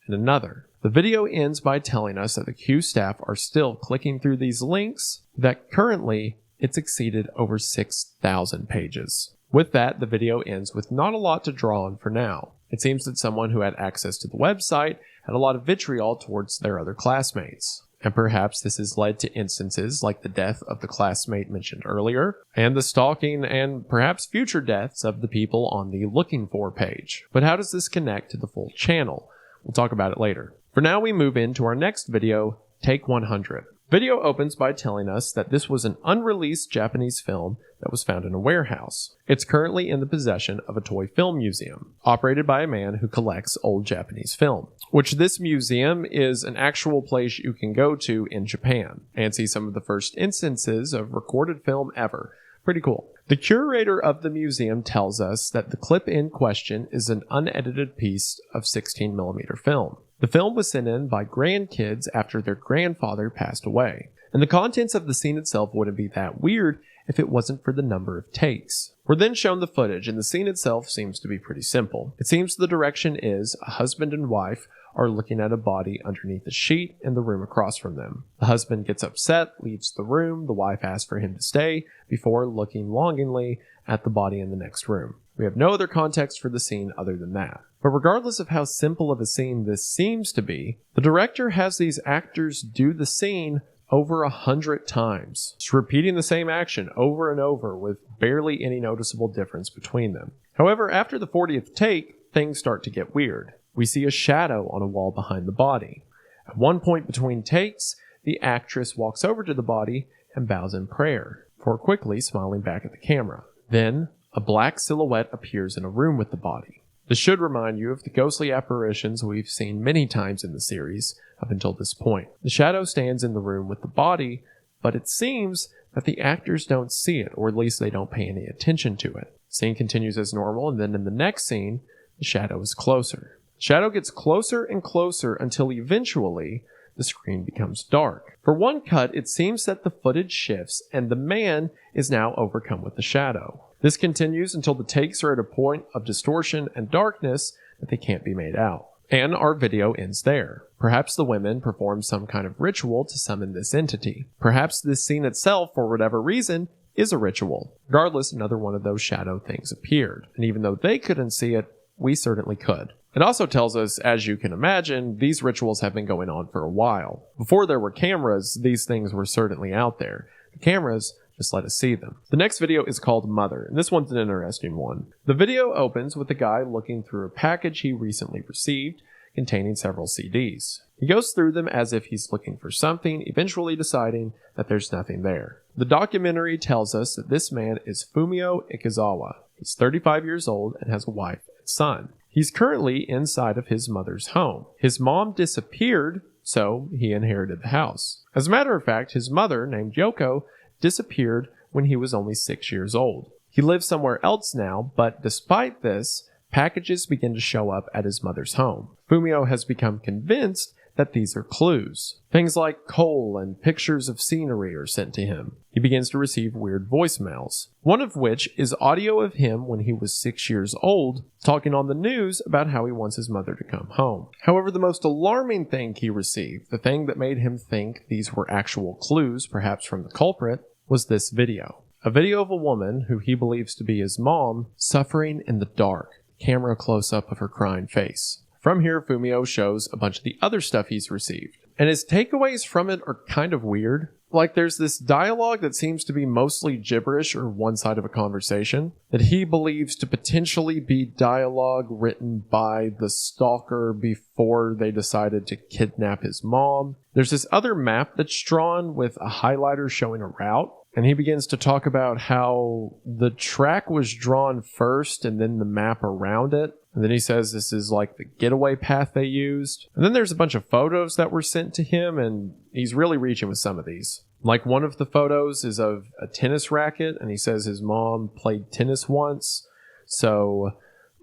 and another. The video ends by telling us that the Q staff are still clicking through these links, that currently it's exceeded over 6,000 pages. With that, the video ends with not a lot to draw on for now. It seems that someone who had access to the website had a lot of vitriol towards their other classmates. And perhaps this has led to instances like the death of the classmate mentioned earlier, and the stalking and perhaps future deaths of the people on the looking for page. But how does this connect to the full channel? We'll talk about it later. For now, we move into our next video, Take 100. Video opens by telling us that this was an unreleased Japanese film that was found in a warehouse. It's currently in the possession of a toy film museum, operated by a man who collects old Japanese film, which this museum is an actual place you can go to in Japan and see some of the first instances of recorded film ever. Pretty cool. The curator of the museum tells us that the clip in question is an unedited piece of 16mm film. The film was sent in by grandkids after their grandfather passed away, and the contents of the scene itself wouldn't be that weird if it wasn't for the number of takes. We're then shown the footage, and the scene itself seems to be pretty simple. It seems the direction is a husband and wife are looking at a body underneath a sheet in the room across from them. The husband gets upset, leaves the room, the wife asks for him to stay, before looking longingly at the body in the next room. We have no other context for the scene other than that. But regardless of how simple of a scene this seems to be, the director has these actors do the scene over 100 times, just repeating the same action over and over with barely any noticeable difference between them. However, after the 40th take, things start to get weird. We see a shadow on a wall behind the body. At one point between takes, the actress walks over to the body and bows in prayer, before quickly smiling back at the camera. Then, a black silhouette appears in a room with the body. This should remind you of the ghostly apparitions we've seen many times in the series up until this point. The shadow stands in the room with the body, but it seems that the actors don't see it, or at least they don't pay any attention to it. The scene continues as normal, and then in the next scene, the shadow is closer. The shadow gets closer and closer until eventually the screen becomes dark. For one cut, it seems that the footage shifts and the man is now overcome with the shadow. This continues until the takes are at a point of distortion and darkness that they can't be made out. And our video ends there. Perhaps the women perform some kind of ritual to summon this entity. Perhaps this scene itself, for whatever reason, is a ritual. Regardless, another one of those shadow things appeared. And even though they couldn't see it, we certainly could. It also tells us, as you can imagine, these rituals have been going on for a while. Before there were cameras, these things were certainly out there. The cameras just let us see them. The next video is called Mother, and this one's an interesting one. The video opens with a guy looking through a package he recently received containing several CDs. He goes through them as if he's looking for something, eventually deciding that there's nothing there. The documentary tells us that this man is Fumio Ikezawa. He's 35 years old and has a wife and son. He's currently inside of his mother's home. His mom disappeared, so he inherited the house. As a matter of fact, his mother, named Yoko, disappeared when he was only 6 years old. He lives somewhere else now, but despite this, packages begin to show up at his mother's home. Fumio has become convinced that these are clues. Things like coal and pictures of scenery are sent to him. He begins to receive weird voicemails, one of which is audio of him when he was 6 years old, talking on the news about how he wants his mother to come home. However, the most alarming thing he received, the thing that made him think these were actual clues, perhaps from the culprit, was this video. A video of a woman who he believes to be his mom, suffering in the dark. Camera close-up of her crying face. From here, Fumio shows a bunch of the other stuff he's received. And his takeaways from it are kind of weird. Like, there's this dialogue that seems to be mostly gibberish or one side of a conversation that he believes to potentially be dialogue written by the stalker before they decided to kidnap his mom. There's this other map that's drawn with a highlighter showing a route. And he begins to talk about how the track was drawn first and then the map around it. And then he says this is like the getaway path they used. And then there's a bunch of photos that were sent to him, and he's really reaching with some of these. Like, one of the photos is of a tennis racket, and he says his mom played tennis once. So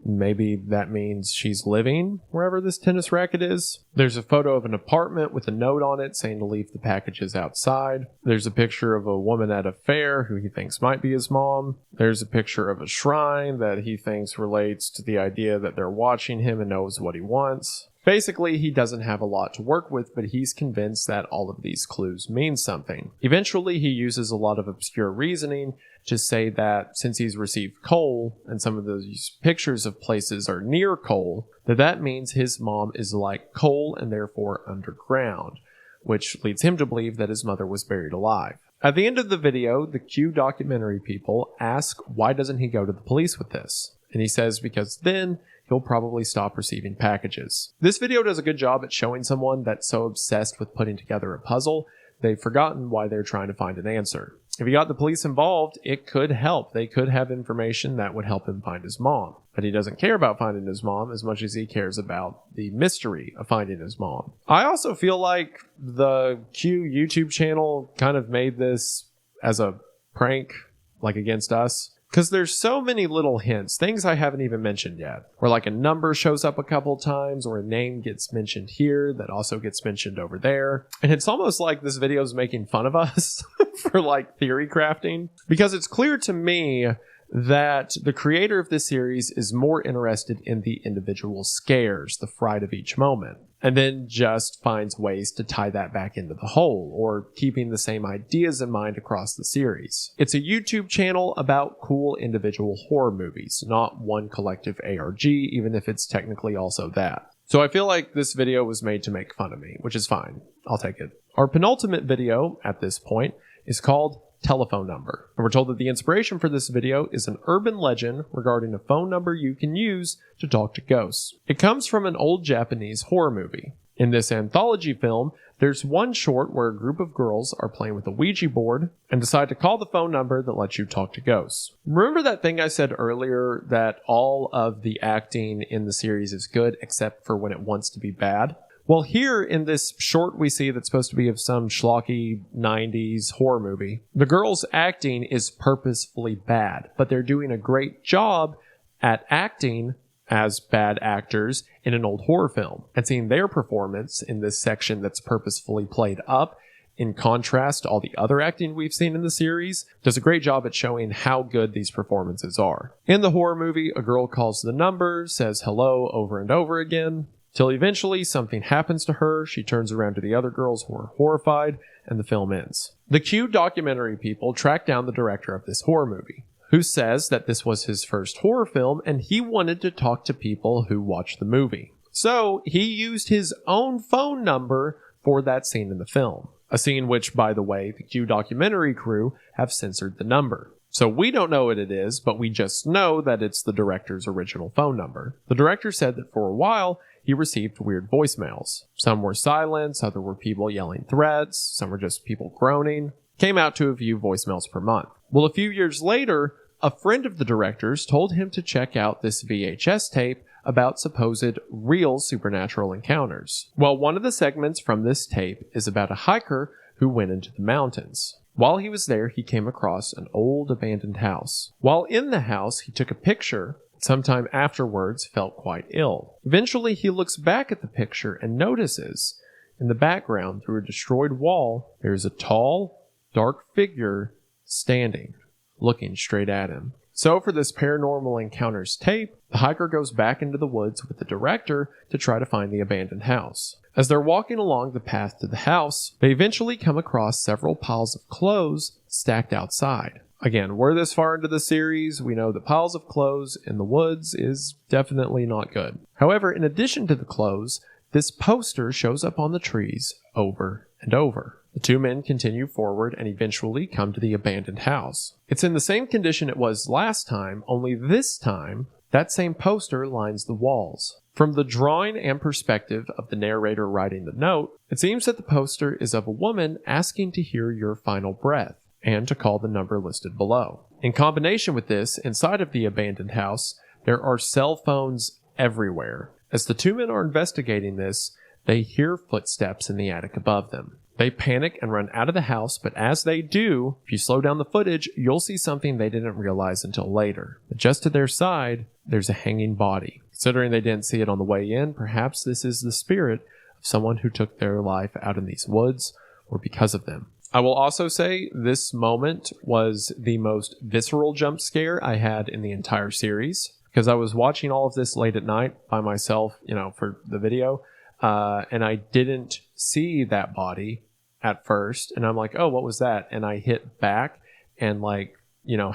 maybe that means she's living wherever this tennis racket is. There's a photo of an apartment with a note on it saying to leave the packages outside. There's a picture of a woman at a fair who he thinks might be his mom. There's a picture of a shrine that he thinks relates to the idea that they're watching him and knows what he wants. Basically, he doesn't have a lot to work with, but he's convinced that all of these clues mean something. Eventually, he uses a lot of obscure reasoning to say that since he's received coal, and some of those pictures of places are near coal, that means his mom is like coal and therefore underground, which leads him to believe that his mother was buried alive. At the end of the video, the Q documentary people ask why doesn't he go to the police with this? And he says because then he'll probably stop receiving packages. This video does a good job at showing someone that's so obsessed with putting together a puzzle they've forgotten why they're trying to find an answer. If he got the police involved, it could help. They could have information that would help him find his mom. But he doesn't care about finding his mom as much as he cares about the mystery of finding his mom. I also feel like the Q YouTube channel kind of made this as a prank, like against us. Because there's so many little hints, things I haven't even mentioned yet. Where like a number shows up a couple times, or a name gets mentioned here that also gets mentioned over there. And it's almost like this video is making fun of us for like theory crafting. Because it's clear to me that the creator of this series is more interested in the individual scares, the fright of each moment, and then just finds ways to tie that back into the whole, or keeping the same ideas in mind across the series. It's a YouTube channel about cool individual horror movies, not one collective ARG, even if it's technically also that. So I feel like this video was made to make fun of me, which is fine. I'll take it. Our penultimate video at this point is called Telephone Number. And we're told that the inspiration for this video is an urban legend regarding a phone number you can use to talk to ghosts. It comes from an old Japanese horror movie. In this anthology film, there's one short where a group of girls are playing with a Ouija board and decide to call the phone number that lets you talk to ghosts. Remember that thing I said earlier that all of the acting in the series is good except for when it wants to be bad? Well, here in this short we see that's supposed to be of some schlocky 90s horror movie, the girls' acting is purposefully bad, but they're doing a great job at acting as bad actors in an old horror film. And seeing their performance in this section that's purposefully played up, in contrast to all the other acting we've seen in the series, does a great job at showing how good these performances are. In the horror movie, a girl calls the number, says hello over and over again, till eventually something happens to her, she turns around to the other girls who are horrified, and the film ends. The Q documentary people track down the director of this horror movie, who says that this was his first horror film and he wanted to talk to people who watched the movie. So he used his own phone number for that scene in the film. A scene which, by the way, the Q documentary crew have censored the number. So we don't know what it is, but we just know that it's the director's original phone number. The director said that for a while, he received weird voicemails. Some were silence, other were people yelling threats, some were just people groaning. Came out to a few voicemails per month. Well, a few years later, a friend of the director's told him to check out this VHS tape about supposed real supernatural encounters. Well, one of the segments from this tape is about a hiker who went into the mountains. While he was there, he came across an old abandoned house. While in the house, he took a picture. Sometime afterwards, felt quite ill. Eventually, he looks back at the picture and notices, in the background, through a destroyed wall, there is a tall, dark figure standing, looking straight at him. So for this paranormal encounters tape, the hiker goes back into the woods with the director to try to find the abandoned house. As they're walking along the path to the house, they eventually come across several piles of clothes stacked outside. Again, we're this far into the series, we know that piles of clothes in the woods is definitely not good. However, in addition to the clothes, this poster shows up on the trees over and over. The two men continue forward and eventually come to the abandoned house. It's in the same condition it was last time, only this time, that same poster lines the walls. From the drawing and perspective of the narrator writing the note, it seems that the poster is of a woman asking to hear your final breath, and to call the number listed below. In combination with this, inside of the abandoned house, there are cell phones everywhere. As the two men are investigating this, they hear footsteps in the attic above them. They panic and run out of the house, but as they do, if you slow down the footage, you'll see something they didn't realize until later. But just to their side, there's a hanging body. Considering they didn't see it on the way in, perhaps this is the spirit of someone who took their life out in these woods, or because of them. I will also say this moment was the most visceral jump scare I had in the entire series, because I was watching all of this late at night by myself, for the video, and I didn't see that body at first, and I'm like, oh, what was that? And I hit back and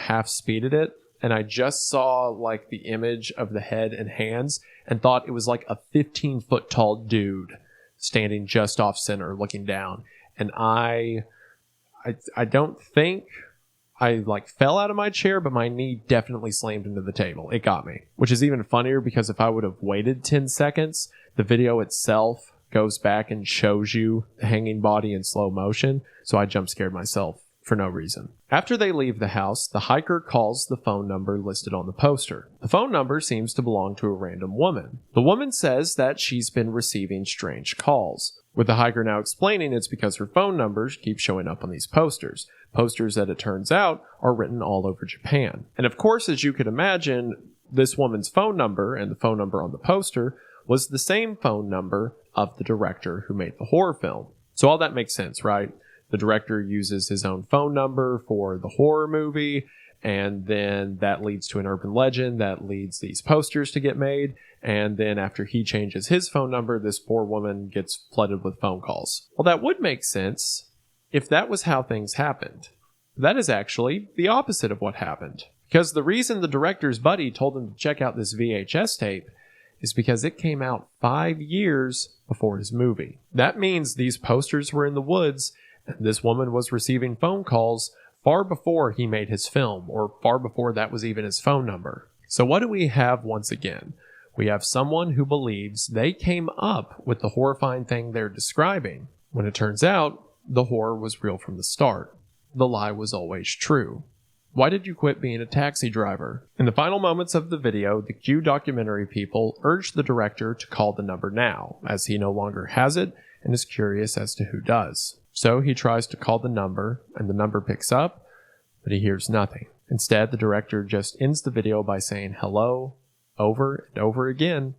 half speeded it, and I just saw the image of the head and hands and thought it was like a 15-foot tall dude standing just off center looking down. And I don't think I fell out of my chair, but my knee definitely slammed into the table. It got me, which is even funnier because if I would have waited 10 seconds, the video itself goes back and shows you the hanging body in slow motion, so I jump scared myself for no reason. After they leave the house, the hiker calls the phone number listed on the poster. The phone number seems to belong to a random woman. The woman says that she's been receiving strange calls, with the hiker now explaining it's because her phone numbers keep showing up on these posters. Posters that, it turns out, are written all over Japan. And of course, as you could imagine, this woman's phone number and the phone number on the poster was the same phone number of the director who made the horror film. So all that makes sense, right? The director uses his own phone number for the horror movie, and then that leads to an urban legend that leads these posters to get made. And then after he changes his phone number, this poor woman gets flooded with phone calls. Well, that would make sense if that was how things happened. That is actually the opposite of what happened. Because the reason the director's buddy told him to check out this VHS tape is because it came out 5 years before his movie. That means these posters were in the woods, and this woman was receiving phone calls far before he made his film, or far before that was even his phone number. So what do we have once again? We have someone who believes they came up with the horrifying thing they're describing, when it turns out the horror was real from the start. The lie was always true. Why did you quit being a taxi driver? In the final moments of the video, the Q documentary people urge the director to call the number now, as he no longer has it and is curious as to who does. So he tries to call the number, and the number picks up, but he hears nothing. Instead, the director just ends the video by saying hello over and over again,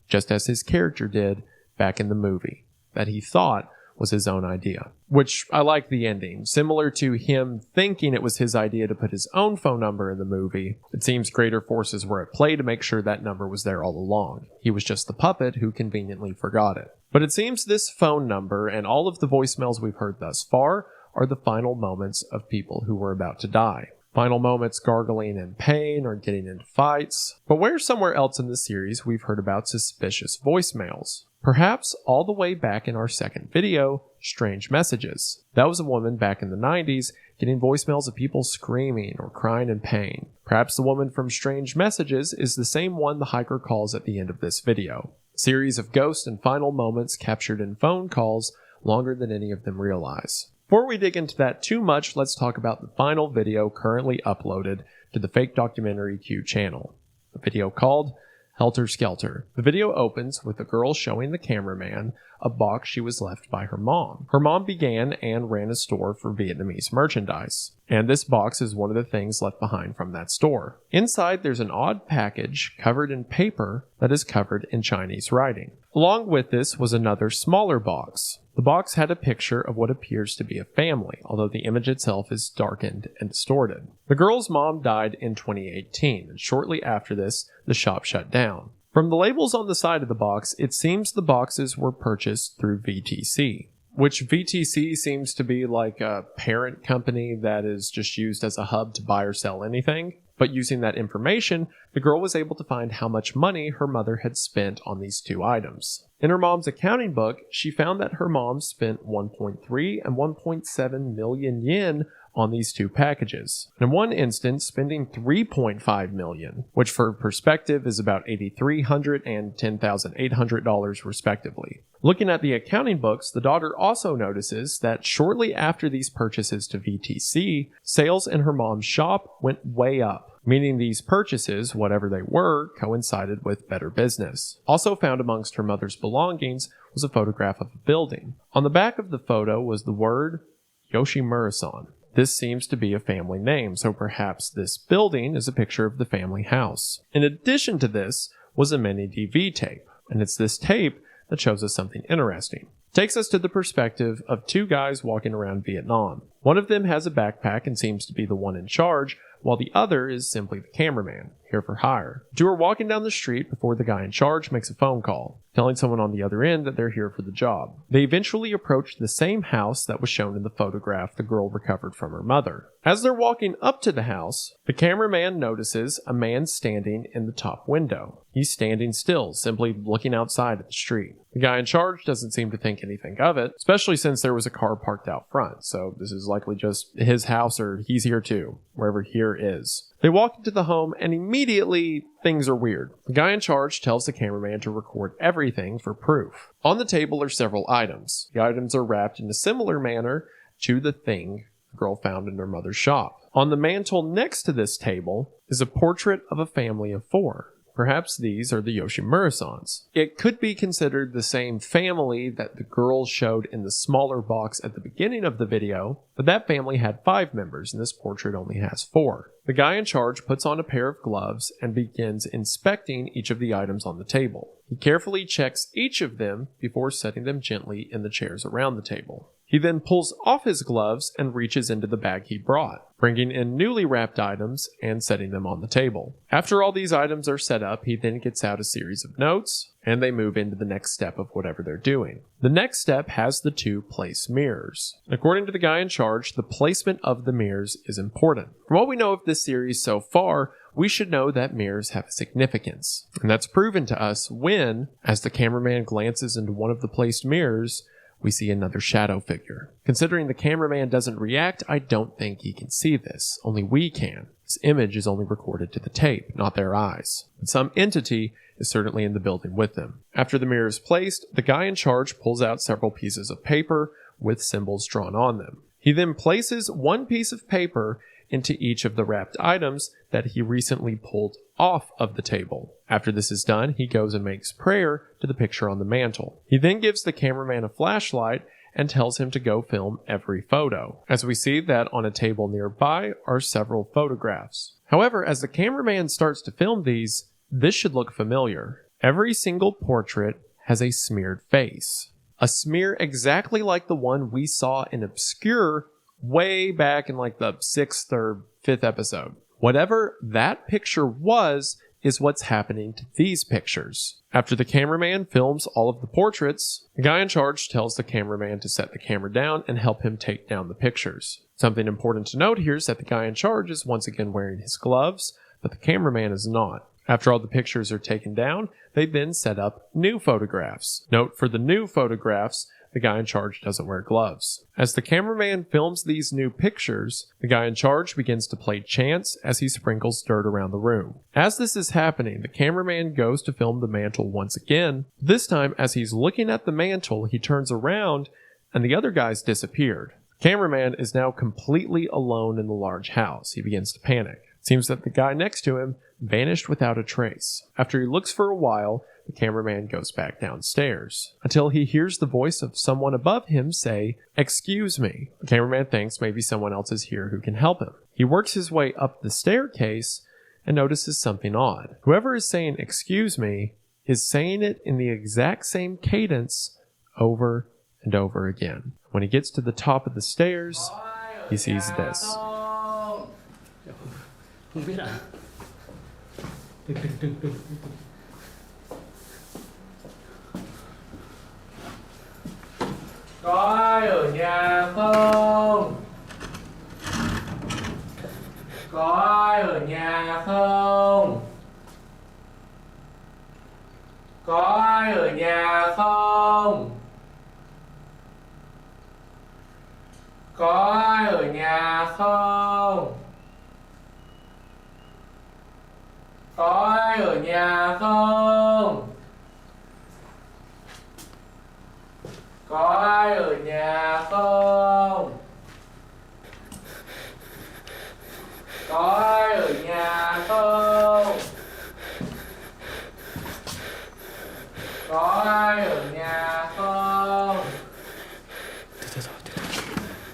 just as his character did back in the movie, that he thought was his own idea. Which I like the ending. Similar to him thinking it was his idea to put his own phone number in the movie, it seems greater forces were at play to make sure that number was there all along. He was just the puppet who conveniently forgot it. But it seems this phone number and all of the voicemails we've heard thus far are the final moments of people who were about to die. Final moments gargling in pain or getting into fights. But where somewhere else in the series we've heard about suspicious voicemails? Perhaps all the way back in our second video, Strange Messages. That was a woman back in the 90s getting voicemails of people screaming or crying in pain. Perhaps the woman from Strange Messages is the same one the hiker calls at the end of this video. A series of ghost and final moments captured in phone calls longer than any of them realize. Before we dig into that too much, let's talk about the final video currently uploaded to the Fake Documentary Q channel. A video called Helter Skelter. The video opens with a girl showing the cameraman a box she was left by her mom. Her mom began and ran a store for Vietnamese merchandise, and this box is one of the things left behind from that store. Inside, there's an odd package covered in paper that is covered in Chinese writing. Along with this was another smaller box. The box had a picture of what appears to be a family, although the image itself is darkened and distorted. The girl's mom died in 2018, and shortly after this, the shop shut down. From the labels on the side of the box, it seems the boxes were purchased through VTC, which VTC seems to be like a parent company that is just used as a hub to buy or sell anything. But using that information, the girl was able to find how much money her mother had spent on these two items. In her mom's accounting book, she found that her mom spent 1.3 and 1.7 million yen on these two packages. In one instance, spending 3.5 million, which for perspective is about $8,300 and $10,800 respectively. Looking at the accounting books, the daughter also notices that shortly after these purchases to VTC, sales in her mom's shop went way up, meaning these purchases, whatever they were, coincided with better business. Also found amongst her mother's belongings was a photograph of a building. On the back of the photo was the word Yoshimura-san. This seems to be a family name, so perhaps this building is a picture of the family house. In addition to this was a mini DV tape, and it's this tape that shows us something interesting. It takes us to the perspective of two guys walking around Vietnam. One of them has a backpack and seems to be the one in charge, while the other is simply the cameraman, here for hire. The two are walking down the street before the guy in charge makes a phone call, telling someone on the other end that they're here for the job. They eventually approach the same house that was shown in the photograph the girl recovered from her mother. As they're walking up to the house, the cameraman notices a man standing in the top window. He's standing still, simply looking outside at the street. The guy in charge doesn't seem to think anything of it, especially since there was a car parked out front, so this is likely just his house or he's here too, wherever here mirror is. They walk into the home and immediately things are weird. The guy in charge tells the cameraman to record everything for proof. On the table are several items. The items are wrapped in a similar manner to the thing the girl found in her mother's shop. On the mantle next to this table is a portrait of a family of 4. Perhaps these are the Yoshimura-sans. It could be considered the same family that the girl showed in the smaller box at the beginning of the video, but that family had 5 members and this portrait only has 4. The guy in charge puts on a pair of gloves and begins inspecting each of the items on the table. He carefully checks each of them before setting them gently in the chairs around the table. He then pulls off his gloves and reaches into the bag he brought, bringing in newly wrapped items and setting them on the table. After all these items are set up, he then gets out a series of notes, and they move into the next step of whatever they're doing. The next step has the 2 place mirrors. According to the guy in charge, the placement of the mirrors is important. From what we know of this series so far, we should know that mirrors have a significance. And that's proven to us when, as the cameraman glances into one of the placed mirrors, we see another shadow figure. Considering the cameraman doesn't react, I don't think he can see this. Only we can. This image is only recorded to the tape, not their eyes. But some entity is certainly in the building with them. After the mirror is placed, the guy in charge pulls out several pieces of paper with symbols drawn on them. He then places one piece of paper into each of the wrapped items that he recently pulled off of the table. After this is done, he goes and makes prayer to the picture on the mantle. He then gives the cameraman a flashlight and tells him to go film every photo. As we see that on a table nearby are several photographs. However, as the cameraman starts to film these, this should look familiar. Every single portrait has a smeared face. A smear exactly like the one we saw in Obscure way back in like the 6th or 5th episode. Whatever that picture was is what's happening to these pictures. After the cameraman films all of the portraits, the guy in charge tells the cameraman to set the camera down and help him take down the pictures. Something important to note here is that the guy in charge is once again wearing his gloves, but the cameraman is not. After all the pictures are taken down, they then set up new photographs. Note, for the new photographs, the guy in charge doesn't wear gloves. As the cameraman films these new pictures, the guy in charge begins to play chants as he sprinkles dirt around the room. As this is happening, the cameraman goes to film the mantle once again. This time, as he's looking at the mantle, he turns around and the other guys disappeared. The cameraman is now completely alone in the large house. He begins to panic. It seems that the guy next to him vanished without a trace. After he looks for a while, the cameraman goes back downstairs until he hears the voice of someone above him say, "Excuse me." The cameraman thinks maybe someone else is here who can help him. He works his way up the staircase and notices something odd. Whoever is saying "excuse me" is saying it in the exact same cadence over and over again. When he gets to the top of the stairs, he sees this. Có ai ở nhà không? Có ai ở nhà không? Có ai ở nhà không? Có ai ở nhà không? Có ai ở nhà không? Có ai ở nhà không? Có ai ở nhà không? Có ai ở nhà không?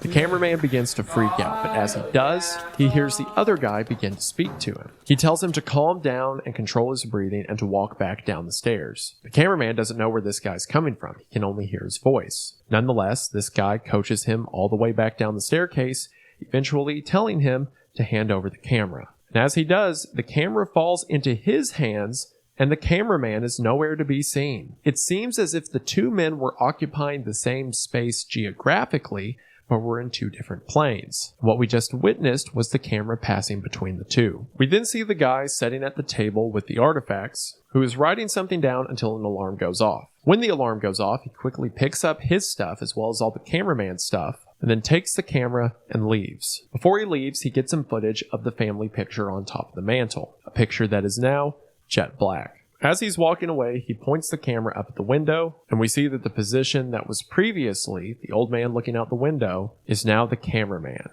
The cameraman begins to freak out, but as he does, he hears the other guy begin to speak to him. He tells him to calm down and control his breathing and to walk back down the stairs. The cameraman doesn't know where this guy's coming from. He can only hear his voice. Nonetheless, this guy coaches him all the way back down the staircase, eventually telling him to hand over the camera. And as he does, the camera falls into his hands and the cameraman is nowhere to be seen. It seems as if the two men were occupying the same space geographically, but we're in two different planes. What we just witnessed was the camera passing between the two. We then see the guy sitting at the table with the artifacts, who is writing something down until an alarm goes off. When the alarm goes off, he quickly picks up his stuff as well as all the cameraman's stuff. and then takes the camera and leaves. Before he leaves, he gets some footage of the family picture on top of the mantle, a picture that is now jet black. As he's walking away, he points the camera up at the window, and we see that the position that was previously the old man looking out the window is now the cameraman,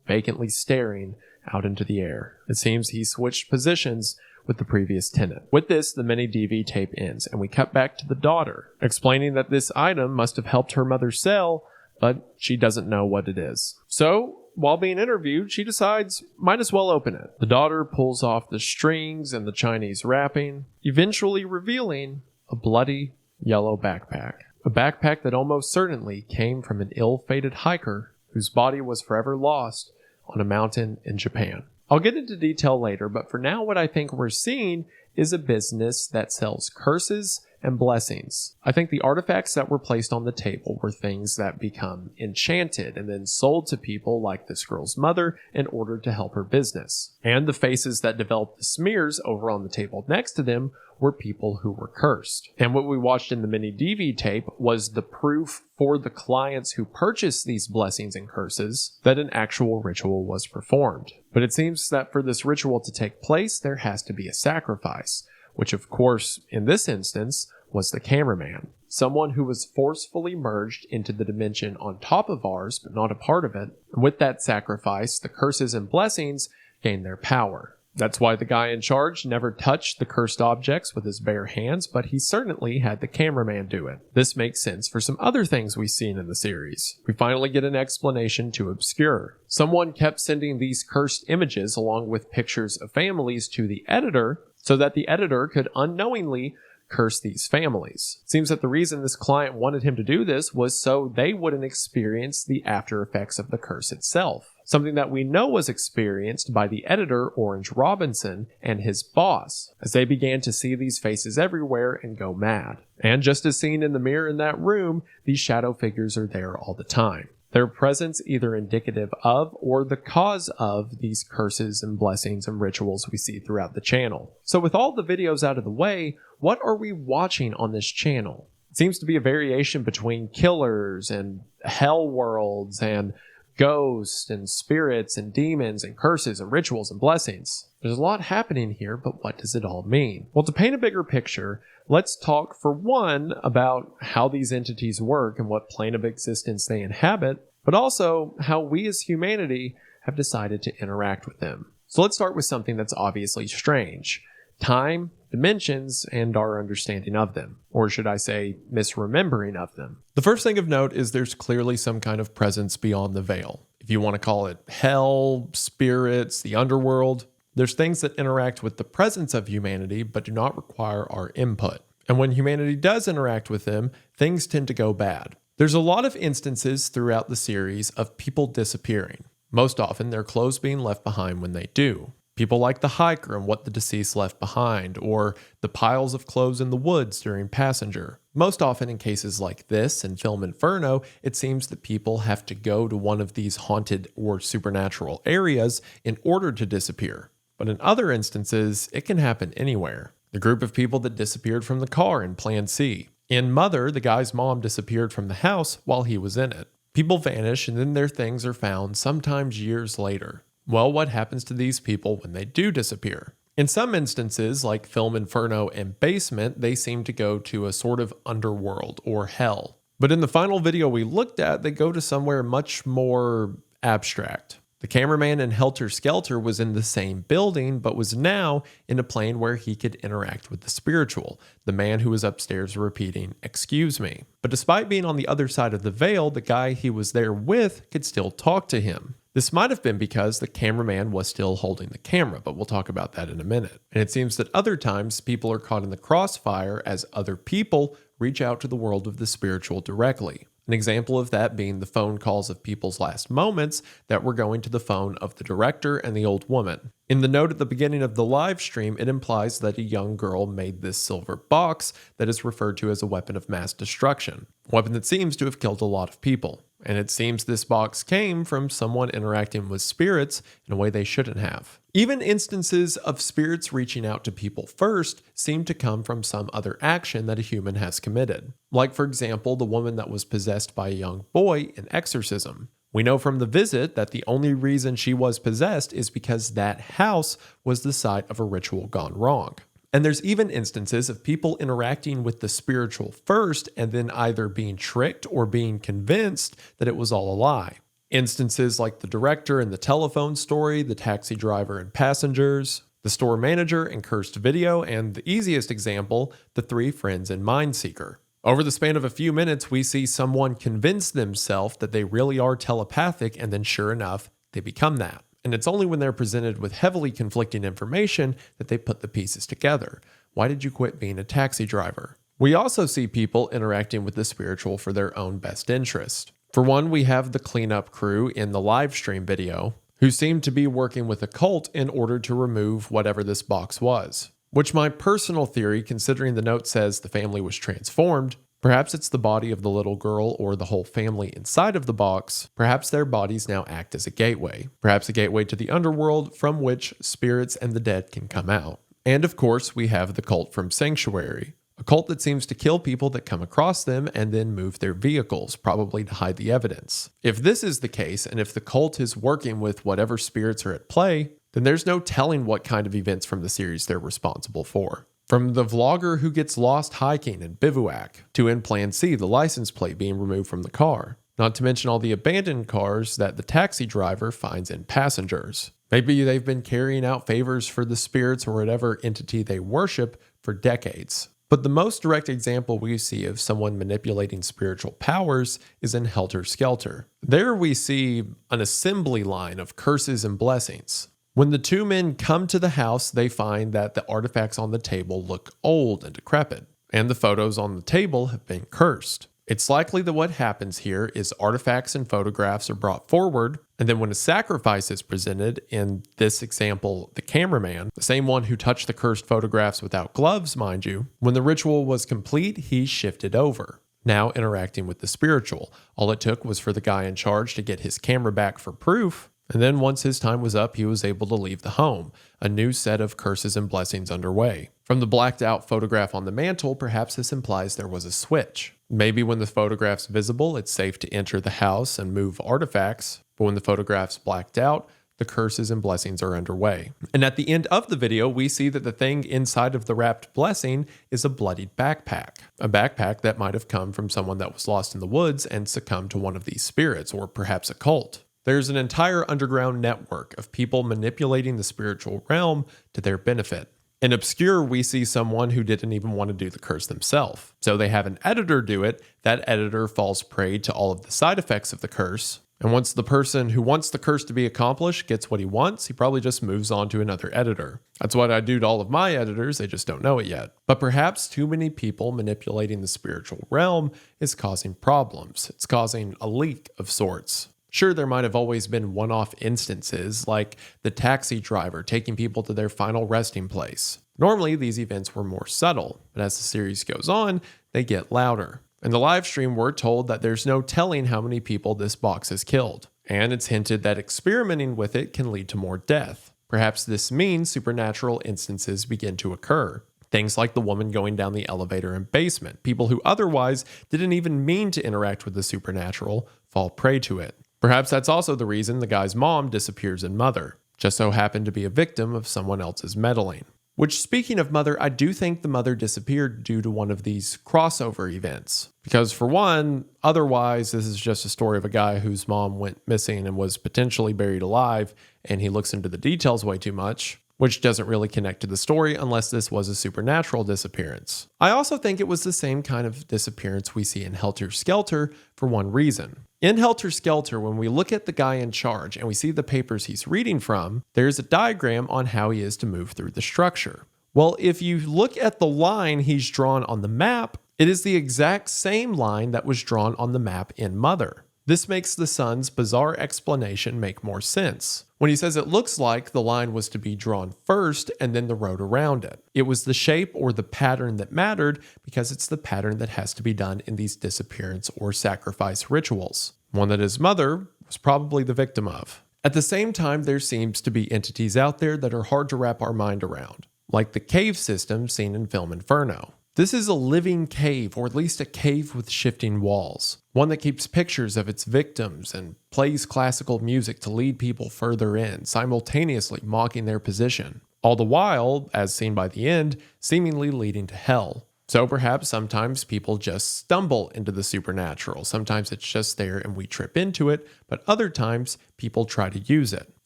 vacantly staring out into the air. It seems he switched positions with the previous tenant. With this, the mini DV tape ends, and we cut back to the daughter, explaining that this item must have helped her mother sell, but she doesn't know what it is. So, while being interviewed, she decides, might as well open it. The daughter pulls off the strings and the Chinese wrapping, eventually revealing a bloody yellow backpack. A backpack that almost certainly came from an ill-fated hiker whose body was forever lost on a mountain in Japan. I'll get into detail later, but for now what I think we're seeing is a business that sells curses and blessings. I think the artifacts that were placed on the table were things that become enchanted and then sold to people like this girl's mother in order to help her business. And the faces that developed the smears over on the table next to them were people who were cursed. And what we watched in the mini DV tape was the proof for the clients who purchased these blessings and curses that an actual ritual was performed. But it seems that for this ritual to take place, there has to be a sacrifice, which of course, in this instance, was the cameraman. Someone who was forcefully merged into the dimension on top of ours, but not a part of it. And with that sacrifice, the curses and blessings gained their power. That's why the guy in charge never touched the cursed objects with his bare hands, but he certainly had the cameraman do it. This makes sense for some other things we've seen in the series. We finally get an explanation to Obscure. Someone kept sending these cursed images along with pictures of families to the editor, so that the editor could unknowingly curse these families. It seems that the reason this client wanted him to do this was so they wouldn't experience the after effects of the curse itself. Something that we know was experienced by the editor, Orange Robinson, and his boss, as they began to see these faces everywhere and go mad. And just as seen in the mirror in that room, these shadow figures are there all the time. Their presence either indicative of or the cause of these curses and blessings and rituals we see throughout the channel. So with all the videos out of the way, what are we watching on this channel? It seems to be a variation between killers and hell worlds and ghosts and spirits and demons and curses and rituals and blessings. There's a lot happening here, but what does it all mean? Well, to paint a bigger picture, let's talk for one about how these entities work and what plane of existence they inhabit, but also how we as humanity have decided to interact with them. So let's start with something that's obviously strange: time, dimensions, and our understanding of them. Or should I say, misremembering of them. The first thing of note is there's clearly some kind of presence beyond the veil. If you want to call it hell, spirits, the underworld, there's things that interact with the presence of humanity but do not require our input. And when humanity does interact with them, things tend to go bad. There's a lot of instances throughout the series of people disappearing. Most often, their clothes being left behind when they do. People like the hiker and what the deceased left behind, or the piles of clothes in the woods during Passenger. Most often in cases like this in Film Inferno, it seems that people have to go to one of these haunted or supernatural areas in order to disappear. But in other instances, it can happen anywhere. The group of people that disappeared from the car in Plan C. In Mother, the guy's mom disappeared from the house while he was in it. People vanish and then their things are found sometimes years later. Well, what happens to these people when they do disappear? In some instances, like Film Inferno and Basement, they seem to go to a sort of underworld or hell. But in the final video we looked at, they go to somewhere much more abstract. The cameraman in Helter Skelter was in the same building, but was now in a plane where he could interact with the spiritual, the man who was upstairs repeating, "Excuse me." But despite being on the other side of the veil, the guy he was there with could still talk to him. This might have been because the cameraman was still holding the camera, but we'll talk about that in a minute. And it seems that other times people are caught in the crossfire as other people reach out to the world of the spiritual directly. An example of that being the phone calls of people's last moments that were going to the phone of the director and the old woman. In the note at the beginning of the live stream, it implies that a young girl made this silver box that is referred to as a weapon of mass destruction, a weapon that seems to have killed a lot of people. And it seems this box came from someone interacting with spirits in a way they shouldn't have. Even instances of spirits reaching out to people first seem to come from some other action that a human has committed. Like, for example, the woman that was possessed by a young boy in Exorcism. We know from the visit that the only reason she was possessed is because that house was the site of a ritual gone wrong. And there's even instances of people interacting with the spiritual first and then either being tricked or being convinced that it was all a lie. Instances like the director in the telephone story, the taxi driver and passengers, the store manager in Cursed Video, and the easiest example, the three friends in Mindseeker. Over the span of a few minutes, we see someone convince themselves that they really are telepathic, and then sure enough, they become that. And it's only when they're presented with heavily conflicting information that they put the pieces together. Why did you quit being a taxi driver? We also see people interacting with the spiritual for their own best interest. For one, we have the cleanup crew in the live stream video, who seemed to be working with a cult in order to remove whatever this box was. Which my personal theory, considering the note says the family was transformed, perhaps it's the body of the little girl or the whole family inside of the box. Perhaps their bodies now act as a gateway. Perhaps a gateway to the underworld from which spirits and the dead can come out. And of course, we have the cult from Sanctuary. A cult that seems to kill people that come across them and then move their vehicles, probably to hide the evidence. If this is the case, and if the cult is working with whatever spirits are at play, then there's no telling what kind of events from the series they're responsible for. From the vlogger who gets lost hiking in Bivouac, to in Plan C, the license plate being removed from the car. Not to mention all the abandoned cars that the taxi driver finds in Passengers. Maybe they've been carrying out favors for the spirits or whatever entity they worship for decades. But the most direct example we see of someone manipulating spiritual powers is in Helter Skelter. There we see an assembly line of curses and blessings. When the two men come to the house, they find that the artifacts on the table look old and decrepit, and the photos on the table have been cursed. It's likely that what happens here is artifacts and photographs are brought forward, and then when a sacrifice is presented, in this example, the cameraman, the same one who touched the cursed photographs without gloves, mind you, when the ritual was complete, he shifted over. Now interacting with the spiritual. All it took was for the guy in charge to get his camera back for proof, and then once his time was up, he was able to leave the home. A new set of curses and blessings underway. From the blacked out photograph on the mantle, perhaps this implies there was a switch. Maybe when the photograph's visible, it's safe to enter the house and move artifacts, but when the photograph's blacked out, the curses and blessings are underway. And at the end of the video, we see that the thing inside of the wrapped blessing is a bloodied backpack. A backpack that might have come from someone that was lost in the woods and succumbed to one of these spirits, or perhaps a cult. There's an entire underground network of people manipulating the spiritual realm to their benefit. In Obscure, we see someone who didn't even want to do the curse themselves. So they have an editor do it. That editor falls prey to all of the side effects of the curse. And once the person who wants the curse to be accomplished gets what he wants, he probably just moves on to another editor. That's what I do to all of my editors, they just don't know it yet. But perhaps too many people manipulating the spiritual realm is causing problems. It's causing a leak of sorts. Sure, there might have always been one-off instances, like the taxi driver taking people to their final resting place. Normally, these events were more subtle, but as the series goes on, they get louder. In the live stream, we're told that there's no telling how many people this box has killed, and it's hinted that experimenting with it can lead to more death. Perhaps this means supernatural instances begin to occur. Things like the woman going down the elevator and basement. People who otherwise didn't even mean to interact with the supernatural fall prey to it. Perhaps that's also the reason the guy's mom disappears in Mother, just so happened to be a victim of someone else's meddling. Which, speaking of Mother, I do think the mother disappeared due to one of these crossover events. Because for one, otherwise this is just a story of a guy whose mom went missing and was potentially buried alive, and he looks into the details way too much, which doesn't really connect to the story unless this was a supernatural disappearance. I also think it was the same kind of disappearance we see in Helter Skelter for one reason. In Helter Skelter, when we look at the guy in charge and we see the papers he's reading from, there's a diagram on how he is to move through the structure. Well, if you look at the line he's drawn on the map, it is the exact same line that was drawn on the map in Mother. This makes the son's bizarre explanation make more sense. When he says it looks like the line was to be drawn first and then the road around it. It was the shape or the pattern that mattered because it's the pattern that has to be done in these disappearance or sacrifice rituals. One that his mother was probably the victim of. At the same time, there seems to be entities out there that are hard to wrap our mind around, like the cave system seen in film Inferno. This is a living cave, or at least a cave with shifting walls. One that keeps pictures of its victims and plays classical music to lead people further in, simultaneously mocking their position. All the while, as seen by the end, seemingly leading to hell. So perhaps sometimes people just stumble into the supernatural. Sometimes it's just there and we trip into it, but other times people try to use it.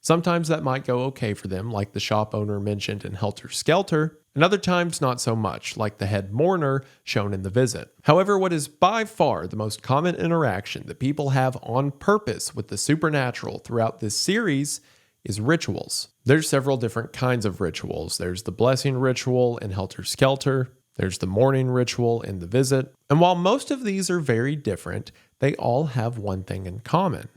Sometimes that might go okay for them, like the shop owner mentioned in Helter Skelter, and other times not so much, like the head mourner shown in The Visit. However, what is by far the most common interaction that people have on purpose with the supernatural throughout this series is rituals. There's several different kinds of rituals. There's the blessing ritual in Helter Skelter. There's the mourning ritual in The Visit. And while most of these are very different, they all have one thing in common: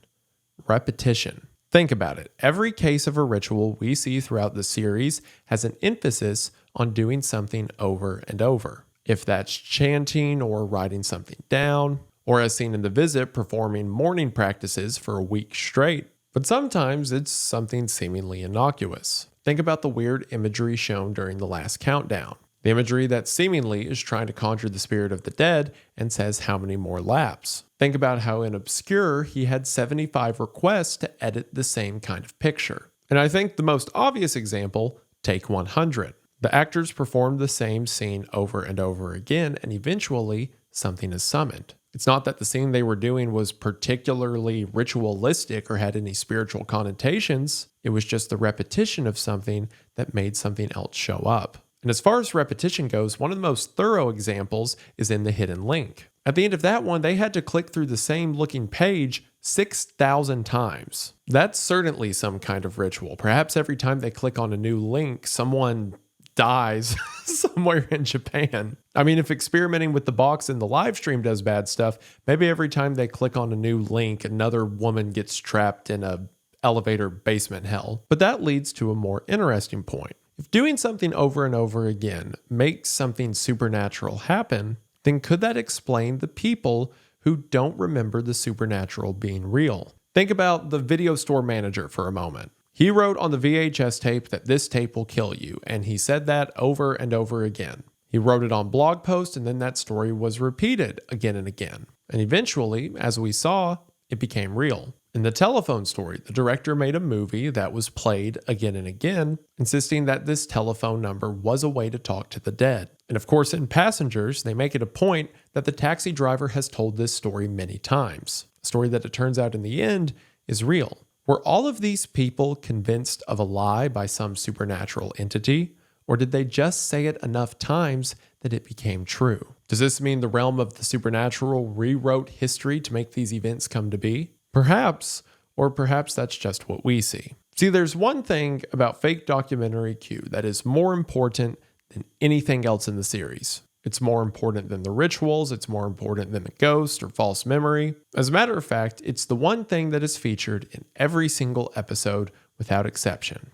repetition. Think about it. Every case of a ritual we see throughout the series has an emphasis on doing something over and over. If that's chanting or writing something down, or as seen in The Visit, performing mourning practices for a week straight. But sometimes it's something seemingly innocuous. Think about the weird imagery shown during the last countdown. The imagery that seemingly is trying to conjure the spirit of the dead and says how many more laps. Think about how in Obscure he had 75 requests to edit the same kind of picture. And I think the most obvious example, take 100. The actors performed the same scene over and over again, and eventually something is summoned. It's not that the scene they were doing was particularly ritualistic or had any spiritual connotations. It was just the repetition of something that made something else show up. And as far as repetition goes, one of the most thorough examples is in The Hidden Link. At the end of that one, they had to click through the same looking page 6,000 times. That's certainly some kind of ritual. Perhaps every time they click on a new link, someone dies somewhere in Japan. I mean, if experimenting with the box in the live stream does bad stuff, maybe every time they click on a new link, another woman gets trapped in a elevator basement hell. But that leads to a more interesting point. If doing something over and over again makes something supernatural happen, then could that explain the people who don't remember the supernatural being real? Think about the video store manager for a moment. He wrote on the VHS tape that this tape will kill you, and he said that over and over again. He wrote it on blog posts, and then that story was repeated again and again. And eventually, as we saw, it became real. In the telephone story, the director made a movie that was played again and again, insisting that this telephone number was a way to talk to the dead. And of course, in Passengers, they make it a point that the taxi driver has told this story many times. A story that it turns out in the end is real. Were all of these people convinced of a lie by some supernatural entity, or did they just say it enough times that it became true? Does this mean the realm of the supernatural rewrote history to make these events come to be? Perhaps, or perhaps that's just what we see. See, there's one thing about fake documentary Q that is more important than anything else in the series. It's more important than the rituals, it's more important than the ghost or false memory. As a matter of fact, it's the one thing that is featured in every single episode without exception.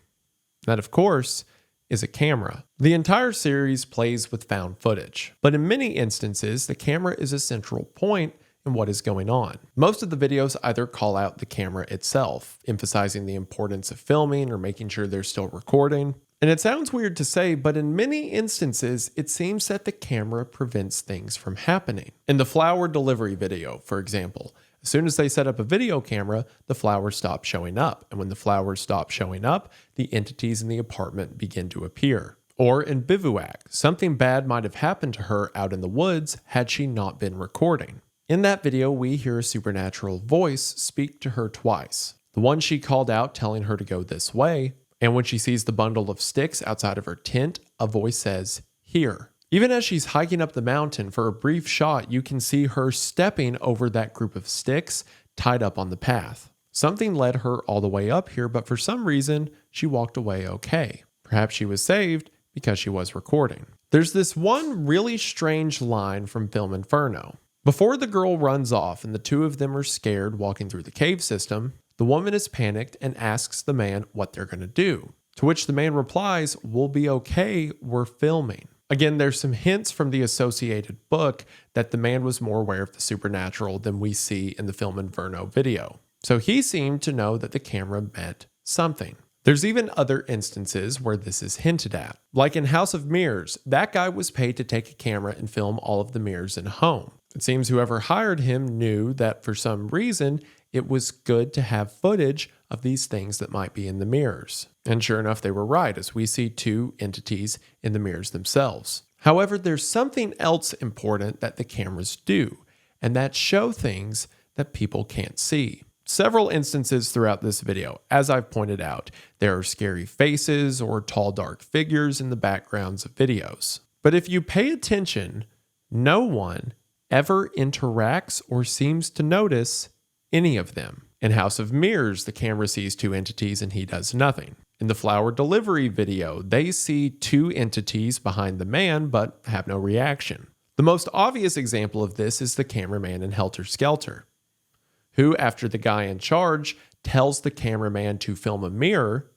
That, of course, is a camera. The entire series plays with found footage, but in many instances, the camera is a central point in what is going on. Most of the videos either call out the camera itself, emphasizing the importance of filming or making sure they're still recording. And it sounds weird to say, but in many instances, it seems that the camera prevents things from happening. In the flower delivery video, for example, as soon as they set up a video camera, the flowers stop showing up. And when the flowers stop showing up, the entities in the apartment begin to appear. Or in Bivouac, something bad might have happened to her out in the woods had she not been recording. In that video, we hear a supernatural voice speak to her twice. The one she called out telling her to go this way, and when she sees the bundle of sticks outside of her tent, a voice says, "Here." Even as she's hiking up the mountain for a brief shot, you can see her stepping over that group of sticks tied up on the path. Something led her all the way up here, but for some reason, she walked away okay. Perhaps she was saved because she was recording. There's this one really strange line from Film Inferno. Before the girl runs off and the two of them are scared walking through the cave system, the woman is panicked and asks the man what they're going to do. To which the man replies, "We'll be okay, we're filming." Again, there's some hints from the associated book that the man was more aware of the supernatural than we see in the Film Inferno video. So he seemed to know that the camera meant something. There's even other instances where this is hinted at. Like in House of Mirrors, that guy was paid to take a camera and film all of the mirrors in a home. It seems whoever hired him knew that for some reason it was good to have footage of these things that might be in the mirrors. And sure enough, they were right, as we see two entities in the mirrors themselves. However, there's something else important that the cameras do, and that's show things that people can't see. Several instances throughout this video, as I've pointed out, there are scary faces or tall dark figures in the backgrounds of videos. But if you pay attention, no one ever interacts or seems to notice any of them. In House of Mirrors, the camera sees two entities and he does nothing. In the flower delivery video, they see two entities behind the man but have no reaction. The most obvious example of this is the cameraman in Helter Skelter, who, after the guy in charge tells the cameraman to film a mirror,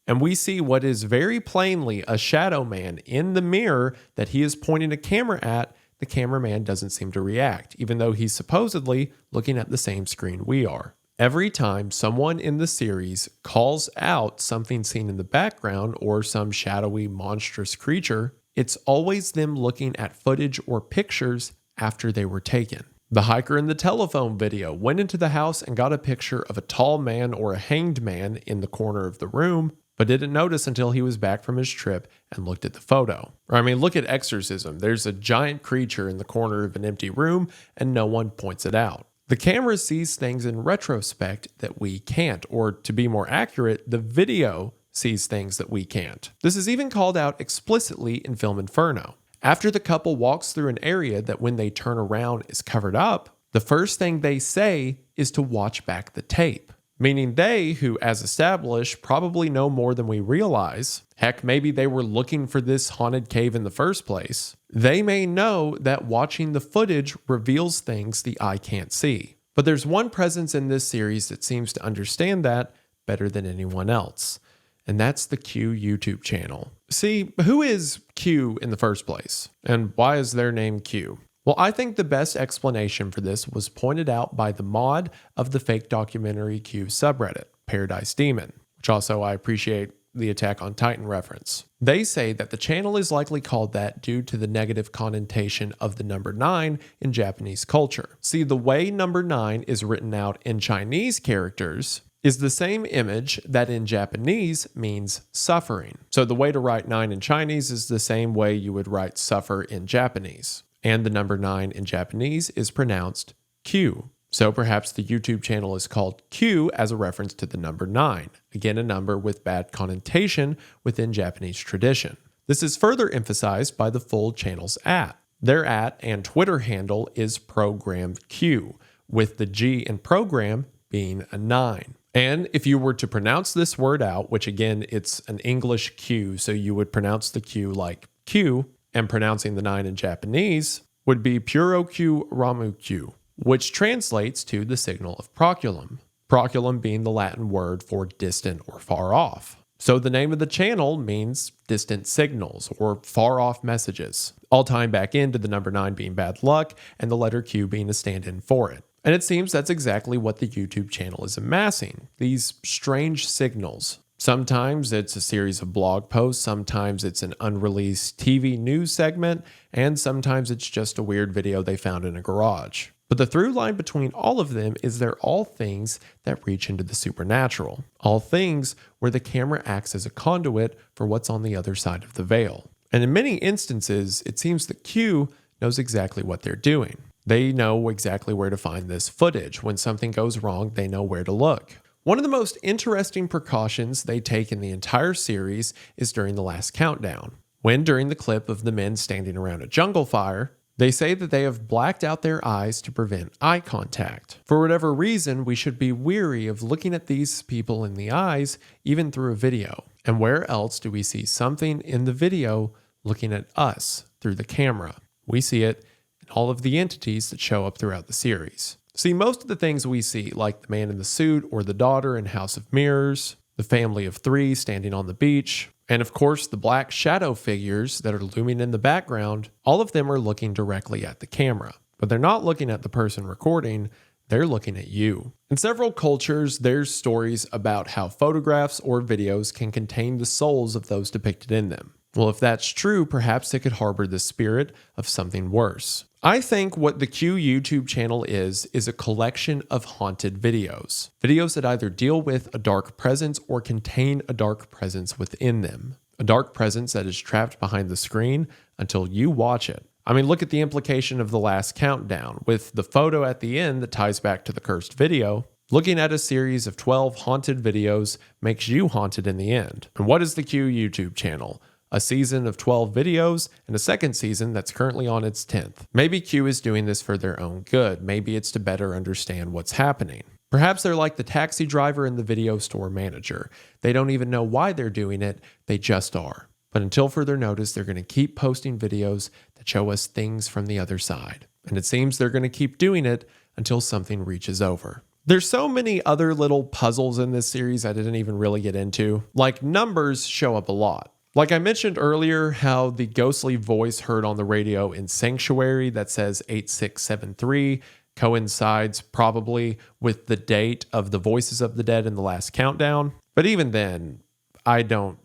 and we see what is very plainly a shadow man in the mirror that he is pointing a camera at, the cameraman doesn't seem to react, even though he's supposedly looking at the same screen we are. Every time someone in the series calls out something seen in the background or some shadowy, monstrous creature, it's always them looking at footage or pictures after they were taken. The hiker in the telephone video went into the house and got a picture of a tall man or a hanged man in the corner of the room, but didn't notice until he was back from his trip and looked at the photo. Or look at Exorcism. There's a giant creature in the corner of an empty room and no one points it out. The camera sees things in retrospect that we can't, or to be more accurate, the video sees things that we can't. This is even called out explicitly in Film Inferno. After the couple walks through an area that when they turn around is covered up, the first thing they say is to watch back the tape. Meaning they, who as established, probably know more than we realize, heck, maybe they were looking for this haunted cave in the first place, they may know that watching the footage reveals things the eye can't see. But there's one presence in this series that seems to understand that better than anyone else, and that's the Q YouTube channel. See, who is Q in the first place? And why is their name Q? Well, I think the best explanation for this was pointed out by the mod of the fake documentary Q subreddit, Paradise Demon, which also I appreciate the Attack on Titan reference. They say that the channel is likely called that due to the negative connotation of the number 9 in Japanese culture. See, the way number 9 is written out in Chinese characters is the same image that in Japanese means suffering. So the way to write 9 in Chinese is the same way you would write suffer in Japanese. And the number 9 in Japanese is pronounced Q. So perhaps the YouTube channel is called Q as a reference to the number 9. Again, a number with bad connotation within Japanese tradition. This is further emphasized by the full channel's @ Their @ and Twitter handle is ProgramQ, with the G in program being a 9. And if you were to pronounce this word out, which again, it's an English Q, so you would pronounce the Q like Q, and pronouncing the 9 in Japanese would be Purokyu Ramukyu, which translates to the signal of proculum. Proculum being the Latin word for distant or far off. So the name of the channel means distant signals or far off messages, all tying back into the number 9 being bad luck and the letter Q being a stand-in for it. And it seems that's exactly what the YouTube channel is amassing, these strange signals. Sometimes it's a series of blog posts, sometimes it's an unreleased TV news segment, and sometimes it's just a weird video they found in a garage. But the through line between all of them is they're all things that reach into the supernatural. All things where the camera acts as a conduit for what's on the other side of the veil. And in many instances, it seems that Q knows exactly what they're doing. They know exactly where to find this footage. When something goes wrong, they know where to look. One of the most interesting precautions they take in the entire series is during the last countdown, when during the clip of the men standing around a jungle fire, they say that they have blacked out their eyes to prevent eye contact. For whatever reason, we should be weary of looking at these people in the eyes, even through a video. And where else do we see something in the video looking at us through the camera? We see it in all of the entities that show up throughout the series. See, most of the things we see, like the man in the suit or the daughter in House of Mirrors, the family of 3 standing on the beach, and of course the black shadow figures that are looming in the background, all of them are looking directly at the camera. But they're not looking at the person recording, they're looking at you. In several cultures, there's stories about how photographs or videos can contain the souls of those depicted in them. Well, if that's true, perhaps it could harbor the spirit of something worse. I think what the Q YouTube channel is a collection of haunted videos. Videos that either deal with a dark presence or contain a dark presence within them. A dark presence that is trapped behind the screen until you watch it. I mean, look at the implication of the last countdown, with the photo at the end that ties back to the cursed video. Looking at a series of 12 haunted videos makes you haunted in the end. And what is the Q YouTube channel? A season of 12 videos and a second season that's currently on its 10th. Maybe Q is doing this for their own good. Maybe it's to better understand what's happening. Perhaps they're like the taxi driver and the video store manager. They don't even know why they're doing it, they just are. But until further notice, they're going to keep posting videos that show us things from the other side. And it seems they're going to keep doing it until something reaches over. There's so many other little puzzles in this series I didn't even really get into. Like, numbers show up a lot. Like I mentioned earlier, how the ghostly voice heard on the radio in Sanctuary that says 8673 coincides probably with the date of the Voices of the Dead in the last countdown. But even then, I don't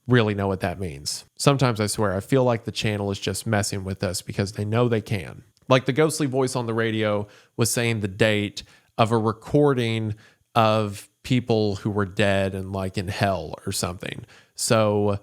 really know what that means. Sometimes I swear I feel like the channel is just messing with us because they know they can. Like the ghostly voice on the radio was saying the date of a recording of people who were dead and like in hell or something. So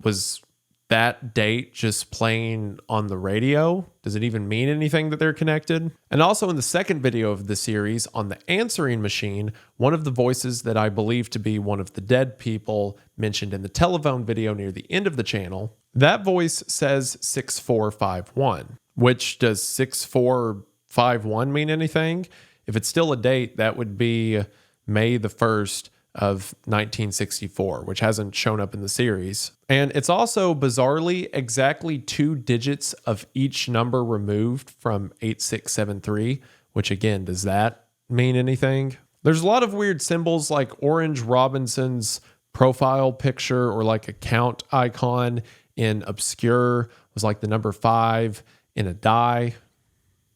was that date just playing on the radio? Does it even mean anything that they're connected? And also in the second video of the series, on the answering machine, one of the voices that I believe to be one of the dead people mentioned in the telephone video near the end of the channel, that voice says 6451. Which, does 6451 mean anything? If it's still a date, that would be May the 1st of 1964, which hasn't shown up in the series. And it's also bizarrely exactly 2 digits of each number removed from 8673, which again, does that mean anything? There's a lot of weird symbols like Orange Robinson's profile picture or like a count icon in Obscure was like the number 5 in a die.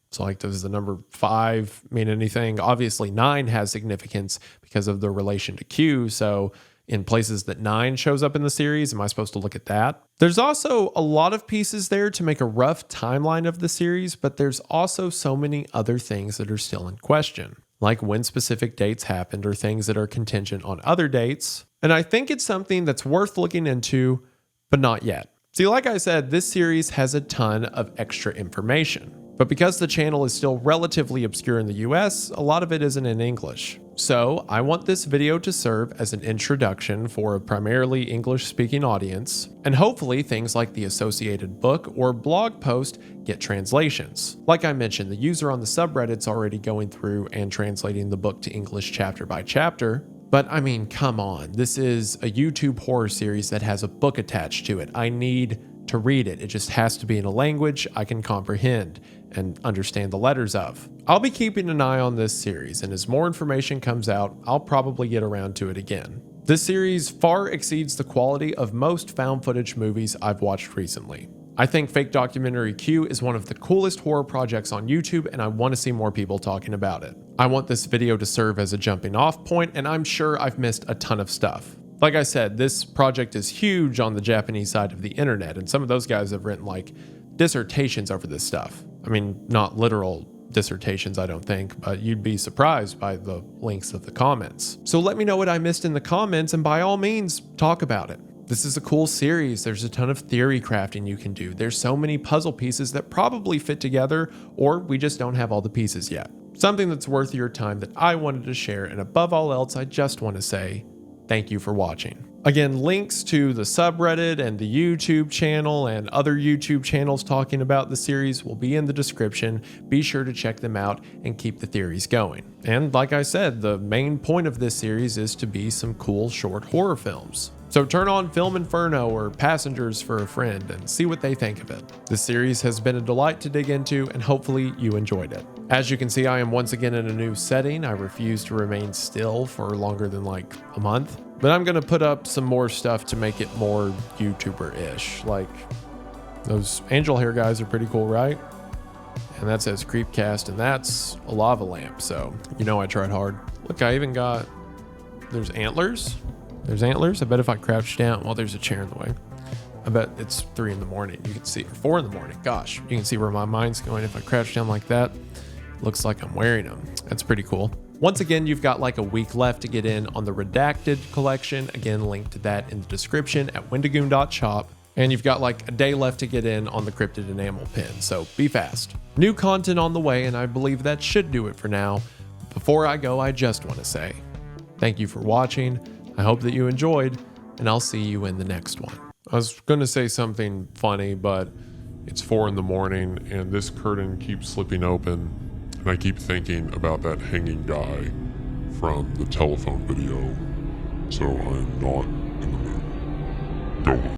So like, does the number 5 mean anything? Obviously 9 has significance because of the relation to Q. So in places that 9 shows up in the series, am I supposed to look at that? There's also a lot of pieces there to make a rough timeline of the series, but there's also so many other things that are still in question, like when specific dates happened or things that are contingent on other dates. And I think it's something that's worth looking into, but not yet. See, like I said, this series has a ton of extra information. But because the channel is still relatively obscure in the US, a lot of it isn't in English. So I want this video to serve as an introduction for a primarily English-speaking audience, and hopefully things like the associated book or blog post get translations. Like I mentioned, the user on the subreddit's already going through and translating the book to English chapter by chapter. But I mean, come on, this is a YouTube horror series that has a book attached to it. I need to read it. It just has to be in a language I can comprehend and understand the letters of. I'll be keeping an eye on this series, and as more information comes out, I'll probably get around to it again. This series far exceeds the quality of most found footage movies I've watched recently. I think Fake Documentary Q is one of the coolest horror projects on YouTube, and I want to see more people talking about it. I want this video to serve as a jumping off point, and I'm sure I've missed a ton of stuff. Like I said, this project is huge on the Japanese side of the internet, and some of those guys have written like dissertations over this stuff. I mean, not literal dissertations, I don't think, but you'd be surprised by the lengths of the comments. So let me know what I missed in the comments, and by all means, talk about it. This is a cool series. There's a ton of theory crafting you can do. There's so many puzzle pieces that probably fit together, or we just don't have all the pieces yet. Something that's worth your time that I wanted to share, and above all else, I just want to say thank you for watching. Again, links to the subreddit and the YouTube channel and other YouTube channels talking about the series will be in the description. Be sure to check them out and keep the theories going. And like I said, the main point of this series is to be some cool short horror films. So turn on Film Inferno or Passengers for a Friend and see what they think of it. This series has been a delight to dig into, and hopefully you enjoyed it. As you can see, I am once again in a new setting. I refuse to remain still for longer than like a month, but I'm gonna put up some more stuff to make it more YouTuber-ish. Like, those angel hair guys are pretty cool, right? And that says Creepcast, and that's a lava lamp, so you know I tried hard. Look, I even got, there's antlers. There's antlers. I bet if I crouch down, well, there's a chair in the way. I bet it's 3 in the morning. You can see, or 4 in the morning. Gosh, you can see where my mind's going. If I crouch down like that, looks like I'm wearing them. That's pretty cool. Once again, you've got like a week left to get in on the Redacted collection. Again, link to that in the description at wendigoon.shop. And you've got like a day left to get in on the Cryptid Enamel pin, so be fast. New content on the way, and I believe that should do it for now. Before I go, I just want to say thank you for watching. I hope that you enjoyed, and I'll see you in the next one. I was going to say something funny, but it's 4 in the morning, and this curtain keeps slipping open, and I keep thinking about that hanging guy from the telephone video, so I'm not in the mood. Go.